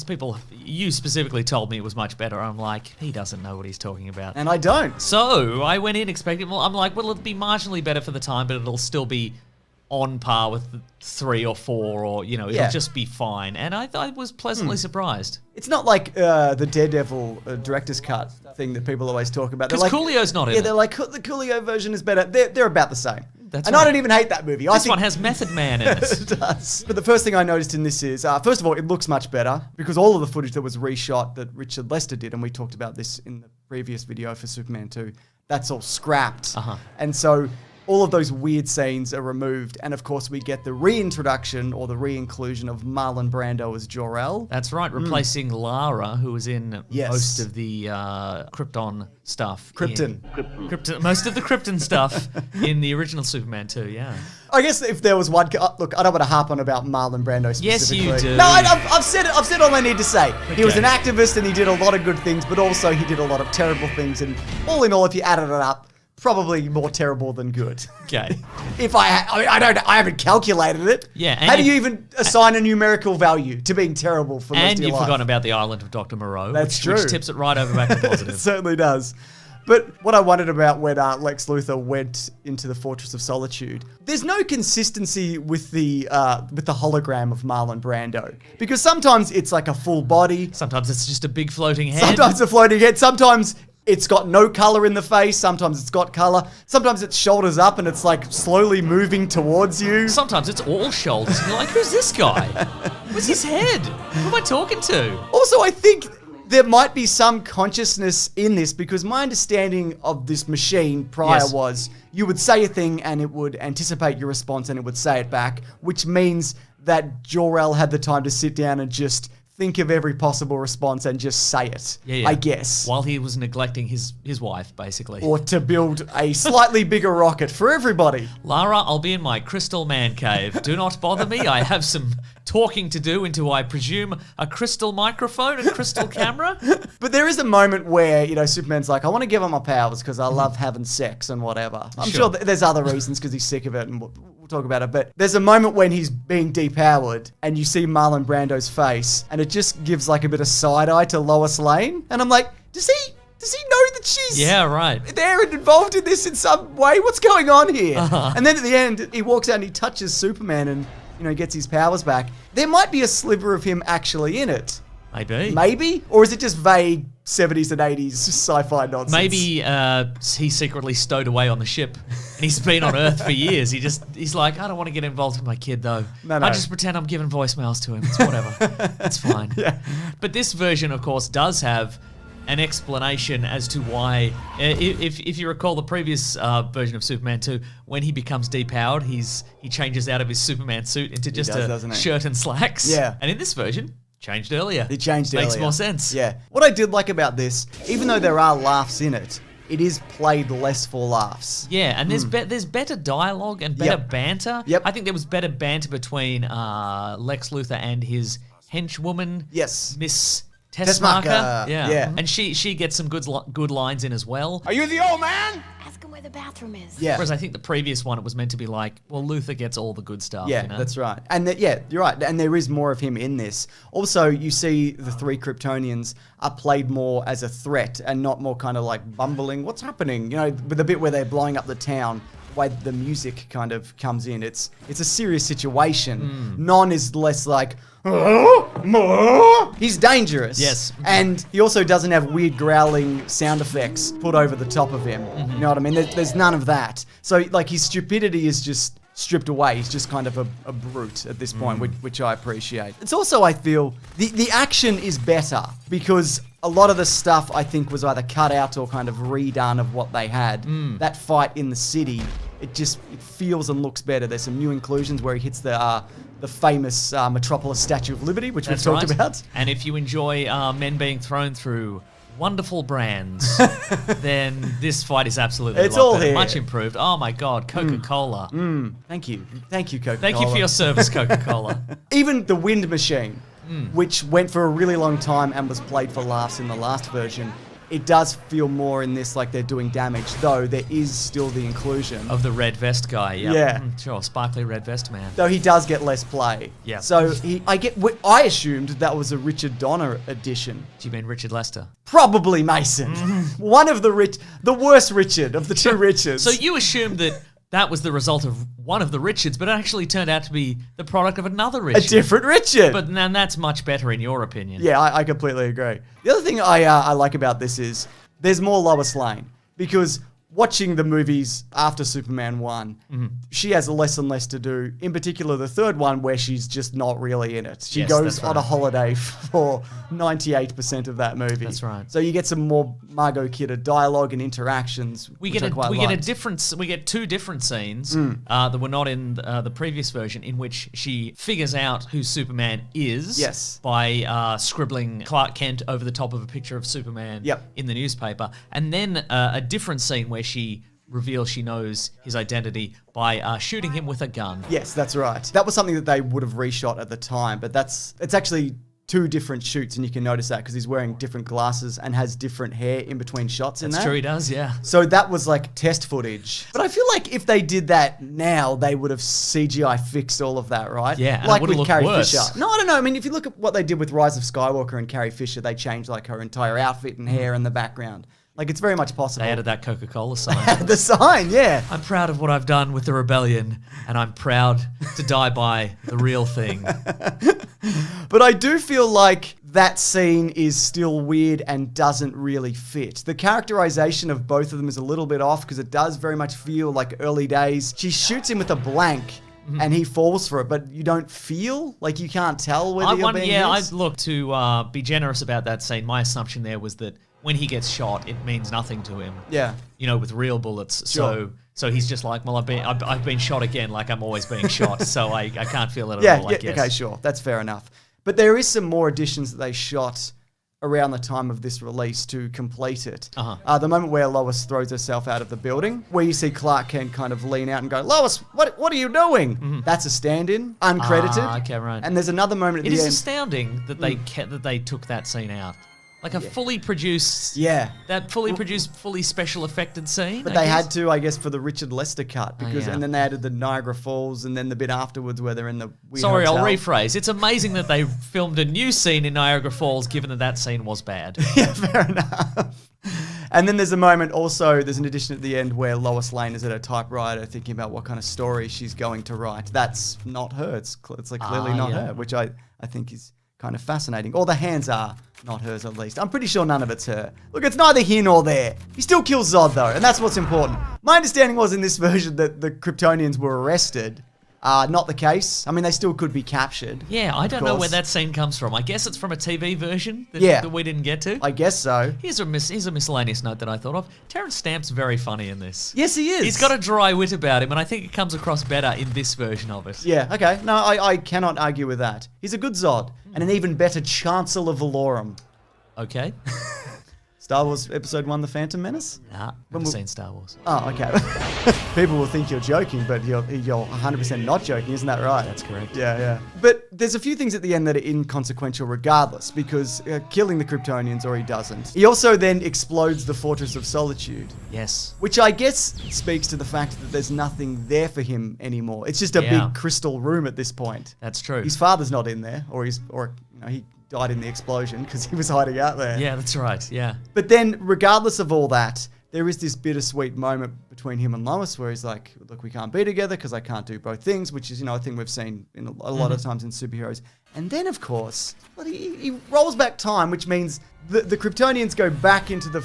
people, you specifically told me it was much better. I'm like, he doesn't know what he's talking about. And I don't. So I went in expecting, well, I'm like, well, it'll be marginally better for the time, but it'll still be on par with 3 or 4 or, you know, it'll just be fine. And I was pleasantly surprised. It's not like the Daredevil director's cut thing that people always talk about. Because Coolio's not in it. Yeah, they're like, the Coolio version is better. They're about the same. That's and right. I don't even hate that movie. This one has Method Man in it. It does. But the first thing I noticed in this is, first of all, it looks much better because all of the footage that was reshot that Richard Lester did, and we talked about this in the previous video for Superman 2, that's all scrapped. And so all of those weird scenes are removed. And of course, we get the reintroduction or the re-inclusion of Marlon Brando as Jor-El. That's right, replacing Lara, who was in most of the Krypton stuff. Krypton. Most of the Krypton stuff in the original Superman 2, yeah. I guess if there was one... look, I don't want to harp on about Marlon Brando specifically. Yes, you do. No, I've said it. I've said all I need to say. Okay. He was an activist and he did a lot of good things, but also he did a lot of terrible things. And all in all, if you added it up, probably more terrible than good. Okay. If I haven't calculated it. Yeah. How do you even assign a numerical value to being terrible for most of your life? And you've forgotten about the island of Dr. Moreau. That's true. Which tips it right over back to positive. It certainly does. But what I wondered about when Lex Luthor went into the Fortress of Solitude, there's no consistency with the hologram of Marlon Brando. Because sometimes it's like a full body. Sometimes it's just a big floating head. Sometimes a floating head. Sometimes it's got no color in the face. Sometimes it's got color. Sometimes it's shoulders up and it's like slowly moving towards you. Sometimes it's all shoulders. And you're like, who's this guy? What's his head? Who am I talking to? Also, I think there might be some consciousness in this, because my understanding of this machine prior Yes. was you would say a thing and it would anticipate your response and it would say it back, which means that Jor-El had the time to sit down and just think of every possible response and just say it, Yeah. I guess. While he was neglecting his wife, basically. Or to build a slightly bigger rocket for everybody. Lara, I'll be in my crystal man cave. Do not bother me. I have some talking to do into, I presume, a crystal microphone and crystal camera. But there is a moment where, Superman's like, I want to give him my powers because I love having sex and whatever. I'm sure there's other reasons because he's sick of it and we'll talk about it. But there's a moment when he's being depowered and you see Marlon Brando's face and it just gives like a bit of side eye to Lois Lane. And I'm like, does he know that she's there and involved in this in some way? What's going on here? And then at the end, he walks out and he touches Superman and, gets his powers back. There might be a sliver of him actually in it. Maybe? Or is it just vague 70s and 80s sci-fi nonsense? Maybe he's secretly stowed away on the ship and he's been on Earth for years. He's like, I don't want to get involved with my kid though. No. I just pretend I'm giving voicemails to him. It's whatever. It's fine. Yeah. But this version, of course, does have an explanation as to why, if you recall the previous version of Superman 2, when he becomes depowered, he changes out of his Superman suit into just a shirt and slacks. Yeah. And in this version, changed earlier. It changed earlier. Makes more sense. Yeah. What I did like about this, even though there are laughs in it, it is played less for laughs. Yeah, and there's better dialogue and better banter. Yep. I think there was better banter between Lex Luthor and his henchwoman, Yes. Miss Tessmacher. Tessmacher. Yeah. And she gets some good lines in as well. Are you the old man? Ask him where the bathroom is. Yeah. Whereas I think the previous one, it was meant to be like, well, Luthor gets all the good stuff. Yeah, that's right. And you're right. And there is more of him in this. Also, you see the three Kryptonians are played more as a threat and not more kind of like bumbling. What's happening? With the bit where they're blowing up the town, the way the music kind of comes in. It's a serious situation. Non is less like, he's dangerous. Yes. And he also doesn't have weird growling sound effects put over the top of him. You know what I mean? There's none of that. So like his stupidity is just stripped away. He's just kind of a brute at this point, which I appreciate. It's also, I feel, the action is better because a lot of the stuff I think was either cut out or kind of redone of what they had. That fight in the city, it feels and looks better. There's some new inclusions where he hits the famous Metropolis Statue of Liberty, which we've talked about. And if you enjoy men being thrown through wonderful brands, then this fight is absolutely It's a lot all better. here. Much improved. Oh my God, Coca-Cola. Thank you, Coca-Cola. Thank you for your service, Coca-Cola. Even the wind machine, which went for a really long time and was played for laughs in the last version, it does feel more in this like they're doing damage, though there is still the inclusion. Of the red vest guy, yep. Yeah. Sure, sparkly red vest man. Though he does get less play. Yeah. So I assumed that was a Richard Donner edition. Do you mean Richard Lester? Probably Mason. One of the worst Richard of the two Richards. So you assumed that was the result of one of the Richards, but it actually turned out to be the product of another a Richard. different Richard. But then that's much better in your opinion. Yeah, I completely agree. The other thing I like about this is there's more Lois Lane, because watching the movies after Superman 1, she has less and less to do. In particular, the third one, where she's just not really in it. She Yes, goes that's on a right. holiday for 98% of that movie. That's right. So you get some more Margot Kidder dialogue and interactions. We which get I quite liked. we get two different scenes that were not in the previous version, in which she figures out who Superman is. Yes. By scribbling Clark Kent over the top of a picture of Superman. Yep. In the newspaper, and then a different scene where she reveals she knows his identity by shooting him with a gun. Yes, that's right. That was something that they would have reshot at the time, but it's actually two different shoots, and you can notice that because he's wearing different glasses and has different hair in between shots in that. That's true, he does, yeah. So that was like test footage. But I feel like if they did that now, they would have CGI fixed all of that, right? Yeah, and like it would have with looked Carrie worse. Fisher. No, I don't know. I mean, if you look at what they did with Rise of Skywalker and Carrie Fisher, they changed like her entire outfit and hair in the background. Like, it's very much possible. They added that Coca-Cola sign. The sign, yeah. I'm proud of what I've done with the rebellion, and I'm proud to die by the real thing. But I do feel like that scene is still weird and doesn't really fit. The characterization of both of them is a little bit off because it does very much feel like early days. She shoots him with a blank, and he falls for it, but you don't feel like you can't tell whether you're being hit. Look, to be generous about that scene, my assumption there was that when he gets shot, it means nothing to him. Yeah. You know, with real bullets. Sure. So he's just like, well, I've been shot again, like I'm always being shot, so I can't feel it at all, I guess. Okay, sure. That's fair enough. But there is some more additions that they shot around the time of this release to complete it. The moment where Lois throws herself out of the building, where you see Clark Kent kind of lean out and go, Lois, what are you doing? That's a stand-in, uncredited. Okay, right. And there's another moment at It the is end. astounding that they took that scene out. Like a fully produced... Yeah. That fully produced, fully special effected scene. But they had to, I guess, for the Richard Lester cut. Because, yeah. And then they added the Niagara Falls and then the bit afterwards where they're in the weird Sorry, hotel. I'll rephrase. It's amazing that they filmed a new scene in Niagara Falls, given that scene was bad. Yeah, fair enough. And then there's a moment also, there's an addition at the end where Lois Lane is at her typewriter thinking about what kind of story she's going to write. That's not her. It's like clearly not her, which I think is kind of fascinating. Or the hands are not hers, at least. I'm pretty sure none of it's her. Look, it's neither here nor there. He still kills Zod, though, and that's what's important. My understanding was in this version that the Kryptonians were arrested. Not the case. I mean, they still could be captured. Yeah, I don't know course. where that scene comes from. I guess it's from a TV version that we didn't get to. I guess so. Here's a miscellaneous note that I thought of. Terrence Stamp's very funny in this. Yes, he is. He's got a dry wit about him, and I think it comes across better in this version of it. Yeah, okay. No, I cannot argue with that. He's a good Zod, and an even better Chancellor Valorum. Okay. Star Wars Episode 1, The Phantom Menace? Nah, never seen Star Wars. Oh, okay. People will think you're joking, but you're 100% not joking, isn't that right? That's correct. Yeah. But there's a few things at the end that are inconsequential regardless, because killing the Kryptonians, or he doesn't. He also then explodes the Fortress of Solitude. Yes. Which I guess speaks to the fact that there's nothing there for him anymore. It's just a Yeah. big crystal room at this point. That's true. His father's not in there, or he died in the explosion because he was hiding out there. Yeah, that's right. Yeah. But then, regardless of all that, there is this bittersweet moment between him and Lois where he's like, look, we can't be together because I can't do both things, which is, a thing we've seen in a lot of times in superheroes. And then, of course, he rolls back time, which means the Kryptonians go back into the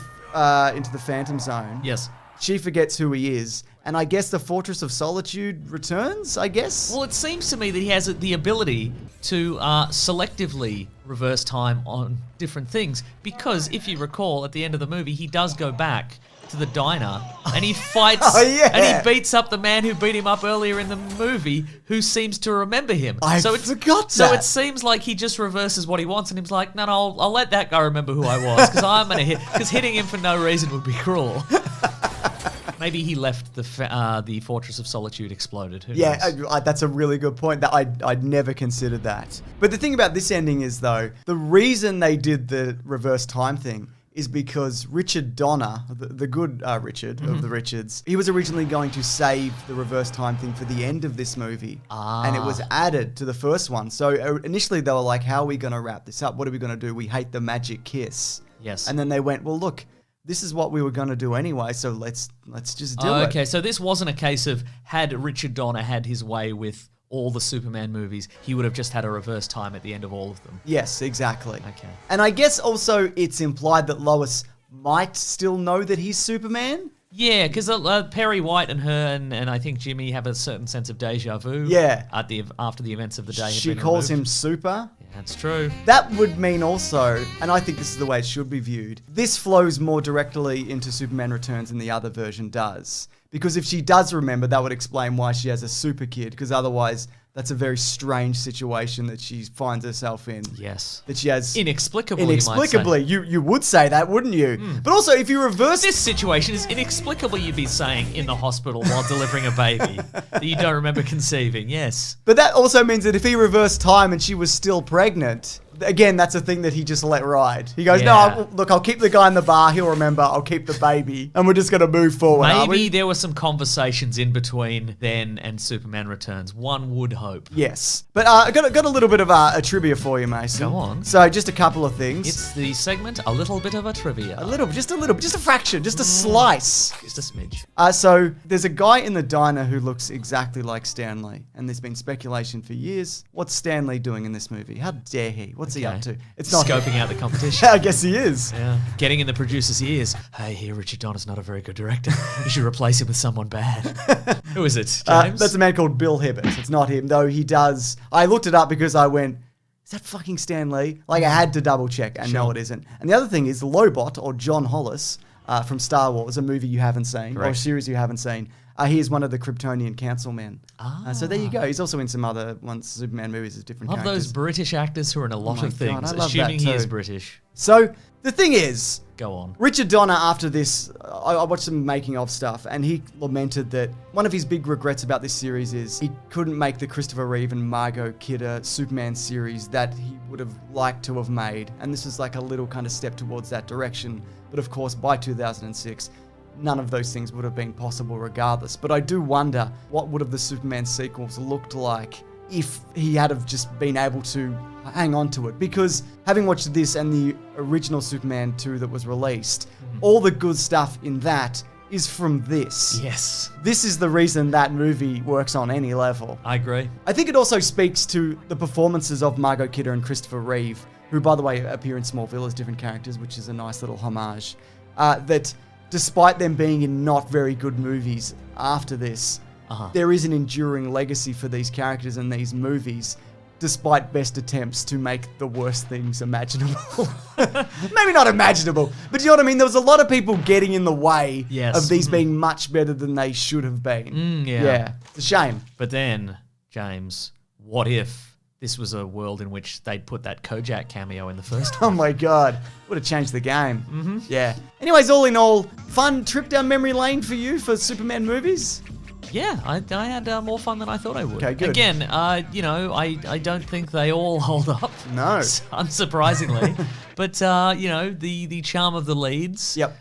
Phantom Zone. Yes. She forgets who he is. And I guess the Fortress of Solitude returns, I guess? Well, it seems to me that he has the ability to selectively reverse time on different things. Because if you recall, at the end of the movie, he does go back to the diner and he fights and he beats up the man who beat him up earlier in the movie, who seems to remember him. I forgot that. So it seems like he just reverses what he wants, and he's like, no, I'll let that guy remember who I was, because I'm gonna hit. Because hitting him for no reason would be cruel. Maybe he left the Fortress of Solitude exploded. Who knows? That's a really good point. That I'd never considered that. But the thing about this ending is, though, the reason they did the reverse time thing is because Richard Donner, the good Richard of the Richards, he was originally going to save the reverse time thing for the end of this movie. And it was added to the first one. So initially they were like, how are we going to wrap this up? What are we going to do? We hate the magic kiss. Yes. And then they went, well, look, this is what we were going to do anyway, so let's just do it. Okay, so this wasn't a case of, had Richard Donner had his way with all the Superman movies, he would have just had a reverse time at the end of all of them. Yes, exactly. Okay. And I guess also it's implied that Lois might still know that he's Superman. Yeah, because Perry White and her and I think Jimmy have a certain sense of deja vu. Yeah. After the events of the day have She been calls removed. him Super. Yeah, that's true. That would mean also, and I think this is the way it should be viewed, this flows more directly into Superman Returns than the other version does. Because if she does remember, that would explain why she has a super kid, because otherwise that's a very strange situation that she finds herself in. Yes. That she has... Inexplicably, Inexplicably. you might say. You would say that, wouldn't you? But also, if you reverse... This situation is inexplicably, you'd be saying, in the hospital while delivering a baby that you don't remember conceiving. Yes. But that also means that if he reversed time and she was still pregnant, again, that's a thing that he just let ride. He goes, Yeah. no, look, I'll keep the guy in the bar. He'll remember. I'll keep the baby. And we're just going to move forward, aren't Maybe we? there were some conversations in between then and Superman Returns. One would hope. Yes. But I got a little bit of a trivia for you, Mason. Go on. So just a couple of things. It's the segment, a little bit of a trivia. just a fraction, just a slice. Just a smidge. So there's a guy in the diner who looks exactly like Stan Lee, and there's been speculation for years. What's Stan Lee doing in this movie? How dare he? What's he up to? It's not Scoping out the competition. I guess he is. Yeah. Getting in the producer's ears. Hey, here, Richard Donner's not a very good director. You should replace him with someone bad. Who is it, James? That's a man called Bill Hibbert. It's not him, though he does. I looked it up because I went, is that fucking Stan Lee? Like, I had to double check, and no, it isn't. And the other thing is Lobot, or John Hollis, from Star Wars, a movie you haven't seen, or a series you haven't seen. He is one of the Kryptonian councilmen. So there you go. He's also in some other Superman movies as different Love characters. those British actors who are in a lot of things, God, I love assuming that he is too. British. So the thing is, Go on. Richard Donner, after this, I watched some making of stuff, and he lamented that one of his big regrets about this series is he couldn't make the Christopher Reeve and Margot Kidder Superman series that he would have liked to have made. And this was like a little kind of step towards that direction. But of course, by 2006, none of those things would have been possible regardless. But I do wonder what would have the Superman sequels looked like if he had have just been able to hang on to it. Because having watched this and the original Superman 2 that was released, all the good stuff in that is from this. Yes. This is the reason that movie works on any level. I agree. I think it also speaks to the performances of Margot Kidder and Christopher Reeve, who, by the way, appear in Smallville as different characters, which is a nice little homage. That despite them being in not very good movies after this, there is an enduring legacy for these characters in these movies, despite best attempts to make the worst things imaginable. Maybe not imaginable, but you know what I mean? There was a lot of people getting in the way of these being much better than they should have been. Yeah. It's a shame. But then, James, what if this was a world in which they'd put that Kojak cameo in the first one? Oh my God. Would have changed the game. Yeah. Anyways, all in all, fun trip down memory lane for you for Superman movies? Yeah, I had more fun than I thought I would. Okay, good. Again, I don't think they all hold up. No. Unsurprisingly. But, the charm of the leads. Yep.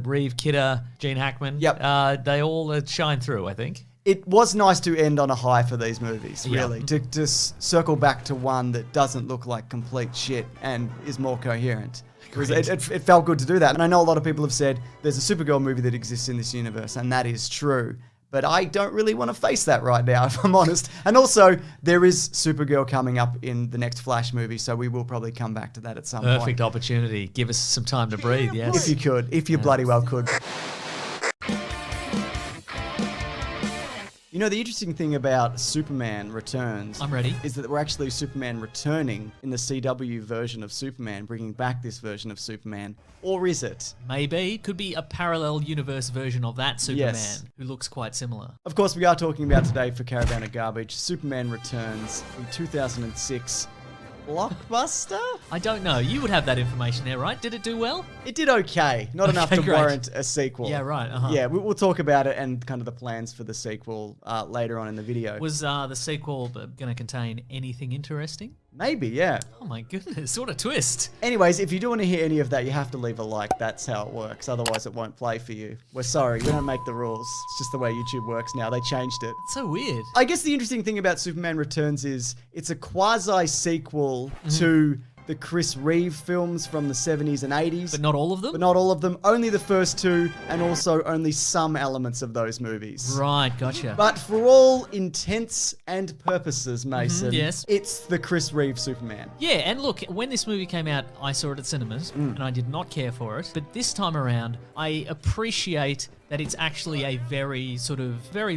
Reeve, Kidder, Gene Hackman. Yep. They all shine through, I think. It was nice to end on a high for these movies, really. To circle back to one that doesn't look like complete shit and is more coherent. It felt good to do that. And I know a lot of people have said there's a Supergirl movie that exists in this universe, and that is true. But I don't really want to face that right now, if I'm honest. And also, there is Supergirl coming up in the next Flash movie, so we will probably come back to that at some point. Perfect opportunity. Give us some time to breathe, yes. If you could. If you bloody well could. You know, the interesting thing about Superman Returns... I'm ready. ...is that we're actually Superman returning in the CW version of Superman, bringing back this version of Superman. Or is it? Maybe. Could be a parallel universe version of that Superman, Yes. who looks quite similar. Of course, we are talking about today for Caravan of Garbage, Superman Returns, the 2006 blockbuster? I don't know. You would have that information there, right? Did it do well? It did okay. Not enough Okay, to great. warrant a sequel. Yeah, right. Yeah, we'll talk about it and kind of the plans for the sequel later on in the video. Was the sequel going to contain anything interesting? Maybe, yeah. Oh my goodness, what a twist. Anyways, if you do want to hear any of that, you have to leave a like. That's how it works. Otherwise, it won't play for you. We're sorry. We don't make the rules. It's just the way YouTube works now. They changed it. It's so weird. I guess the interesting thing about Superman Returns is it's a quasi-sequel to the Chris Reeve films from the 70s and 80s. But not all of them? But not all of them. Only the first two, and also only some elements of those movies. Right, gotcha. But for all intents and purposes, Mason, yes. it's the Chris Reeve Superman. Yeah, and look, when this movie came out, I saw it at cinemas, and I did not care for it. But this time around, I appreciate that it's actually a very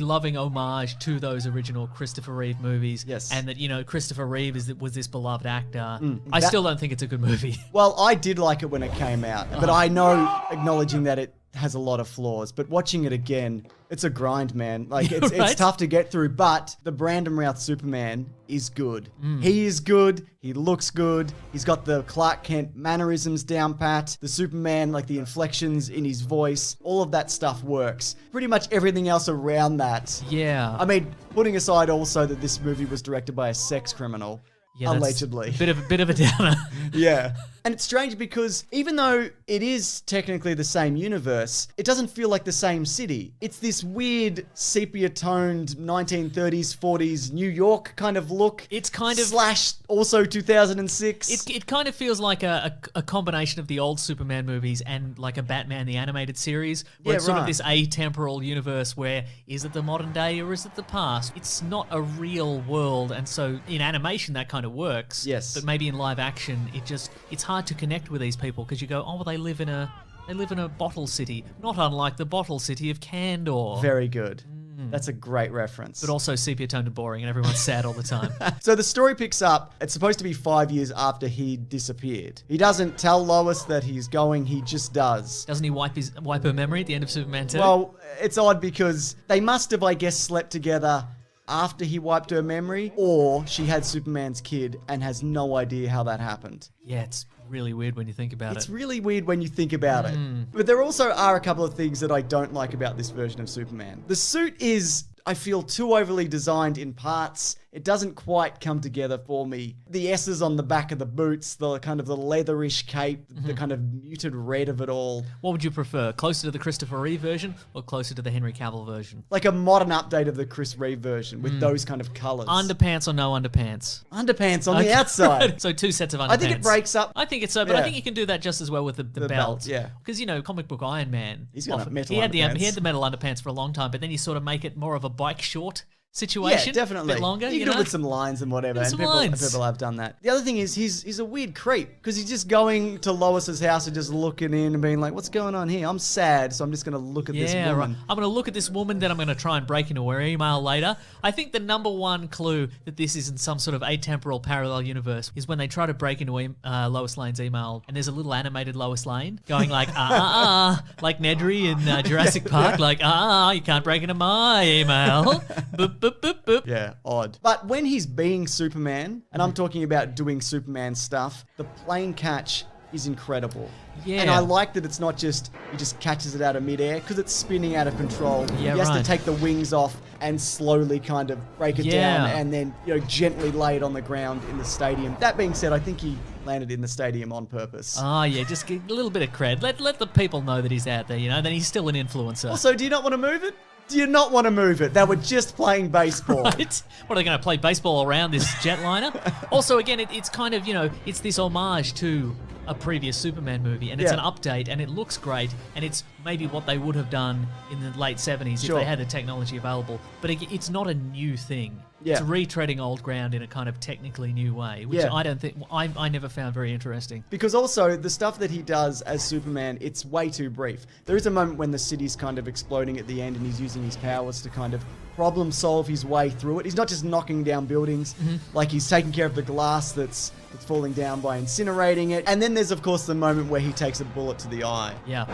loving homage to those original Christopher Reeve movies. Yes. And that, Christopher Reeve was this beloved actor. I still don't think it's a good movie. Well, I did like it when it came out, but I know, acknowledging that it has a lot of flaws, but watching it again, it's a grind, man. Like, it's Right? tough to get through, but the Brandon Routh Superman is good. He is good. He looks good. He's got the Clark Kent mannerisms down pat. The Superman, like the inflections in his voice, all of that stuff works. Pretty much everything else around that. Yeah. I mean, putting aside also that this movie was directed by a sex criminal. Yeah, that's allegedly. Bit of a downer. Yeah. And it's strange because even though it is technically the same universe, it doesn't feel like the same city. It's this weird sepia-toned 1930s, 40s New York kind of look. It's kind of... Slash also 2006. It kind of feels like a combination of the old Superman movies and like a Batman the Animated Series, where Yeah, it's sort of right. this atemporal universe where is it the modern day or is it the past? It's not a real world, and so in animation that kind of works. Yes. But maybe in live action it's hard to connect with these people because you go, oh, well, they live in a bottle city, not unlike the bottle city of Kandor. Very good. That's a great reference. But also sepia-toned and boring, and everyone's sad all the time. So the story picks up, it's supposed to be 5 years after he disappeared. He doesn't tell Lois that he's going, he just does. Doesn't he wipe her memory at the end of Superman 2? Well, it's odd because they must have, I guess, slept together after he wiped her memory, or she had Superman's kid and has no idea how that happened. Yeah, it's really weird when you think about It's it. really weird when you think about it. But there also are a couple of things that I don't like about this version of Superman. The suit is, I feel, too overly designed in parts. It doesn't quite come together for me. The S's on the back of the boots, the kind of the leatherish cape, the kind of muted red of it all. What would you prefer? Closer to the Christopher Reeve version or closer to the Henry Cavill version? Like a modern update of the Chris Reeve version with those kind of colours. Underpants or no underpants? Underpants on the outside. So 2 sets of underpants. I think it breaks up. I think it's so, but I Yeah. think you can do that just as well with the belt. belt, yeah. Because, comic book Iron Man. He's got metal he had underpants. he had the metal underpants for a long time, but then you sort of make it more of a bike short Yeah, situation. definitely. A bit longer, you can do it with some lines and whatever. Yeah, And some people, lines. people have done that. The other thing is he's a weird creep because he's just going to Lois's house and just looking in and being like, "What's going on here? I'm sad, so I'm just going to look at this Yeah, woman." right. I'm going to look at this woman, then I'm going to try and break into her email later. I think the number one clue that this is in some sort of atemporal parallel universe is when they try to break into Lois Lane's email, and there's a little animated Lois Lane going like, like Nedry in Jurassic Park, like, you can't break into my email. Boop, boop, boop, boop. Yeah, odd. But when he's being Superman, and I'm talking about doing Superman stuff, the plane catch is incredible. Yeah. And I like that it's not just, he just catches it out of midair, because it's spinning out of control. Yeah, he has to right. take the wings off and slowly kind of break it Yeah. down and then, gently lay it on the ground in the stadium. That being said, I think he landed in the stadium on purpose. Yeah, just get a little bit of cred. Let the people know that he's out there, then he's still an influencer. Also, do you not want to move it? Do you not want to move it? They were just playing baseball. Right? What, are they going to play baseball around this jetliner? Also, again, it's kind of, it's this homage to a previous Superman movie, and it's Yeah. an update, and it looks great, and it's maybe what they would have done in the late 70s Sure. if they had the technology available. But it's not a new thing. Yeah. It's retreading old ground in a kind of technically new way, which Yeah. I don't think, I never found very interesting. Because also, the stuff that he does as Superman, it's way too brief. There is a moment when the city's kind of exploding at the end and he's using his powers to kind of problem solve his way through it. He's not just knocking down buildings, like he's taking care of the glass that's falling down by incinerating it. And then there's, of course, the moment where he takes a bullet to the eye, Yeah.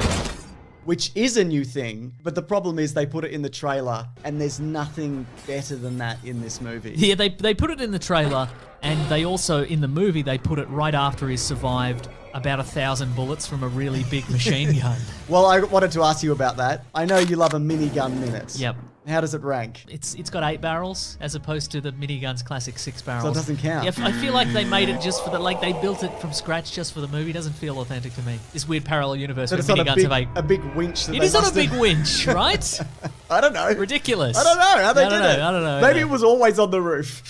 which is a new thing. But the problem is they put it in the trailer and there's nothing better than that in this movie. Yeah, they put it in the trailer, and they also, in the movie, they put it right after he's survived about 1,000 bullets from a really big machine gun. Well, I wanted to ask you about that. I know you love a minigun minute. Yep. How does it rank? It's got 8 barrels as opposed to the minigun's classic 6 barrels. So it doesn't count. Yeah, I feel like they made it just for the, like they built it from scratch just for the movie. It doesn't feel authentic to me. This weird parallel universe But where it's not miniguns have 8. a big winch. That It they is on a must big have- winch, right? I don't know. Ridiculous. I don't know how they I don't did know, it. I don't know. Maybe it was always on the roof.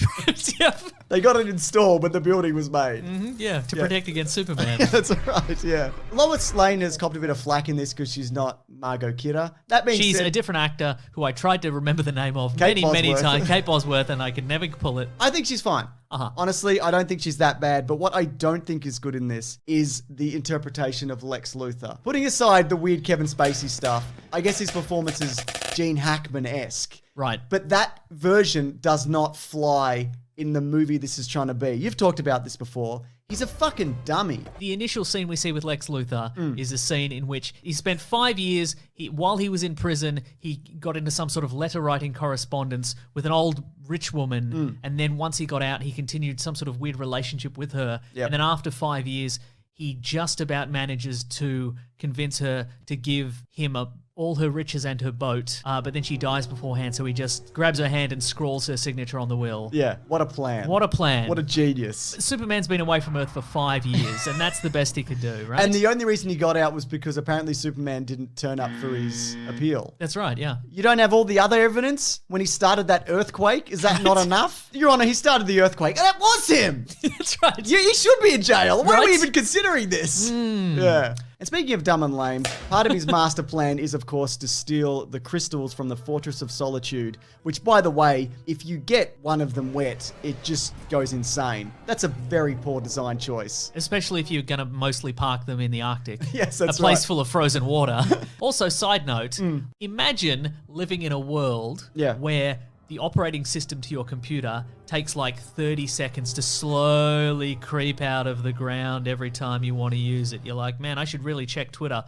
Yep. They got it installed when the building was made. Yeah, to protect against Superman. That's right, yeah. Lois Lane has copped a bit of flack in this because she's not Margot Kidder. That being She's said, a different actor who I tried to remember the name of Kate many Bosworth. times. Kate Bosworth, and I could never pull it. I think she's fine. Honestly, I don't think she's that bad, but what I don't think is good in this is the interpretation of Lex Luthor. Putting aside the weird Kevin Spacey stuff, I guess his performance is Gene Hackman-esque. Right. But that version does not fly in the movie this is trying to be. You've talked about this before. He's a fucking dummy. The initial scene we see with Lex Luthor Mm. is a scene in which he spent 5 years, while he was in prison, he got into some sort of letter-writing correspondence with an old rich woman, Mm. and then once he got out, he continued some sort of weird relationship with her, Yep. and then after 5 years, he just about manages to convince her to give him all her riches and her boat, but then she dies beforehand, so he just grabs her hand and scrawls her signature on the will. Yeah, what a plan. What a plan. What a genius. Superman's been away from Earth for 5 years, and that's the best he could do, right? And the only reason he got out was because apparently Superman didn't turn up for his appeal. That's right, yeah. You don't have all the other evidence when he started that earthquake? Is that not enough? Your Honor, he started the earthquake. And that was him! That's right. Yeah, he should be in jail. Why are we Right? even considering this? Yeah. And speaking of dumb and lame, part of his master plan is, of course, to steal the crystals from the Fortress of Solitude, which, by the way, if you get one of them wet, it just goes insane. That's a very poor design choice. Especially if you're going to mostly park them in the Arctic. Yes, that's a place right. full of frozen water. Also, side note, imagine living in a world Yeah. where the operating system to your computer takes like 30 seconds to slowly creep out of the ground every time you want to use it. You're like, man, I should really check Twitter.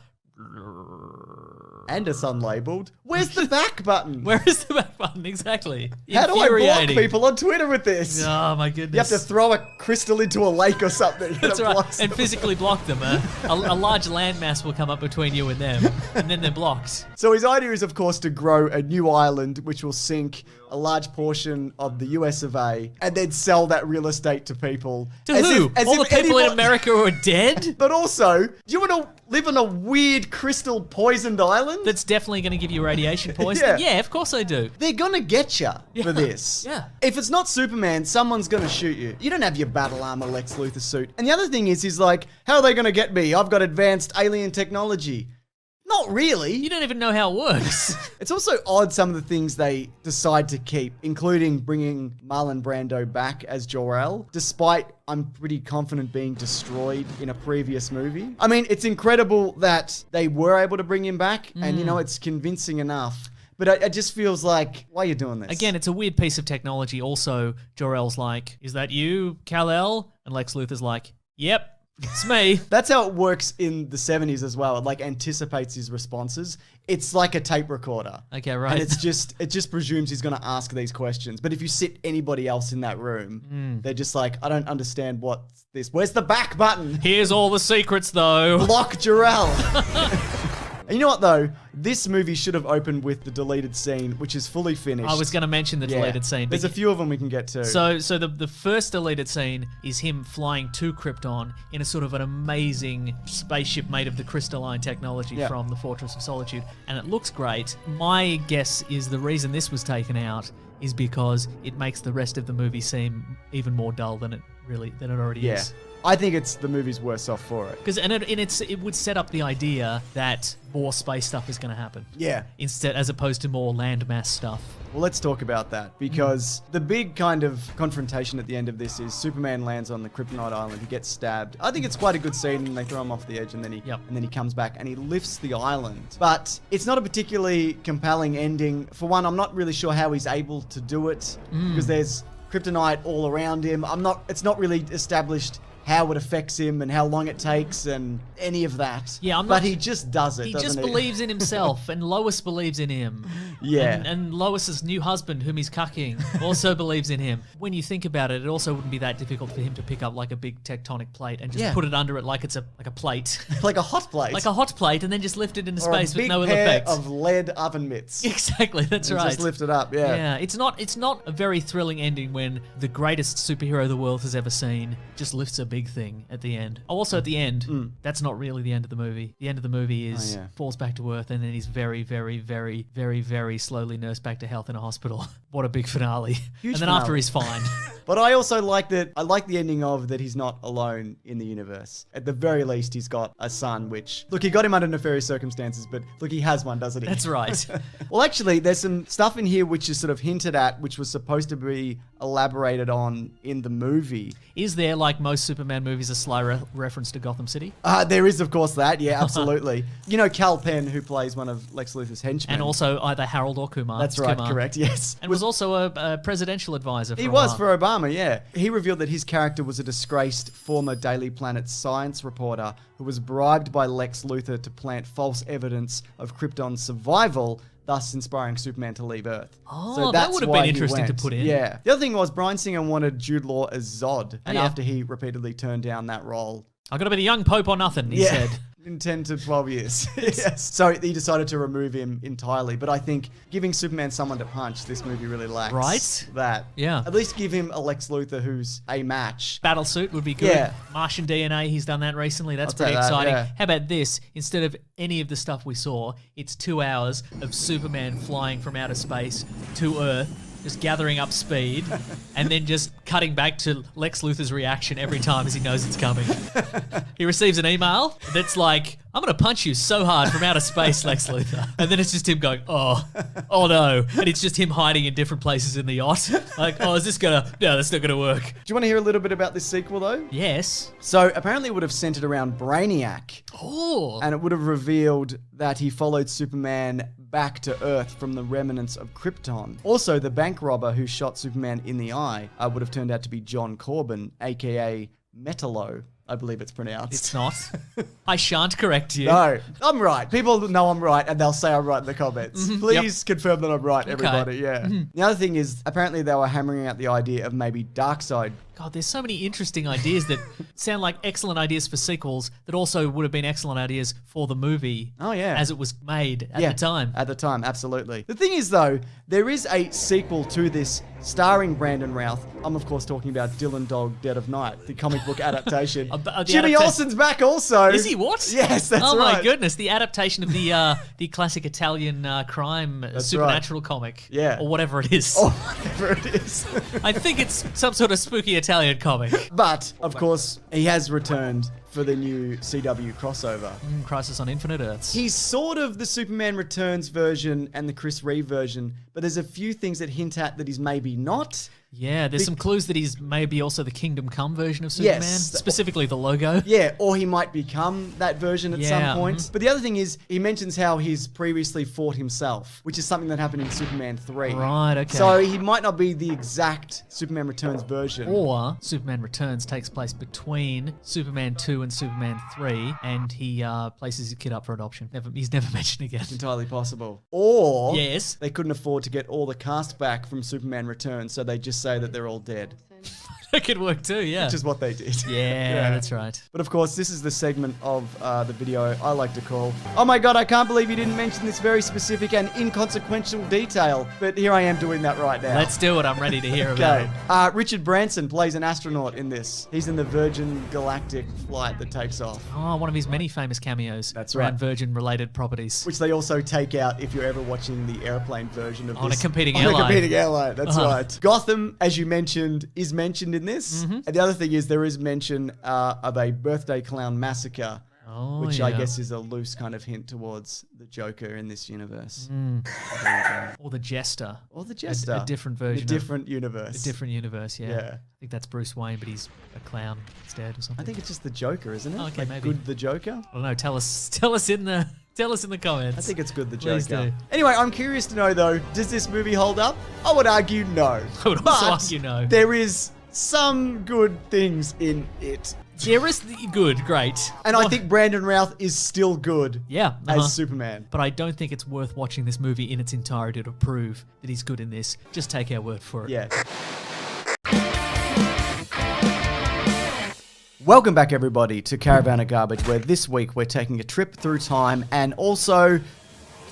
And it's unlabeled. Where's the back button? Where is the back button? Exactly. How do I block Infuriating. people on Twitter with this? Oh my You have goodness. to throw a crystal into a lake or something. and That's it right. blocks And them. physically block them. A large landmass will come up between you and them, and then they're blocked. So his idea is, of course, to grow a new island which will sink a large portion of the US of A and then sell that real estate to people. To who? All the people in America who are dead? But also, do you want to live on a weird crystal poisoned island? That's definitely going to give you radiation poisoning. Yeah. Yeah, of course I do. They're gonna get you for this. Yeah. If it's not Superman, someone's gonna shoot you. You don't have your battle armor Lex Luthor suit. And the other thing is, he's like, how are they gonna get me? I've got advanced alien technology. Not really. You don't even know how it works. It's also odd some of the things they decide to keep, including bringing Marlon Brando back as Jor-El, despite, I'm pretty confident, being destroyed in a previous movie. I mean, it's incredible that they were able to bring him back, and you know, it's convincing enough. But it just feels like, why are you doing this? Again, it's a weird piece of technology. Also, Jor-El's like, is that you, Kal-El? And Lex Luthor's like, yep, it's me. That's how it works in the 70s as well. It like anticipates his responses. It's like a tape recorder. Okay, right. And it just presumes he's going to ask these questions. But if you sit anybody else in that room, they're just like, I don't understand what's this. Where's the back button? Here's all the secrets, though. Block Jor-El. And you know what, though? This movie should have opened with the deleted scene, which is fully finished. I was going to mention the Yeah. deleted scene. There's a few of them we can get to. So the first deleted scene is him flying to Krypton in a sort of an amazing spaceship made of the crystalline technology Yeah. from the Fortress of Solitude, and it looks great. My guess is the reason this was taken out is because it makes the rest of the movie seem even more dull than it already yeah. is. I think it's the movie's worse off for it. Because it would set up the idea that more space stuff is going to happen. Yeah. Instead, as opposed to more landmass stuff. Well, let's talk about that, because the big kind of confrontation at the end of this is Superman lands on the Kryptonite Island. He gets stabbed. I think it's quite a good scene, and they throw him off the edge, and then he comes back and he lifts the island. But it's not a particularly compelling ending. For one, I'm not really sure how he's able to do it, because there's kryptonite all around him. It's not really established how it affects him and how long it takes and any of that. Yeah, but he just does it. He doesn't just believes in himself, and Lois believes in him. Yeah. And Lois's new husband, whom he's cucking, also believes in him. When you think about it, it also wouldn't be that difficult for him to pick up like a big tectonic plate and just put it under it like it's a plate. like a hot plate. Like a hot plate, and then just lift it into or space a big with no ill pair effects. of lead oven mitts. Exactly, that's And right. Just lift it up, yeah. Yeah, it's not a very thrilling ending when the greatest superhero the world has ever seen just lifts a big thing at the end. Oh, also at the end, that's not really the end of the movie. The end of the movie is falls back to Earth, and then he's very, very, very, very, very slowly nursed back to health in a hospital. What a big finale. Huge and then finale. after he's fine. But I also like that. I like the ending of that he's not alone in the universe. At the very least, he's got a son, which, look, he got him under nefarious circumstances, but look, he has one, doesn't he? That's right. Well, actually, there's some stuff in here which is sort of hinted at, which was supposed to be elaborated on in the movie. Is there, like most Superman movies, a sly reference to Gotham City? There is, of course, that. Yeah, absolutely. You know, Cal Penn, who plays one of Lex Luthor's henchmen. And also either Harold or Kumar. That's It's right, Kumar. correct, yes. And was also a presidential advisor for He a was while. for Obama, yeah. He revealed that his character was a disgraced former Daily Planet science reporter who was bribed by Lex Luthor to plant false evidence of Krypton's survival, thus inspiring Superman to leave Earth. Oh, that would have been why he interesting to went. put in. Yeah. The other thing was Bryan Singer wanted Jude Law as Zod, and yeah. after he repeatedly turned down that role. I got to be the young pope or nothing, he said. In 10 to 12 years. Yes. So he decided to remove him entirely. But I think giving Superman someone to punch, this movie really lacks Right? that. Yeah. At least give him a Lex Luthor who's a match. Battlesuit would be good. Yeah. Martian DNA, he's done that recently. That's I'll take pretty that, exciting. yeah. How about this? Instead of any of the stuff we saw, it's 2 hours of Superman flying from outer space to Earth, just gathering up speed, and then just cutting back to Lex Luthor's reaction every time as he knows it's coming. He receives an email that's like, I'm going to punch you so hard from outer space, Lex Luthor. And then it's just him going, oh no. And it's just him hiding in different places in the yacht. Like, no, that's not going to work. Do you want to hear a little bit about this sequel, though? Yes. So apparently it would have centered around Brainiac. Oh. And it would have revealed that he followed Superman back to Earth from the remnants of Krypton. Also, the bank robber who shot Superman in the eye would have turned out to be John Corbin, aka Metallo, I believe it's pronounced. It's not. I shan't correct you. No, I'm right. People know I'm right, and they'll say I'm right in the comments. Please confirm that I'm right, everybody. Yeah. The other thing is, apparently they were hammering out the idea of maybe Darkseid. God, there's so many interesting ideas that sound like excellent ideas for sequels that also would have been excellent ideas for the movie. Oh, yeah. As it was made at the time. At the time, absolutely. The thing is, though, there is a sequel to this starring Brandon Routh. I'm, of course, talking about Dylan Dog Dead of Night, the comic book adaptation. Jimmy Olsen's back also. Is he what? Yes, that's right. Oh, my goodness. The adaptation of the classic Italian crime supernatural comic. Yeah. Or whatever it is. Or whatever it is. I think it's some sort of spooky Italian comic. But, of course, he has returned for the new CW crossover. Crisis on Infinite Earths. He's sort of the Superman Returns version and the Chris Reeve version, but there's a few things that hint at that he's maybe not. Yeah, there's some clues that he's maybe also the Kingdom Come version of Superman, specifically the logo. Yeah, or he might become that version at some point. But the other thing is, he mentions how he's previously fought himself, which is something that happened in Superman 3. Right, okay. So he might not be the exact Superman Returns version. Or Superman Returns takes place between Superman 2 and Superman 3, and he places his kid up for adoption. He's never mentioned again. Entirely possible. Or yes, they couldn't afford to get all the cast back from Superman Returns, so they just say that they're all dead. That could work too, yeah. Which is what they did. Yeah, that's right. But of course, this is the segment of the video I like to call, oh my god, I can't believe you didn't mention this very specific and inconsequential detail. But here I am doing that right now. Let's do it. I'm ready to hear about it. Richard Branson plays an astronaut in this. He's in the Virgin Galactic flight that takes off. Oh, one of his many famous cameos. That's around right. Virgin-related properties. Which they also take out if you're ever watching the airplane version of On this. a competing on airline. a competing airline, that's right. Gotham, as you mentioned, is mentioned in this. And the other thing is there is mention of a birthday clown massacre, which I guess is a loose kind of hint towards the Joker in this universe. Or the Jester. Or the Jester. A different version. A different universe. A different universe, yeah. Yeah. I think that's Bruce Wayne, but he's a clown instead or something. I think it's just the Joker, isn't it? Oh, okay, like maybe. Good the Joker? I don't know. Tell us in the comments. I think it's good the Please Joker. do. Anyway, I'm curious to know though, does this movie hold up? I would argue no. I would also But argue no. There is some good things in it. There is good, great. And I think Brandon Routh is still good as Superman. But I don't think it's worth watching this movie in its entirety to prove that he's good in this. Just take our word for it. Yeah. Welcome back, everybody, to Caravan of Garbage, where this week we're taking a trip through time and also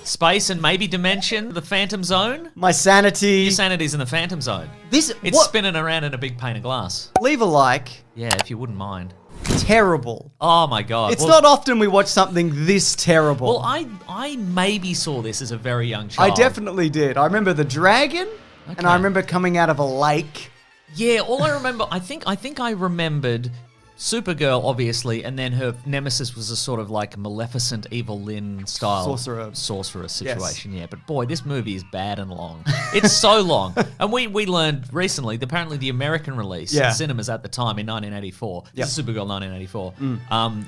space and maybe dimension, the Phantom Zone. my sanity. Your sanity's in the Phantom Zone. It's spinning around in a big pane of glass. Leave a like. Yeah, if you wouldn't mind. Terrible. Oh my god. It's not often we watch something this terrible. Well, I maybe saw this as a very young child. I definitely did. I remember the dragon, and I remember coming out of a lake. Yeah, all I remember, I think I remembered Supergirl, obviously, and then her nemesis was a sort of like Maleficent, Evil Lynn style sorcerer situation. Yes. Yeah, but boy, this movie is bad and long. It's so long. And we learned recently that apparently the American release in cinemas at the time in 1984, this is Supergirl 1984,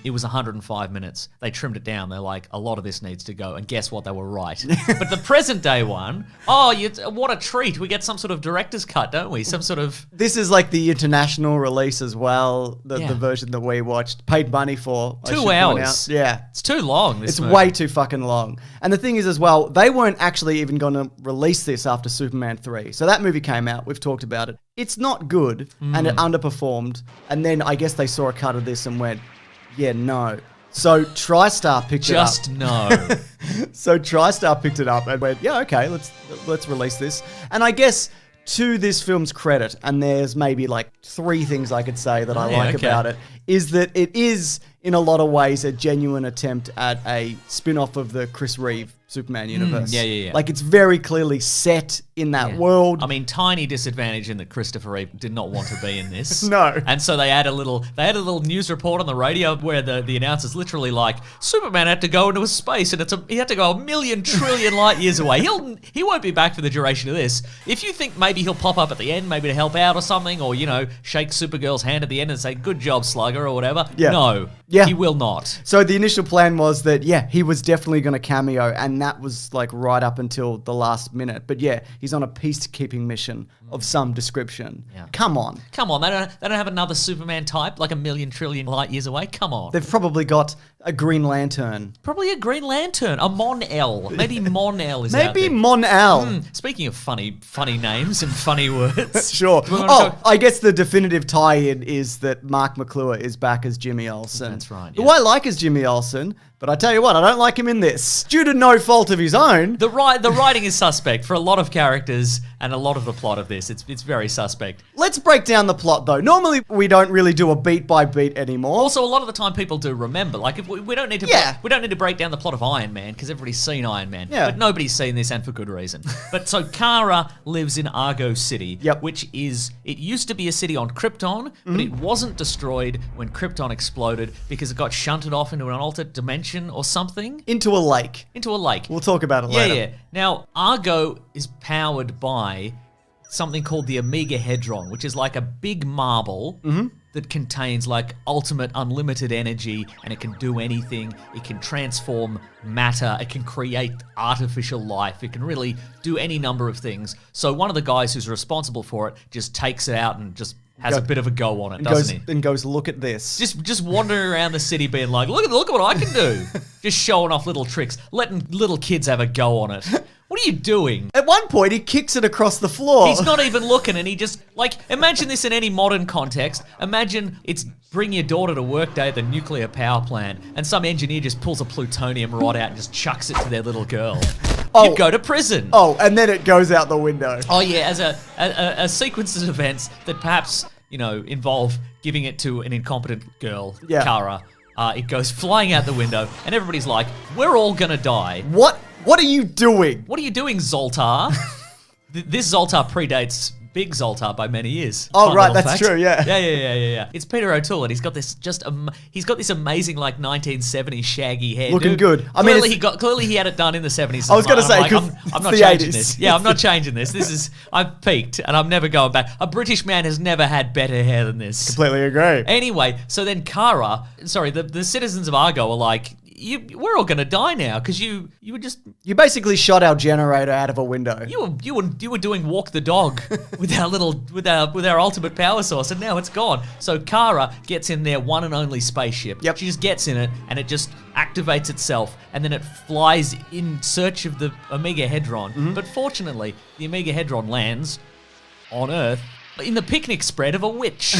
it was 105 minutes. They trimmed it down. They're like, a lot of this needs to go. And guess what? They were right. But the present day one, what a treat. We get some sort of director's cut, don't we? Some sort of... This is like the international release as well. The version that we watched, paid money for. 2 hours. Yeah. It's too long, this movie. Way too fucking long. And the thing is as well, they weren't actually even going to release this after Superman 3. So that movie came out, we've talked about it. It's not good, and it underperformed. And then I guess they saw a cut of this and went, yeah, no. So TriStar picked it up. Just no. So TriStar picked it up and went, yeah, okay, let's release this. And I guess to this film's credit, and there's maybe like 3 things I could say that I like about it, is that it is in a lot of ways a genuine attempt at a spin-off of the Chris Reeve Superman universe. Yeah. Like it's very clearly set in that world. I mean, tiny disadvantage in that Christopher Reeve did not want to be in this. No. And so they had a little news report on the radio where the announcer's literally like, Superman had to go into space and he had to go 1,000,000 trillion light years away. He won't be back for the duration of this. If you think maybe he'll pop up at the end, maybe to help out or something, or shake Supergirl's hand at the end and say, good job, Slugger, or whatever. Yeah. No. Yeah. He will not. So the initial plan was that, he was definitely going to cameo, and that was like right up until the last minute. But he's on a peacekeeping mission of some description. Yeah. Come on. They don't have another Superman type like 1,000,000 trillion light years away. Come on. They've probably got a Green Lantern. Probably a Green Lantern, a Mon-El. Maybe Mon-El is out Maybe there. Mon-El. Speaking of funny names and funny words. Sure. Do we wanna talk- I guess the definitive tie-in is that Mark McClure is back as Jimmy Olsen. That's right, Who yeah. I like as Jimmy Olsen, but I tell you what, I don't like him in this. Due to no fault of his own. The writing is suspect for a lot of characters and a lot of the plot of this. It's very suspect. Let's break down the plot, though. Normally, we don't really do a beat by beat anymore. Also, a lot of the time, people do remember. Like, if we don't need to, we don't need to break down the plot of Iron Man because everybody's seen Iron Man. Yeah. But nobody's seen this, and for good reason. But so Kara lives in Argo City, which it used to be a city on Krypton, but it wasn't destroyed when Krypton exploded because it got shunted off into an alternate dimension or something. Into a lake. We'll talk about it later. Yeah. Now, Argo is powered by something called the Omega Hedron, which is like a big marble that contains like ultimate unlimited energy, and it can do anything. It can transform matter. It can create artificial life. It can really do any number of things. So one of the guys who's responsible for it just takes it out and just has a bit of a go on it, doesn't he? And goes, look at this. Just wandering around the city being like, look at what I can do. Just showing off little tricks, letting little kids have a go on it. What are you doing? At one point, he kicks it across the floor. He's not even looking, and he just, imagine this in any modern context. Imagine it's bring your daughter to work day at the nuclear power plant, and some engineer just pulls a plutonium rod out and just chucks it to their little girl. You'd go to prison. Oh, and then it goes out the window. Oh, yeah, as a sequence of events that perhaps, involve giving it to an incompetent girl, Kara. It goes flying out the window, and everybody's like, we're all gonna die. What are you doing? What are you doing, Zoltar? This Zoltar predates Big Zoltar by many years. Oh, Fun right, little that's fact. true, yeah. Yeah. It's Peter O'Toole, and he's got this he's got this amazing 1970s shaggy hair. Looking good. Clearly he had it done in the 70s. I was going to say, I'm not the changing 80s. this. Yeah, I'm not changing this. I've peaked, and I'm never going back. A British man has never had better hair than this. Completely agree. Anyway, so then the citizens of Argo are like, we're all gonna die now because you basically shot our generator out of a window. You were doing walk the dog with our ultimate power source, and now it's gone. So Kara gets in their one and only spaceship. Yep. She just gets in it, and it just activates itself, and then it flies in search of the Omega Hedron. But fortunately, the Omega Hedron lands on Earth in the picnic spread of a witch.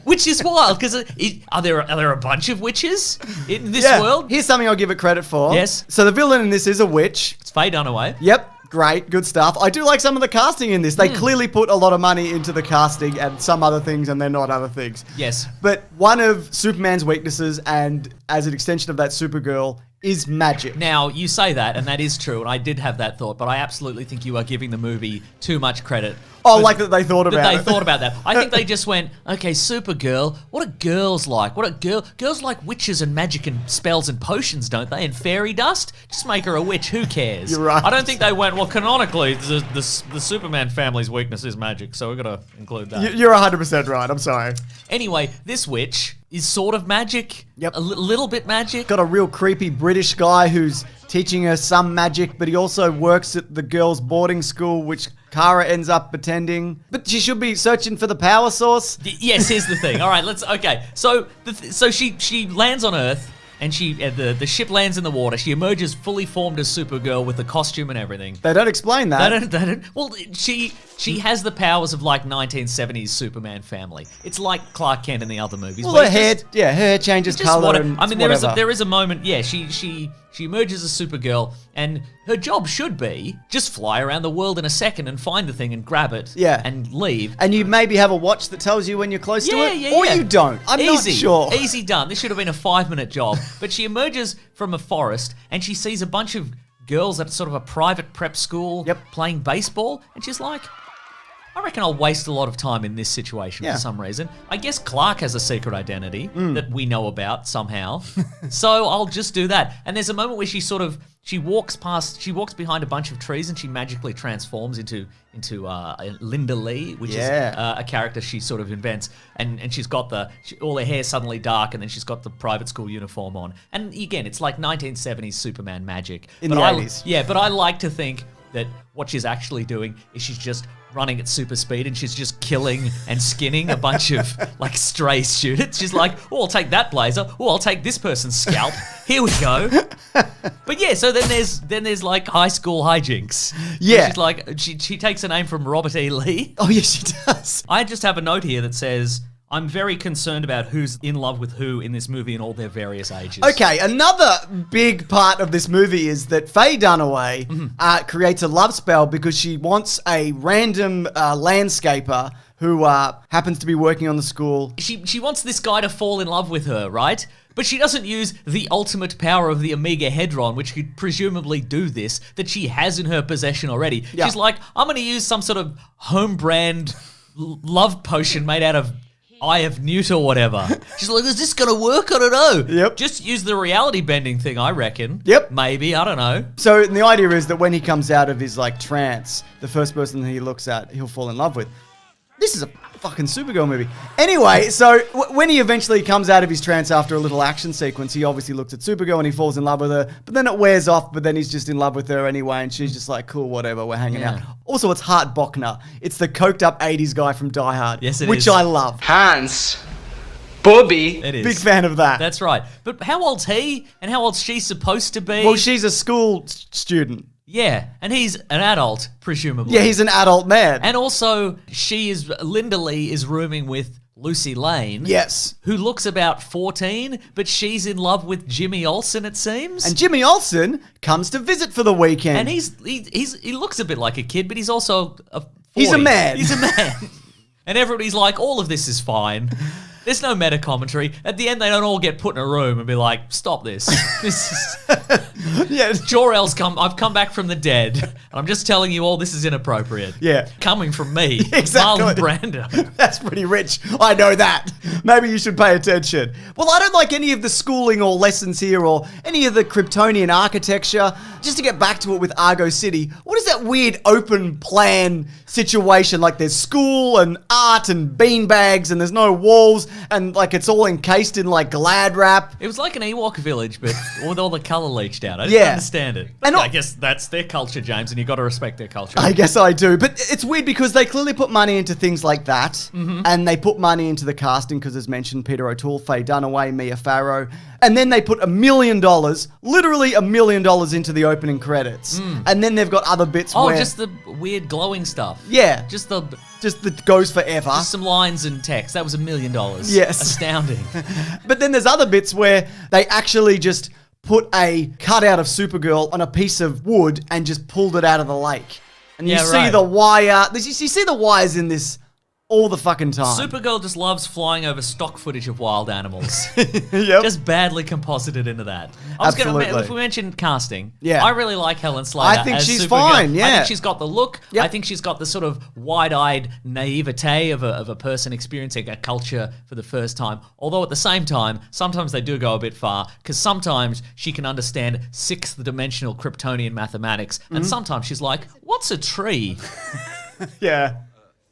Which is wild, because are there a bunch of witches in this world? Here's something I'll give it credit for. Yes. So the villain in this is a witch. It's Faye Dunaway. Yep. Great. Good stuff. I do like some of the casting in this. They clearly put a lot of money into the casting and some other things, and they're not other things. Yes. But one of Superman's weaknesses, and as an extension of that, Supergirl, is magic. Now, you say that, and that is true, and I did have that thought, but I absolutely think you are giving the movie too much credit. Oh, like that they thought about it. They thought about that. I think they just went, okay, Supergirl, what are girls like? Girls like witches and magic and spells and potions, don't they? And fairy dust? Just make her a witch, who cares? You're right. I don't think they went, well, canonically, the Superman family's weakness is magic, so we're going to include that. You're 100% right, I'm sorry. Anyway, this witch is sort of magic. Yep. A little bit magic. Got a real creepy British guy who's teaching her some magic, but he also works at the girls' boarding school, which Kara ends up attending. But she should be searching for the power source. Yes, here's the thing. All right, So she lands on Earth, and the ship lands in the water. She emerges fully formed as Supergirl with the costume and everything. They don't explain that. They don't. Well, she has the powers of like 1970s Superman family. It's like Clark Kent in the other movies. Well, her hair changes color. There is a moment. Yeah, she emerges as Supergirl, and her job should be just fly around the world in a second and find the thing and grab it. Yeah. And leave. And you maybe have a watch that tells you when you're close to it, or you don't. I'm not sure. Easy done. This should have been a 5-minute job. But she emerges from a forest and she sees a bunch of girls at sort of a private prep school playing baseball, and she's like, I reckon I'll waste a lot of time in this situation for some reason. I guess Clark has a secret identity that we know about somehow. So I'll just do that. And there's a moment where she walks behind a bunch of trees and she magically transforms into Linda Lee, which is a character she sort of invents. And she's got all her hair suddenly dark, and then she's got the private school uniform on. And again, it's like 1970s Superman magic. In the 80s. Yeah, but I like to think that what she's actually doing is she's just running at super speed and she's just killing and skinning a bunch of like stray students. She's like, oh, I'll take that blazer. Oh, I'll take this person's scalp. Here we go. But yeah, so then there's like high school hijinks. Yeah. She's like, she takes a name from Robert E. Lee. Oh, yes, she does. I just have a note here that says, I'm very concerned about who's in love with who in this movie in all their various ages. Okay, another big part of this movie is that Faye Dunaway creates a love spell because she wants a random landscaper who happens to be working on the school. She wants this guy to fall in love with her, right? But she doesn't use the ultimate power of the Omega Hedron, which could presumably do this, that she has in her possession already. Yeah. She's like, I'm going to use some sort of home brand love potion made out of Eye of Newt or whatever. She's like, is this going to work? I don't know. Yep. Just use the reality bending thing, I reckon. Yep. Maybe, I don't know. So the idea is that when he comes out of his like trance, the first person that he looks at, he'll fall in love with. This is a fucking Supergirl movie. Anyway, so when he eventually comes out of his trance after a little action sequence, he obviously looks at Supergirl and he falls in love with her, but then it wears off, but then he's just in love with her anyway, and she's just like, cool, whatever, we're hanging out. Also, it's Hart Bochner. It's the coked up 80s guy from Die Hard. Yes, it which is. I love. Hans. Bobby. It is. Big fan of that. That's right. But how old's he? And how old's she supposed to be? Well, she's a school student. Yeah, and he's an adult, presumably. Yeah, he's an adult man. And also, Linda Lee is rooming with Lucy Lane. Yes. Who looks about 14, but she's in love with Jimmy Olsen, it seems. And Jimmy Olsen comes to visit for the weekend. And he looks a bit like a kid, but he's also 40. He's a man. He's a man. And everybody's like, all of this is fine. There's no meta commentary. At the end, they don't all get put in a room and be like, stop this. This is... Yeah. Jor-El's I've come back from the dead. And I'm just telling you all this is inappropriate. Yeah. Coming from me, Exactly. Marlon Brando. That's pretty rich. I know that. Maybe you should pay attention. Well, I don't like any of the schooling or lessons here or any of the Kryptonian architecture. Just to get back to it with Argo City, what is that weird open plan situation? Like there's school and art and beanbags and there's no walls and like it's all encased in like Glad wrap. It was like an Ewok village, but with all the colour leached out. I didn't understand it. But I guess that's their culture, James, and you got to respect their culture. I guess I do. But it's weird because they clearly put money into things like that. And they put money into the casting because, as mentioned, Peter O'Toole, Faye Dunaway, Mia Farrow. And then they put $1 million, literally $1 million into the opening credits. And then they've got other bits where... Oh, just the weird glowing stuff. Yeah. Just the goes forever. Just some lines and text. That was $1 million. Yes. Astounding. But then there's other bits where they actually just put a cutout of Supergirl on a piece of wood and just pulled it out of the lake. And you see the wire. You see the wires in this all the fucking time. Supergirl just loves flying over stock footage of wild animals. Yep. Just badly composited into that. Absolutely. If we mentioned casting, yeah. I really like Helen Slater. I think as she's Supergirl. fine, yeah. I think she's got the look. Yep. I think she's got the sort of wide-eyed naivete of a person experiencing a culture for the first time. Although at the same time, sometimes they do go a bit far, because sometimes she can understand sixth-dimensional Kryptonian mathematics, and sometimes she's like, what's a tree? Yeah.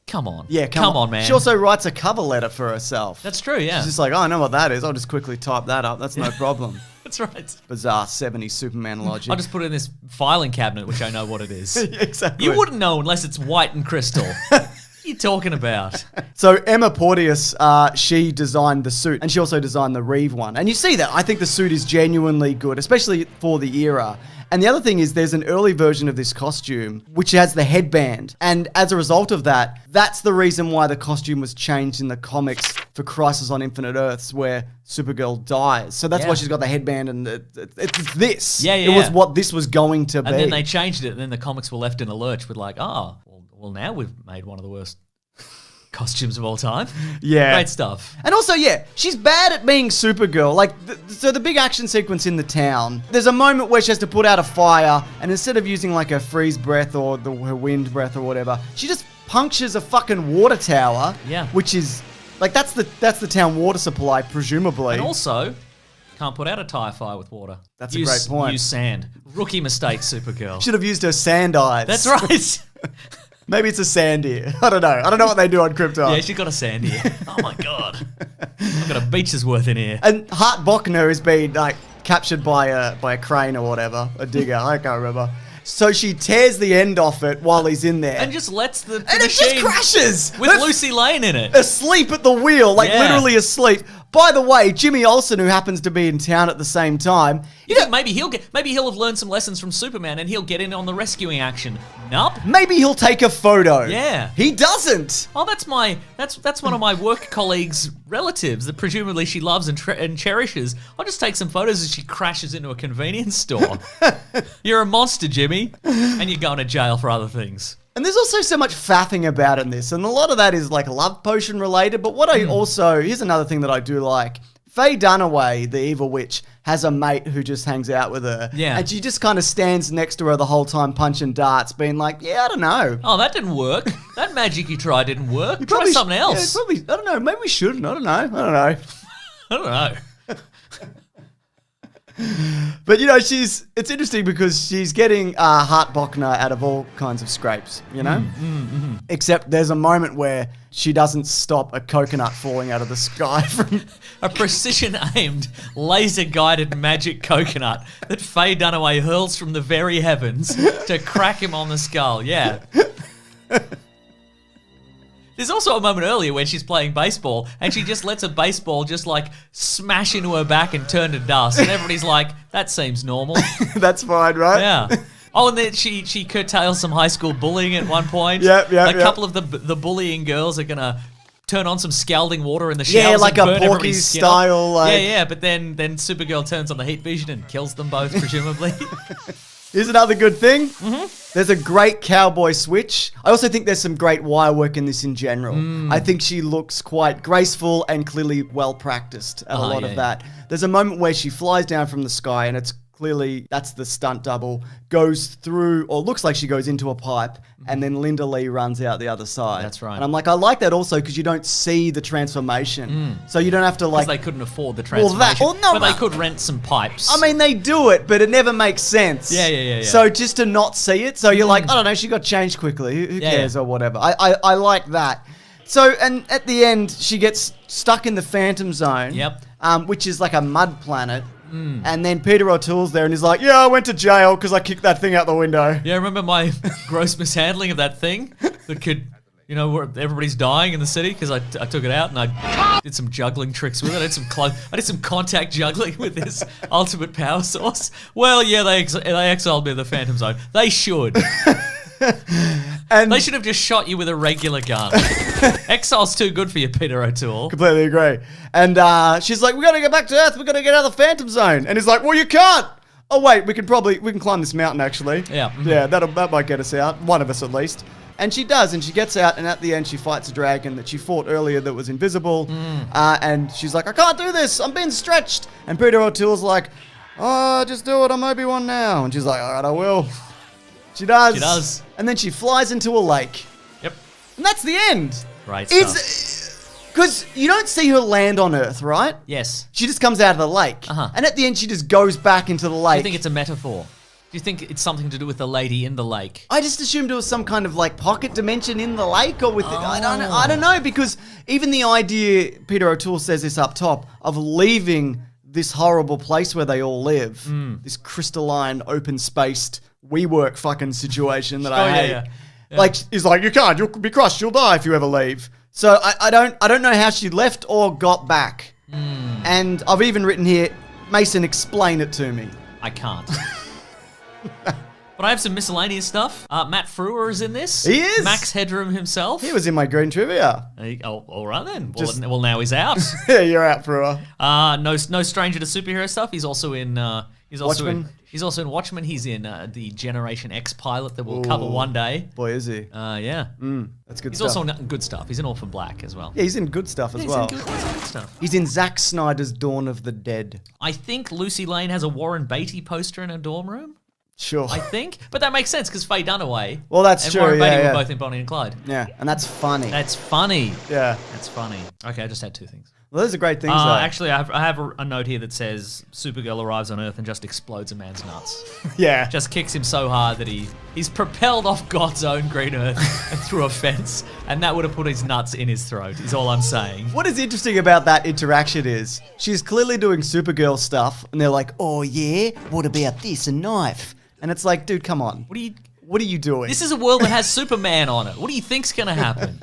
Come on. Yeah, come on, man. She also writes a cover letter for herself. That's true, yeah. She's just like, oh, I know what that is. I'll just quickly type that up. That's no problem. That's right. Bizarre 70s Superman logic. I'll just put it in this filing cabinet, which I know what it is. Exactly. You wouldn't know unless it's white and crystal. you talking about? So Emma Porteous, she designed the suit, and she also designed the Reeve one. And you see that. I think the suit is genuinely good, especially for the era. And the other thing is there's an early version of this costume which has the headband. And as a result of that, that's the reason why the costume was changed in the comics for Crisis on Infinite Earths where Supergirl dies. So that's why she's got the headband and it's this. Yeah. It was what this was going to be. And then they changed it, and then the comics were left in a lurch with like, well, now we've made one of the worst costumes of all time. Yeah. Great stuff. And also, she's bad at being Supergirl. Like, so the big action sequence in the town, there's a moment where she has to put out a fire, and instead of using like her freeze breath or her wind breath or whatever, she just punctures a fucking water tower. Yeah. Which is, like, that's the town water supply, presumably. And also, can't put out a tire fire with water. That's a great point. Use sand. Rookie mistake, Supergirl. Should have used her sand eyes. That's right. Maybe it's a sand ear. I don't know. I don't know what they do on Krypton. Yeah, she's got a sand ear. Oh my god. I've got a beach's worth in here. And Hart Bochner is being like captured by a crane or whatever, a digger. I can't remember. So she tears the end off it while he's in there, And just lets the and it machine just crashes with Lucy Lane in it. asleep at the wheel, like Yeah. literally asleep. By the way, Jimmy Olsen, who happens to be in town at the same time, You think maybe he'll have learned some lessons from Superman and he'll get in on the rescuing action. Nope. maybe he'll take a photo. Yeah. he doesn't. Oh, that's one of my work colleagues' relatives that presumably she loves and cherishes. I'll just take some photos as she crashes into a convenience store. You're a monster, Jimmy, and you're going to jail for other things. And there's also so much faffing about in this, and a lot of that is like love potion related. But what I also, here's another thing that I do like. Faye Dunaway, the evil witch, has a mate who just hangs out with her. Yeah. And she just kind of stands next to her the whole time punching darts, being like, I don't know. Oh, that didn't work. That magic you tried didn't work. Try Probably something yeah, else. I don't know. Maybe we shouldn't. I don't know. I don't know. But, it's interesting because she's getting Hart Bochner out of all kinds of scrapes, Except there's a moment where she doesn't stop a coconut falling out of the sky from... A precision-aimed, laser-guided magic coconut that Faye Dunaway hurls from the very heavens to crack him on the skull. Yeah. There's also a moment earlier where she's playing baseball and she just lets a baseball just like smash into her back and turn to dust. And everybody's like, that seems normal. That's fine, right? Yeah. Oh, and then she curtails some high school bullying at one point. Yep. A couple of the bullying girls are going to turn on some scalding water in the showers. Yeah, like and a burn Porky everybody's skin off. style. Like... Yeah, but then Supergirl turns on the heat vision and kills them both, presumably. Here's another good thing. There's a great cowboy switch. I also think there's some great wire work in this in general. I think she looks quite graceful and clearly well practiced at a lot of that. There's a moment where she flies down from the sky and it's clearly, that's the stunt double, goes through, or looks like she goes into a pipe, and then Linda Lee runs out the other side. That's right. And I'm like, I like that also because you don't see the transformation. So you don't have to Because like... they couldn't afford the transformation. But they could rent some pipes. I mean, they do it, but it never makes sense. Yeah. So just to not see it, so you're like, I don't know, she got changed quickly. Who cares or whatever. I like that. So, and at the end, she gets stuck in the Phantom Zone. Yep. Which is like a mud planet. And then Peter O'Toole's there and he's like, I went to jail because I kicked that thing out the window. Yeah, remember my gross mishandling of that thing that could, where everybody's dying in the city because I took it out and I did some juggling tricks with it. I did some contact juggling with this ultimate power source. Well, yeah, they exiled me to the Phantom Zone. They should. And they should have just shot you with a regular gun. Exile's too good for you, Peter O'Toole. Completely agree. And she's like, we got to get back to Earth. We got to get out of the Phantom Zone. And he's like, well, you can't. Oh, wait, we can climb this mountain, actually. Yeah. Yeah, that might get us out. One of us, at least. And she does, and she gets out, and at the end, she fights a dragon that she fought earlier that was invisible. And she's like, I can't do this. I'm being stretched. And Peter O'Toole's like, just do it. I'm Obi-Wan now. And she's like, all right, I will. She does. She does. And then she flies into a lake. Yep. And that's the end. Right stuff. Because you don't see her land on Earth, right? Yes. She just comes out of the lake. Uh-huh. And at the end, she just goes back into the lake. Do you think it's a metaphor? Do you think it's something to do with the lady in the lake? I just assumed it was some kind of like pocket dimension in the lake or with it. I don't know, because even the idea, Peter O'Toole says this up top, of leaving this horrible place where they all live, this crystalline, open-spaced WeWork fucking situation that I hate. Yeah. Like, he's like, you can't, you'll be crushed, you'll die if you ever leave. So I don't know how she left or got back. And I've even written here, Mason, explain it to me. I can't. But I have some miscellaneous stuff. Matt Frewer is in this. He is. Max Headroom himself. He was in my green trivia. Oh, all right then. Well, now he's out. Yeah, you're out, Brewer. No stranger to superhero stuff. He's also in. Watchmen? He's also in Watchmen. He's in the Generation X pilot that we'll cover one day. Boy, is he. Yeah. That's good He's stuff. also in good stuff. He's in Orphan Black as well. Yeah, he's in good stuff as well. He's in good stuff. He's in Zack Snyder's Dawn of the Dead. I think Lucy Lane has a Warren Beatty poster in her dorm room. Sure. I think. But that makes sense because Faye Dunaway Well, that's and true, Warren Beatty yeah. were both in Bonnie and Clyde. Yeah, and that's funny. That's funny. Yeah. That's funny. Okay, I just had two things. Well, those are great things, though. Actually, I have a note here that says Supergirl arrives on Earth and just explodes a man's nuts. Yeah. Just kicks him so hard that he's propelled off God's own green Earth and through a fence, and that would have put his nuts in his throat, is all I'm saying. What is interesting about that interaction is she's clearly doing Supergirl stuff, and they're like, oh, yeah? What about this? A knife? And it's like, dude, come on. What are you doing? This is a world that has Superman on it. What do you think's going to happen?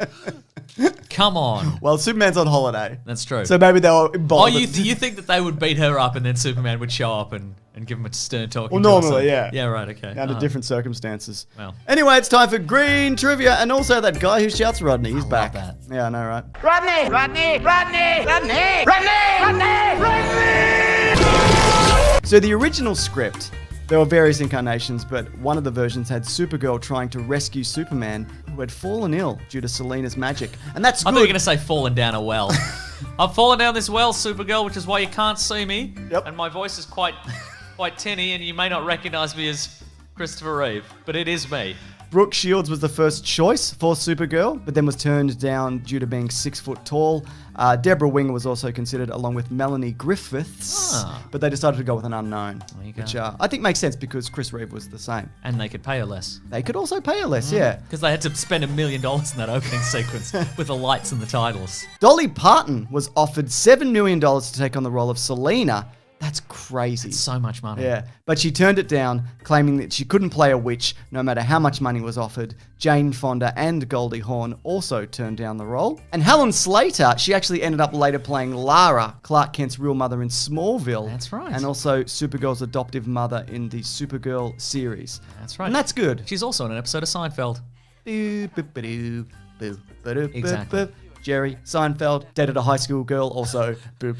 Come on. Well, Superman's on holiday. That's true. So maybe they'll Oh, involve you think that they would beat her up and then Superman would show up and give him a stern talking Well, to or normally, something? yeah. Yeah, right, okay. under different circumstances. Well. Anyway, it's time for Green Trivia, and also that guy who shouts Rodney. He's back. that. Yeah, I know, right? Rodney! Rodney! Rodney! Rodney! Rodney! Rodney! So the original script, there were various incarnations, but one of the versions had Supergirl trying to rescue Superman, who had fallen ill due to Selena's magic. And that's I good. thought you were going to say fallen down a well. I've fallen down this well, Supergirl, which is why you can't see me. Yep. And my voice is quite tinny, and you may not recognize me as Christopher Reeve, but it is me. Brooke Shields was the first choice for Supergirl, but then was turned down due to being 6 foot tall. Deborah Winger was also considered, along with Melanie Griffiths, but they decided to go with an unknown, There you go. which I think makes sense because Chris Reeve was the same. And they could pay her less. They could also pay her less, yeah. Because they had to spend $1 million in that opening sequence with the lights and the titles. Dolly Parton was offered $7 million to take on the role of Selena. That's crazy. So much money. Yeah, but she turned it down, claiming that she couldn't play a witch no matter how much money was offered. Jane Fonda and Goldie Hawn also turned down the role. And Helen Slater, she actually ended up later playing Lara, Clark Kent's real mother in Smallville. That's right. And also Supergirl's adoptive mother in the Supergirl series. That's right. And that's good. She's also in an episode of Seinfeld. Exactly. Jerry Seinfeld dated a high school girl, also. Don't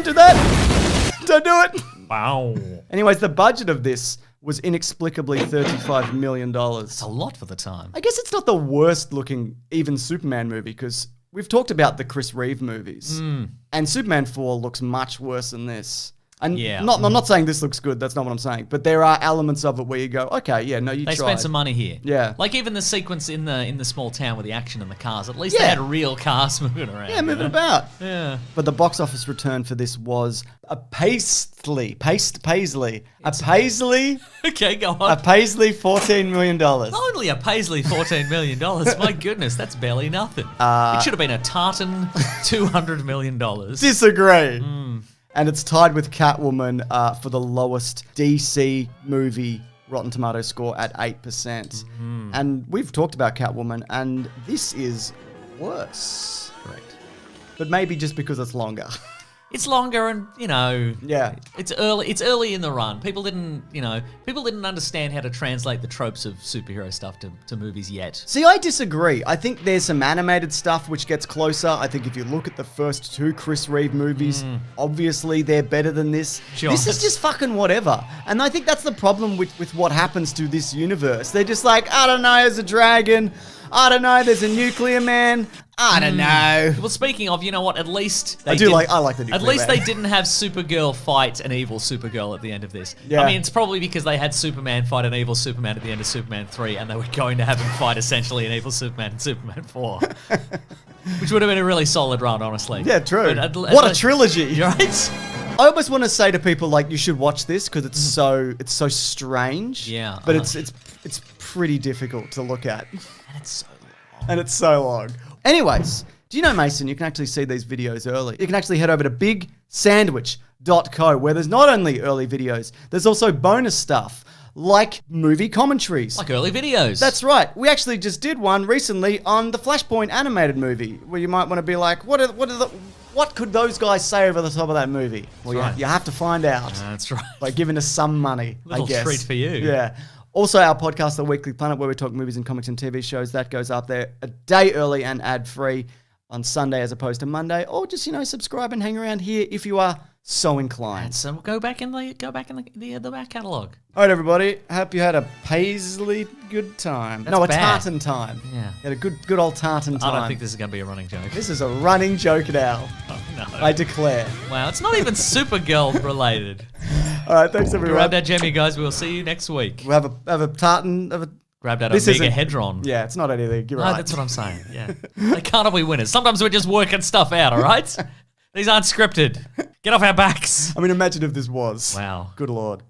do that. Don't do it. Wow. Anyways, the budget of this was inexplicably $35 million. It's a lot for the time. I guess it's not the worst looking even Superman movie because we've talked about the Chris Reeve movies. And Superman 4 looks much worse than this. And Yeah. I'm not saying this looks good. That's not what I'm saying. But there are elements of it where you go, okay, yeah, no, you They tried. spent some money here. Yeah. Like even the sequence in the small town with the action and the cars. At least they Yeah. had real cars moving around. Yeah, moving about. Yeah. But the box office return for this was a Paisley, $14 million. Not only a Paisley $14 million, my goodness, that's barely nothing. It should have been a tartan $200 million. Disagree. And it's tied with Catwoman for the lowest DC movie Rotten Tomatoes score at 8%. And we've talked about Catwoman, and this is worse. Correct. But maybe just because it's longer. It's longer and, Yeah. it's early in the run. People didn't understand how to translate the tropes of superhero stuff to movies yet. See, I disagree. I think there's some animated stuff which gets closer. I think if you look at the first 2 Chris Reeve movies, obviously they're better than this. Sure. This is just fucking whatever. And I think that's the problem with what happens to this universe. They're just like, I don't know, there's a dragon. I don't know, there's a nuclear man. I don't know. Well, speaking of, you know what? At least I like the nuclear At least man. they didn't have Supergirl fight an evil Supergirl at the end of this. Yeah. I mean, it's probably because they had Superman fight an evil Superman at the end of Superman 3, and they were going to have him fight essentially an evil Superman in Superman 4, which would have been a really solid run, honestly. Yeah, true. But What a trilogy. You're right. I almost want to say to people like you should watch this because it's so strange. Yeah, But it's pretty difficult to look at. And it's so long. And it's so long. Anyways, do you know, Mason, you can actually see these videos early. You can actually head over to bigsandwich.co where there's not only early videos, there's also bonus stuff like movie commentaries. Like early videos. That's right. We actually just did one recently on the Flashpoint animated movie, where you might want to be like, what could those guys say over the top of that movie? Well, right. you have to find out That's right. by giving us some money, Little I guess. treat for you. Yeah. Also, our podcast, The Weekly Planet, where we talk movies and comics and TV shows, that goes up there a day early and ad-free on Sunday as opposed to Monday. Or just, subscribe and hang around here if you are so inclined. So go back in the back catalogue. All right, everybody. Hope you had a Paisley good time. That's a bad. tartan time. Yeah. You had a good old tartan time. I don't think this is going to be a running joke. This is a running joke now. Oh, no. I declare. Wow, it's not even Supergirl related. All right, thanks everyone. Grab that Jemmy, guys. We'll see you next week. We'll have a tartan. Grab that This Omega isn't- Hedron. Yeah, it's not anything. You're No, right. that's what I'm saying. Yeah. They can't all be winners. Sometimes we're just working stuff out, all right? These aren't scripted. Get off our backs. I mean, imagine if this was. Wow. Good Lord.